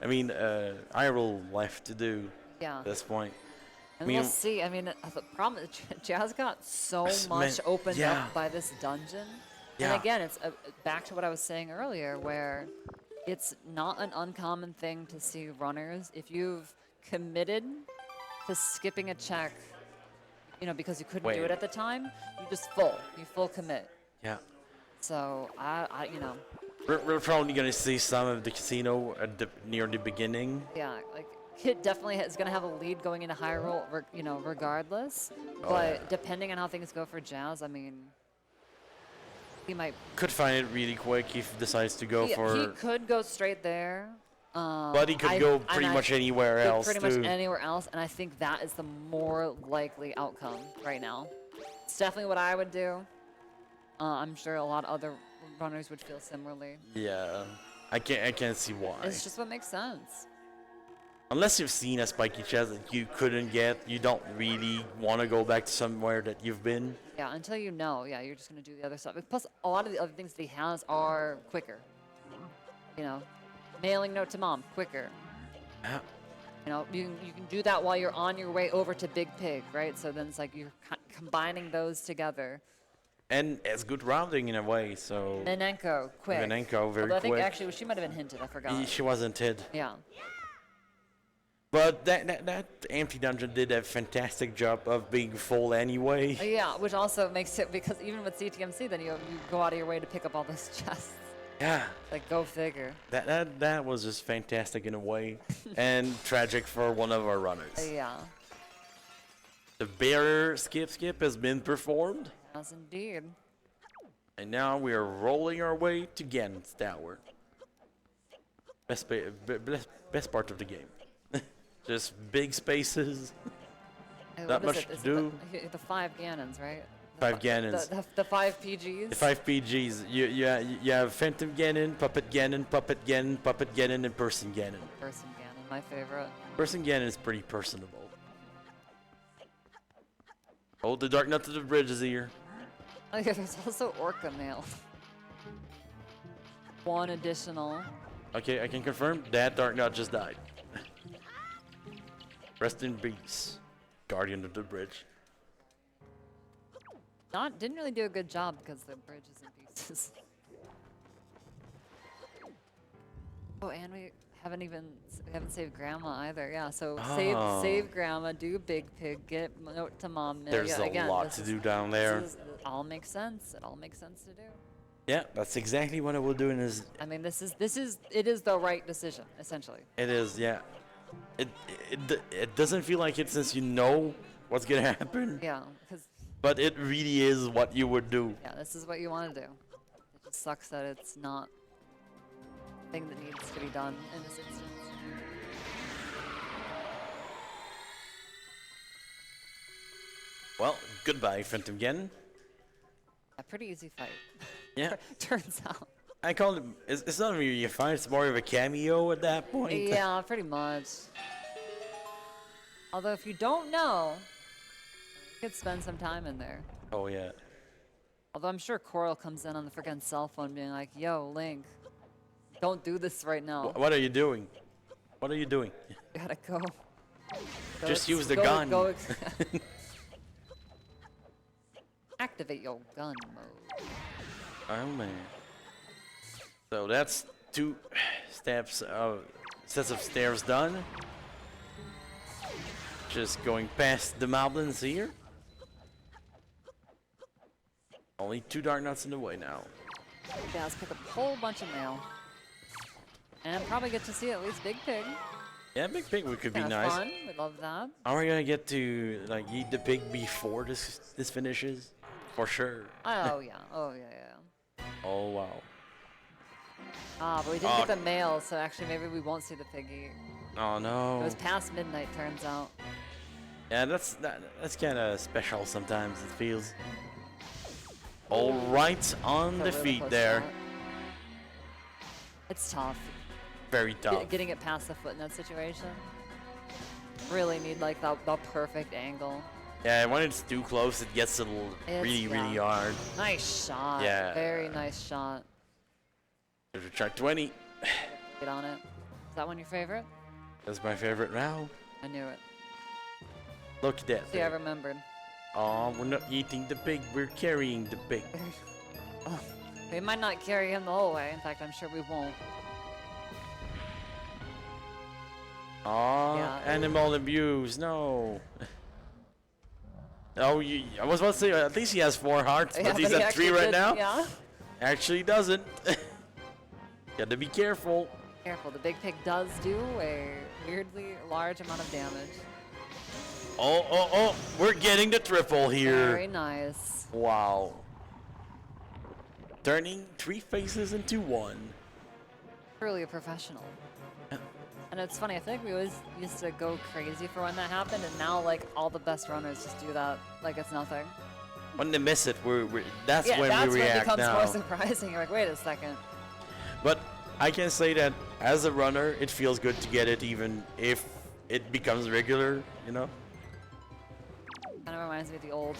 Speaker 2: I mean, Iroh left to do
Speaker 1: Yeah.
Speaker 2: at this point.
Speaker 1: And we'll see. I mean, the problem is Jazz got so
Speaker 2: Yes,
Speaker 1: much
Speaker 2: man,
Speaker 1: opened
Speaker 2: yeah.
Speaker 1: up by this dungeon.
Speaker 2: Yeah.
Speaker 1: And again, it's back to what I was saying earlier, where it's not an uncommon thing to see runners. If you've committed to skipping a check, you know, because you couldn't do it at the time, you full commit.
Speaker 2: Yeah.
Speaker 1: So I you know,
Speaker 2: We're probably gonna see some of the casino near the beginning.
Speaker 1: yeah, like Kit definitely is going to have a lead going into Hyrule, you know, regardless.
Speaker 2: Oh,
Speaker 1: but
Speaker 2: yeah.
Speaker 1: depending on how things go for Jazz, I mean, he might.
Speaker 2: Could find it really quick if he decides to go for.
Speaker 1: He could go straight there.
Speaker 2: But he could go pretty much anywhere else
Speaker 1: Pretty
Speaker 2: too.
Speaker 1: much anywhere else, and I think that is the more likely outcome right now. It's definitely what I would do. I'm sure a lot of other runners would feel similarly.
Speaker 2: Yeah, I can't see why.
Speaker 1: It's just what makes sense.
Speaker 2: Unless you've seen a spiky chest that you couldn't get, you don't really want to go back to somewhere that you've been.
Speaker 1: Yeah, until you know, yeah, you're just gonna do the other stuff. Plus, a lot of the other things that he has are quicker. You know, mailing note to mom, quicker.
Speaker 2: Yeah.
Speaker 1: You know, you can do that while you're on your way over to Big Pig, right? So then it's like you're combining those together.
Speaker 2: And it's good rounding in a way, so.
Speaker 1: Nenenko, quick.
Speaker 2: Nenenko, very
Speaker 1: Although I think
Speaker 2: quick.
Speaker 1: actually she might have been hinted. I forgot.
Speaker 2: She wasn't hid.
Speaker 1: Yeah.
Speaker 2: But that empty dungeon did a fantastic job of being full anyway.
Speaker 1: Yeah, which also makes it, because even with CTMC, then you go out of your way to pick up all those chests.
Speaker 2: Yeah.
Speaker 1: Like, go figure.
Speaker 2: That was just fantastic in a way, and tragic for one of our runners.
Speaker 1: Yeah.
Speaker 2: The bear skip has been performed,
Speaker 1: Yes, indeed.
Speaker 2: and now we are rolling our way to Ganon's Tower. Best part of the game. Just big spaces.
Speaker 1: Hey,
Speaker 2: Not
Speaker 1: what is
Speaker 2: much
Speaker 1: it?
Speaker 2: to
Speaker 1: Is
Speaker 2: do.
Speaker 1: it the 5 Ganons, right?
Speaker 2: 5 Ganons.
Speaker 1: The 5 PGs?
Speaker 2: The 5 PGs. You have Phantom Ganon, Puppet Ganon, Puppet Ganon, Puppet Ganon, and Person Ganon.
Speaker 1: Person Ganon, my favorite.
Speaker 2: Person Ganon is pretty personable. Oh, the Dark Knight to the Bridge is here.
Speaker 1: Oh yeah, there's also Orca Mail. One additional.
Speaker 2: Okay, I can confirm that Dark Knight just died. Rest in peace, Guardian of the Bridge.
Speaker 1: Didn't really do a good job because the bridge is in pieces. Oh, and we haven't saved Grandma either. Yeah, so save Grandma, do Big Pig, get note to Mom.
Speaker 2: There's
Speaker 1: yeah,
Speaker 2: a lot to do down there.
Speaker 1: It all makes sense. It all makes sense to do.
Speaker 2: Yeah, that's exactly what I will do in this.
Speaker 1: I mean, it is the right decision, essentially.
Speaker 2: It is, yeah. It doesn't feel like it since you know what's gonna happen.
Speaker 1: Yeah, because.
Speaker 2: But it really is what you would do.
Speaker 1: Yeah, this is what you want to do. It just sucks that it's not a thing that needs to be done in this instance.
Speaker 2: Well, goodbye, Phantom Ganon.
Speaker 1: A pretty easy fight.
Speaker 2: Yeah.
Speaker 1: Turns out.
Speaker 2: I call it. It's not really a fight. It's more of a cameo at that point.
Speaker 1: Yeah, pretty much. Although if you don't know, you could spend some time in there.
Speaker 2: Oh yeah.
Speaker 1: Although I'm sure Coral comes in on the freaking cell phone being like, "Yo, Link, don't do this right now."
Speaker 2: What are you doing? What are you doing?
Speaker 1: Gotta go.
Speaker 2: Just use the gun.
Speaker 1: Activate your gun mode.
Speaker 2: Oh man. So that's 2 sets of stairs done. Just going past the mountains here. Only 2 dark nuts in the way now.
Speaker 1: Yeah, let's pick up a whole bunch of mail. And probably get to see at least Big Pig.
Speaker 2: Yeah, Big Pig could be
Speaker 1: Kinda
Speaker 2: nice.
Speaker 1: fun. We love that.
Speaker 2: Are we gonna get to like eat the pig before this finishes? For sure.
Speaker 1: Oh yeah. Oh yeah.
Speaker 2: Oh wow.
Speaker 1: Ah, but we didn't get the mail, so actually maybe we won't see the piggy.
Speaker 2: Oh no.
Speaker 1: It was past midnight, turns out.
Speaker 2: Yeah, that's kind of special sometimes. It feels. All right, on the
Speaker 1: It's a really
Speaker 2: feet
Speaker 1: close
Speaker 2: there.
Speaker 1: shot. It's tough.
Speaker 2: Very tough.
Speaker 1: Getting it past the foot in that situation. Really need like the perfect angle.
Speaker 2: Yeah, when it's too close, it gets a little really hard.
Speaker 1: Nice shot.
Speaker 2: Yeah.
Speaker 1: Very nice shot.
Speaker 2: There's a try 20.
Speaker 1: Get on it. Is that one your favorite?
Speaker 2: That's my favorite round.
Speaker 1: I knew it.
Speaker 2: Look at that.
Speaker 1: See, I remembered.
Speaker 2: Oh, we're not eating the pig. We're carrying the pig.
Speaker 1: Oh, we might not carry him the whole way. In fact, I'm sure we won't.
Speaker 2: Oh,
Speaker 1: Yeah.
Speaker 2: animal abuse. No. Oh, I was about to say, at least he has 4 hearts,
Speaker 1: Yeah,
Speaker 2: but he's
Speaker 1: he
Speaker 2: at 3
Speaker 1: actually
Speaker 2: right
Speaker 1: did,
Speaker 2: now.
Speaker 1: Yeah.
Speaker 2: Actually doesn't. Gotta be careful.
Speaker 1: Careful, the Big Pig does do a weirdly large amount of damage.
Speaker 2: Oh, we're getting the triple here.
Speaker 1: Very nice.
Speaker 2: Wow. Turning 3 faces into 1.
Speaker 1: Truly a professional. And it's funny, I think we always used to go crazy for when that happened, and now like all the best runners just do that like it's nothing.
Speaker 2: When they miss it, that's when
Speaker 1: that's
Speaker 2: we
Speaker 1: when it
Speaker 2: react
Speaker 1: becomes
Speaker 2: now.
Speaker 1: more surprising. You're like, wait a second.
Speaker 2: But I can say that as a runner, it feels good to get it even if it becomes regular, you know?
Speaker 1: Kind of reminds me of the old,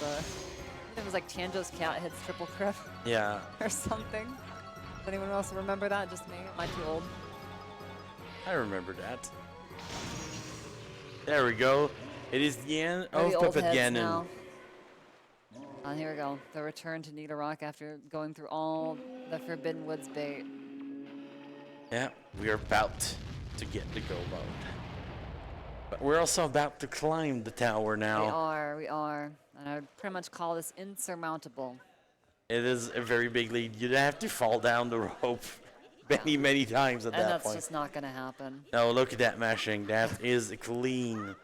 Speaker 1: it was like Tanjo's cat hits triple crit
Speaker 2: Yeah.
Speaker 1: or something. Does anyone else remember that? Just me? Am I too old?
Speaker 2: I remember that. There we go. It is the end
Speaker 1: We're
Speaker 2: of
Speaker 1: the old
Speaker 2: Puppet
Speaker 1: heads
Speaker 2: Ganon.
Speaker 1: now. Here we go. The return to Nidorak after going through all the Forbidden Woods bait.
Speaker 2: Yeah, we are about to get the go mode. But we're also about to climb the tower now.
Speaker 1: We are. And I would pretty much call this insurmountable.
Speaker 2: It is a very big lead. You'd have to fall down the rope many times at
Speaker 1: And
Speaker 2: that
Speaker 1: that's
Speaker 2: point.
Speaker 1: just not going to happen.
Speaker 2: No, look at that mashing. That is clean.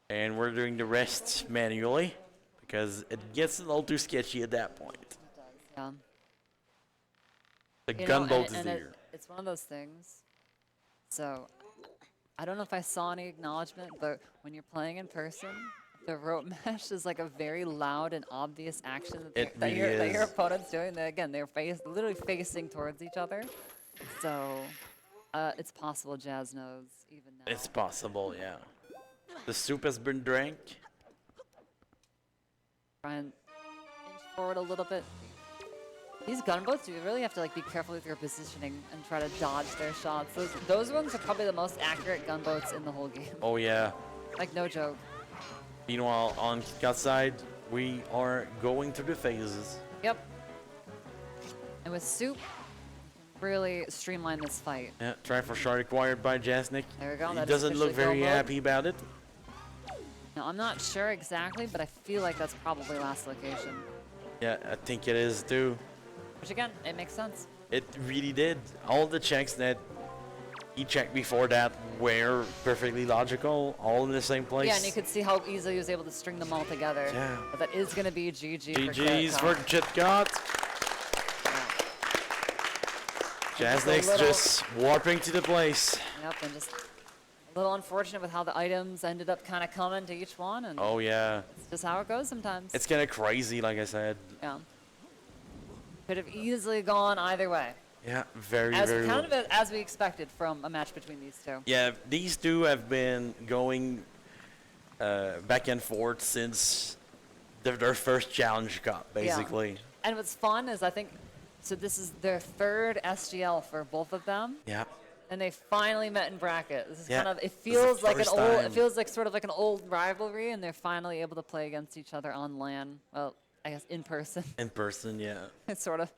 Speaker 2: And we're doing the rest manually because it gets a little too sketchy at that point.
Speaker 1: Yeah.
Speaker 2: The
Speaker 1: You know,
Speaker 2: gunboat
Speaker 1: and
Speaker 2: is there.
Speaker 1: It's one of those things. So, I don't know if I saw any acknowledgement, but when you're playing in person, the rope mesh is like a very loud and obvious action that your opponent's doing. Again, they're literally facing towards each other. So, it's possible Jazz knows even now.
Speaker 2: It's possible, yeah. The soup has been drank.
Speaker 1: Try and inch forward a little bit. These gunboats, you really have to like be careful with your positioning and try to dodge their shots. Those ones are probably the most accurate gunboats in the whole game.
Speaker 2: Oh yeah.
Speaker 1: Like no joke.
Speaker 2: Meanwhile, on Kitcot side, we are going through the phases.
Speaker 1: Yep. And with Soup, really streamline this fight.
Speaker 2: Yeah, try for shot acquired by Jasnix.
Speaker 1: There we go.
Speaker 2: He
Speaker 1: that is
Speaker 2: doesn't look
Speaker 1: officially
Speaker 2: very
Speaker 1: go mode.
Speaker 2: happy about it.
Speaker 1: No, I'm not sure exactly, but I feel like that's probably last location.
Speaker 2: Yeah, I think it is too.
Speaker 1: Which again, it makes sense.
Speaker 2: It really did. All the checks that he checked before that were perfectly logical, all in the same place.
Speaker 1: Yeah, and you could see how easily he was able to string them all together.
Speaker 2: Yeah.
Speaker 1: But that is going to be GG
Speaker 2: GG's for
Speaker 1: Kitcot.
Speaker 2: Kitcot. Jasnix just warping to the place.
Speaker 1: Yep, and just a little unfortunate with how the items ended up kind of coming to each one. And
Speaker 2: Oh yeah.
Speaker 1: it's just how it goes sometimes.
Speaker 2: It's kind of crazy, like I said.
Speaker 1: Yeah. Could have easily gone either way.
Speaker 2: Yeah, very.
Speaker 1: Kind of as we expected from a match between these two.
Speaker 2: Yeah, these two have been going back and forth since their first challenge cup, basically.
Speaker 1: Yeah. And what's fun is I think, so this is their third SGL for both of them.
Speaker 2: Yeah.
Speaker 1: And they finally met in bracket. This is
Speaker 2: Yeah,
Speaker 1: kind of, it
Speaker 2: this is the
Speaker 1: feels like an
Speaker 2: first
Speaker 1: old,
Speaker 2: time.
Speaker 1: it feels like sort of like an old rivalry, and they're finally able to play against each other on LAN. Well, I guess in person.
Speaker 2: In person, yeah.
Speaker 1: It's sort of,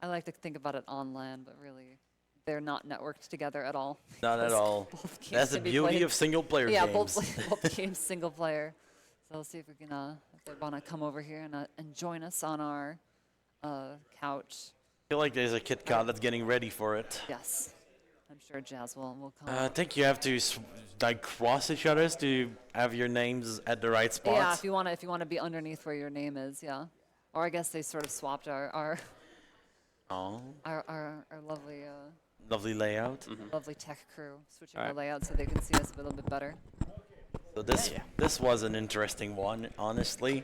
Speaker 1: I like to think about it on LAN, but really, they're not networked together at all.
Speaker 2: Not at
Speaker 1: because
Speaker 2: all.
Speaker 1: both games
Speaker 2: That's the
Speaker 1: can be
Speaker 2: beauty
Speaker 1: played-
Speaker 2: of single-player
Speaker 1: Yeah,
Speaker 2: games.
Speaker 1: both games single player. So we'll see if we can, if they want to come over here and join us on our couch.
Speaker 2: I feel like there's a Kitcot that's getting ready for it.
Speaker 1: Yes, I'm sure Jazz will come.
Speaker 2: I think you have to like cross each other's to have your names at the right spots.
Speaker 1: Yeah, if you wanna be underneath where your name is, yeah. Or I guess they sort of swapped our
Speaker 2: Oh,
Speaker 1: lovely
Speaker 2: lovely layout.
Speaker 1: lovely tech crew, switching
Speaker 3: All
Speaker 1: our
Speaker 3: right.
Speaker 1: layout so they can see us a little bit better.
Speaker 2: So this was an interesting one, honestly.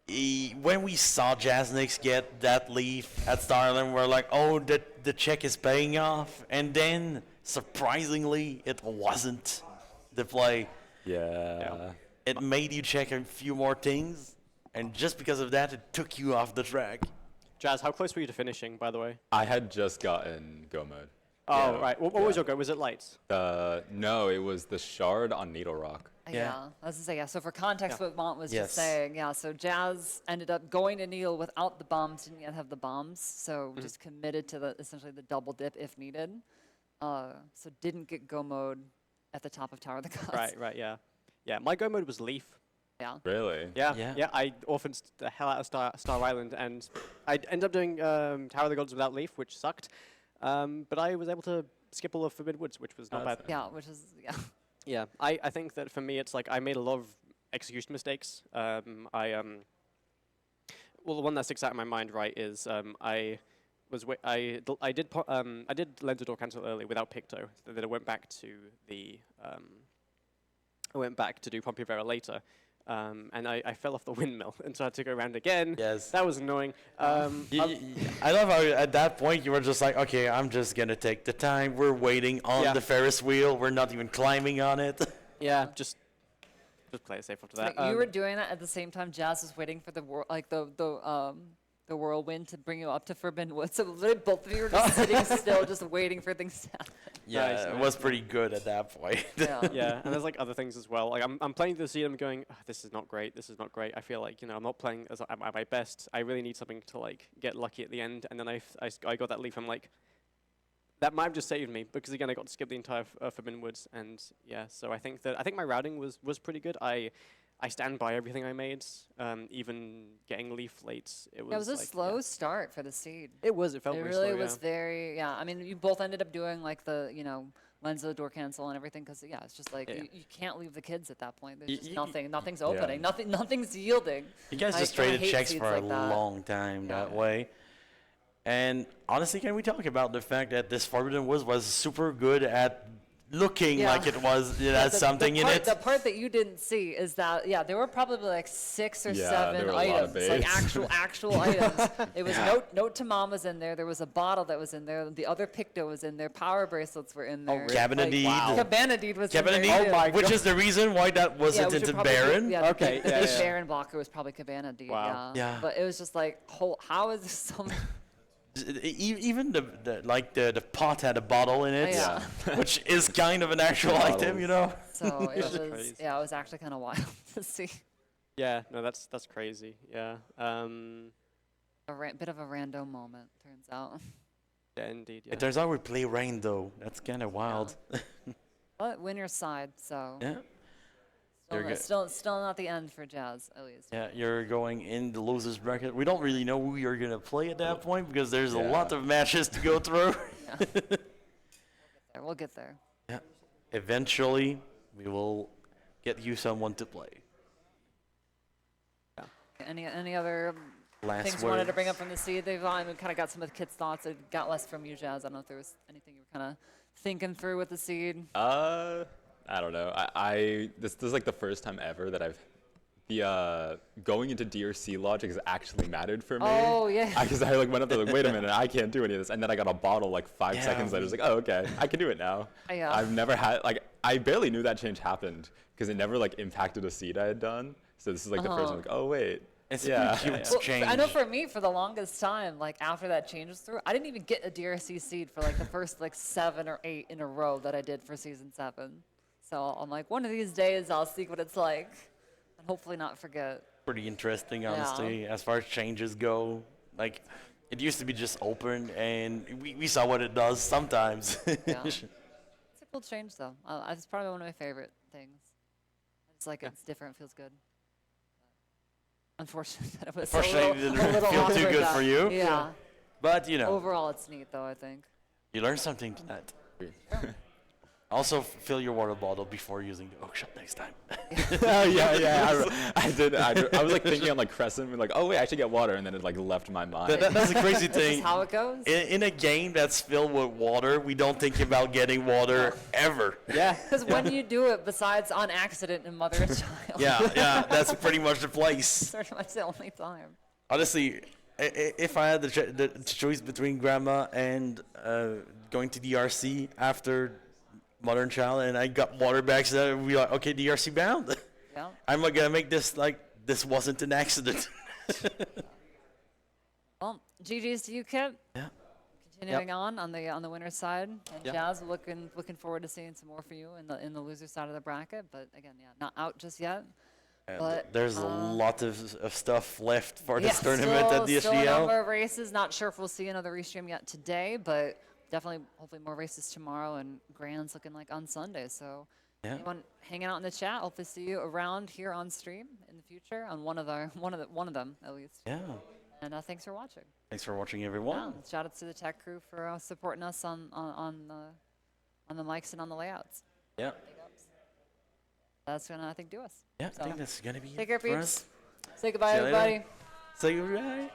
Speaker 2: When we saw Jasnix get that lead at Starland, we're like, oh, the check is paying off. And then, surprisingly, it wasn't the play.
Speaker 4: Yeah.
Speaker 2: It made you check a few more things, and just because of that, it took you off the track.
Speaker 3: Jazz, how close were you to finishing, by the way?
Speaker 4: I had just gotten go mode.
Speaker 3: Oh,
Speaker 4: Yeah.
Speaker 3: right. What was your go? Was it lights?
Speaker 4: No, it was the shard on Needle Rock.
Speaker 1: Yeah, I was gonna say, yeah, so for context,
Speaker 3: Yeah.
Speaker 1: what Mont was
Speaker 2: Yes.
Speaker 1: just saying, yeah, so Jazz ended up going to Neil without the bombs, didn't yet have the bombs, so just committed to essentially the double dip if needed. So didn't get go mode at the top of Tower of the Gods.
Speaker 3: Right, yeah. Yeah, my go mode was Leaf.
Speaker 1: Yeah.
Speaker 4: Really?
Speaker 3: Yeah, I orphaned the hell out of Star Island, and I ended up doing Tower of the Gods without Leaf, which sucked. But I was able to skip all of Forbidden Woods, which was not bad.
Speaker 4: That's
Speaker 1: Yeah, which is, yeah.
Speaker 3: Yeah, I think that for me, it's like I made a lot of execution mistakes. Well, the one that sticks out in my mind, right, is I did lens door cancel early without Picto, so that I went back to the do Pompey-Vera later, and I fell off the windmill, and so I had to go around again.
Speaker 2: Yes.
Speaker 3: That was annoying.
Speaker 2: I love how at that point you were just like, okay, I'm just gonna take the time. We're waiting on
Speaker 3: Yeah.
Speaker 2: the Ferris wheel. We're not even climbing on it.
Speaker 3: Yeah, just play it safe after that.
Speaker 1: Like, you were doing that at the same time Jazz was waiting for the whirlwind to bring you up to Forbidden Woods. So literally both of you were just sitting still, just waiting for things to happen.
Speaker 2: Yeah,
Speaker 3: Nice,
Speaker 2: it
Speaker 3: nice,
Speaker 2: was pretty good at that point.
Speaker 1: Yeah.
Speaker 3: Yeah, and there's like other things as well. Like I'm playing the seed, I'm going, "Ugh, this is not great. This is not great. I feel like I'm not playing at my best. I really need something to like get lucky at the end. And then I got that leaf. I'm like, that might have just saved me because again I got to skip the entire Forbidden Woods. And yeah, so I think my routing was pretty good. I stand by everything I made, even getting leaf late. It was
Speaker 1: It was a
Speaker 3: like,
Speaker 1: slow start for the seed.
Speaker 3: It was. It felt
Speaker 1: It
Speaker 3: very
Speaker 1: really
Speaker 3: slow,
Speaker 1: was very, yeah. I mean, you both ended up doing like the, lens of the door cancel and everything because, yeah, it's just like
Speaker 3: Yeah.
Speaker 1: you can't leave the kids at that point. There's
Speaker 2: Y-
Speaker 1: just
Speaker 2: y-
Speaker 1: nothing. Nothing's opening. Nothing's yielding.
Speaker 2: You guys
Speaker 1: I
Speaker 2: just
Speaker 1: kinda
Speaker 2: traded
Speaker 1: hate
Speaker 2: checks
Speaker 1: seeds
Speaker 2: for a
Speaker 1: like that.
Speaker 2: long time that
Speaker 1: Yeah.
Speaker 2: way. And honestly, can we talk about the fact that this Forbidden Woods was super good at looking
Speaker 1: Yeah.
Speaker 2: like it was it
Speaker 1: Yeah,
Speaker 2: had something in it?
Speaker 1: The part that you didn't see is that, yeah, there were probably like 6 or
Speaker 4: Yeah,
Speaker 1: 7
Speaker 4: there were a lot of
Speaker 1: items, like
Speaker 4: baits.
Speaker 1: actual items. It was note to mom was in there. There was a bottle that was in there. The other Picto was in there. Power bracelets were in there.
Speaker 3: really?
Speaker 2: Cabana Deed.
Speaker 3: Wow.
Speaker 1: Cabana Deed was
Speaker 2: Cabana
Speaker 1: in
Speaker 2: Deed,
Speaker 1: there. too.
Speaker 3: my
Speaker 2: which is the reason why that wasn't
Speaker 1: which would
Speaker 2: into
Speaker 1: probably be-
Speaker 2: Baron.
Speaker 1: Yeah,
Speaker 3: Okay,
Speaker 1: the
Speaker 3: yeah,
Speaker 1: big
Speaker 3: yeah.
Speaker 1: Baron blocker was probably Cabana Deed.
Speaker 3: Wow.
Speaker 2: Yeah.
Speaker 1: But it was just like, how is this so?
Speaker 2: Even the pot had a bottle in it,
Speaker 1: Yeah.
Speaker 2: which is kind of an actual item, you know.
Speaker 1: So it was,
Speaker 3: Crazy.
Speaker 1: yeah, it was actually kind of wild to see.
Speaker 3: Yeah, no, that's crazy. Yeah.
Speaker 1: Bit of a random moment, turns out.
Speaker 3: Yeah, indeed. Yeah.
Speaker 2: It turns out we play rain though. That's kind of wild.
Speaker 1: But winner's side, so
Speaker 2: Yeah. You're good.
Speaker 1: still not the end for Jazz, at least.
Speaker 2: Yeah, you're going in the losers bracket. We don't really know who you're gonna play at that point because there's a
Speaker 4: Yeah.
Speaker 2: lot of matches to go through.
Speaker 1: We'll get there.
Speaker 2: Yeah. Eventually, we will get you someone to play.
Speaker 1: Any other
Speaker 2: Last
Speaker 1: things you wanted to bring up from the seed? They've kind of got some of the Kit's thoughts. I got less from you, Jazz. I don't know if there was anything you were kind of thinking through with the seed.
Speaker 4: I don't know. This is like the first time ever that I've going into DRC logic has actually mattered for me.
Speaker 1: Oh, yeah.
Speaker 4: Because I like went up there like, wait a minute, I can't do any of this, and then I got a bottle like 5
Speaker 2: Yeah,
Speaker 4: seconds later. I was like, oh okay, I can do it now.
Speaker 1: Yeah.
Speaker 4: I've never had I barely knew that change happened because it never like impacted a seed I had done. So this is like the first one. Like, oh wait,
Speaker 2: It's
Speaker 4: Yeah.
Speaker 2: a huge
Speaker 1: Well,
Speaker 2: change.
Speaker 1: I know for me, for the longest time, like after that change was through, I didn't even get a DRC seed for like the first like 7 or 8 in a row that I did for season 7. So I'm like, one of these days I'll see what it's like, and hopefully not forget.
Speaker 2: Pretty interesting, honestly, as far as changes go. Like, it used to be just open, and we saw what it does sometimes.
Speaker 1: Yeah. It's a cool change though. It's probably one of my favorite things. It's like it's different, feels good. Unfortunately, that it was
Speaker 2: Unfortunately, it
Speaker 1: a
Speaker 2: didn't
Speaker 1: little
Speaker 2: feel too
Speaker 1: awkward
Speaker 2: good
Speaker 1: that-
Speaker 2: for you.
Speaker 1: Yeah.
Speaker 2: But, you know,
Speaker 1: Overall, it's neat though, I think.
Speaker 2: you learned something tonight. Also, fill your water bottle before using the oak shot next time.
Speaker 4: Oh yeah. I did. I was like thinking on like Crescent, and like, oh wait, I should get water, and then it like left my mind.
Speaker 2: That's the crazy
Speaker 1: This
Speaker 2: thing.
Speaker 1: is how it goes.
Speaker 2: In a game that's filled with water, we don't think about getting water ever.
Speaker 3: Yeah.
Speaker 1: Because when you do it, besides on accident in Mother and Child,
Speaker 2: Yeah, that's pretty much the place.
Speaker 1: it's pretty much the only time.
Speaker 2: Honestly, if I had the choice between Grandma and going to DRC after Modern Child, and I got water bags, that would be like, okay, DRC bound.
Speaker 1: Yeah.
Speaker 2: I'm not gonna make this like this wasn't an accident.
Speaker 1: Well, GG's to you, Kip.
Speaker 2: Yeah.
Speaker 1: Continuing on the winner's side, and
Speaker 3: Yep.
Speaker 1: Jazz, looking forward to seeing some more for you in the loser side of the bracket. But again, yeah, not out just yet.
Speaker 2: And
Speaker 1: But,
Speaker 2: there's a lot of stuff left for
Speaker 1: Yeah,
Speaker 2: this tournament at the
Speaker 1: still a number
Speaker 2: SGL.
Speaker 1: of races. Not sure if we'll see another restream yet today, but definitely, hopefully, more races tomorrow, and Grand's looking like on Sunday. So,
Speaker 2: Yeah.
Speaker 1: anyone hanging out in the chat, hopefully see you around here on stream in the future on one of them at least.
Speaker 2: Yeah.
Speaker 1: And thanks for watching.
Speaker 2: Thanks for watching, everyone.
Speaker 1: Yeah, shout out to the tech crew for supporting us on the mics and on the layouts.
Speaker 2: Yeah.
Speaker 1: Big ups. That's gonna, I think, do us.
Speaker 2: Yeah,
Speaker 1: So,
Speaker 2: I think that's gonna be
Speaker 1: take care,
Speaker 2: it for
Speaker 1: peeps.
Speaker 2: us.
Speaker 1: Say goodbye,
Speaker 2: See you later.
Speaker 1: everybody.
Speaker 2: Say goodbye.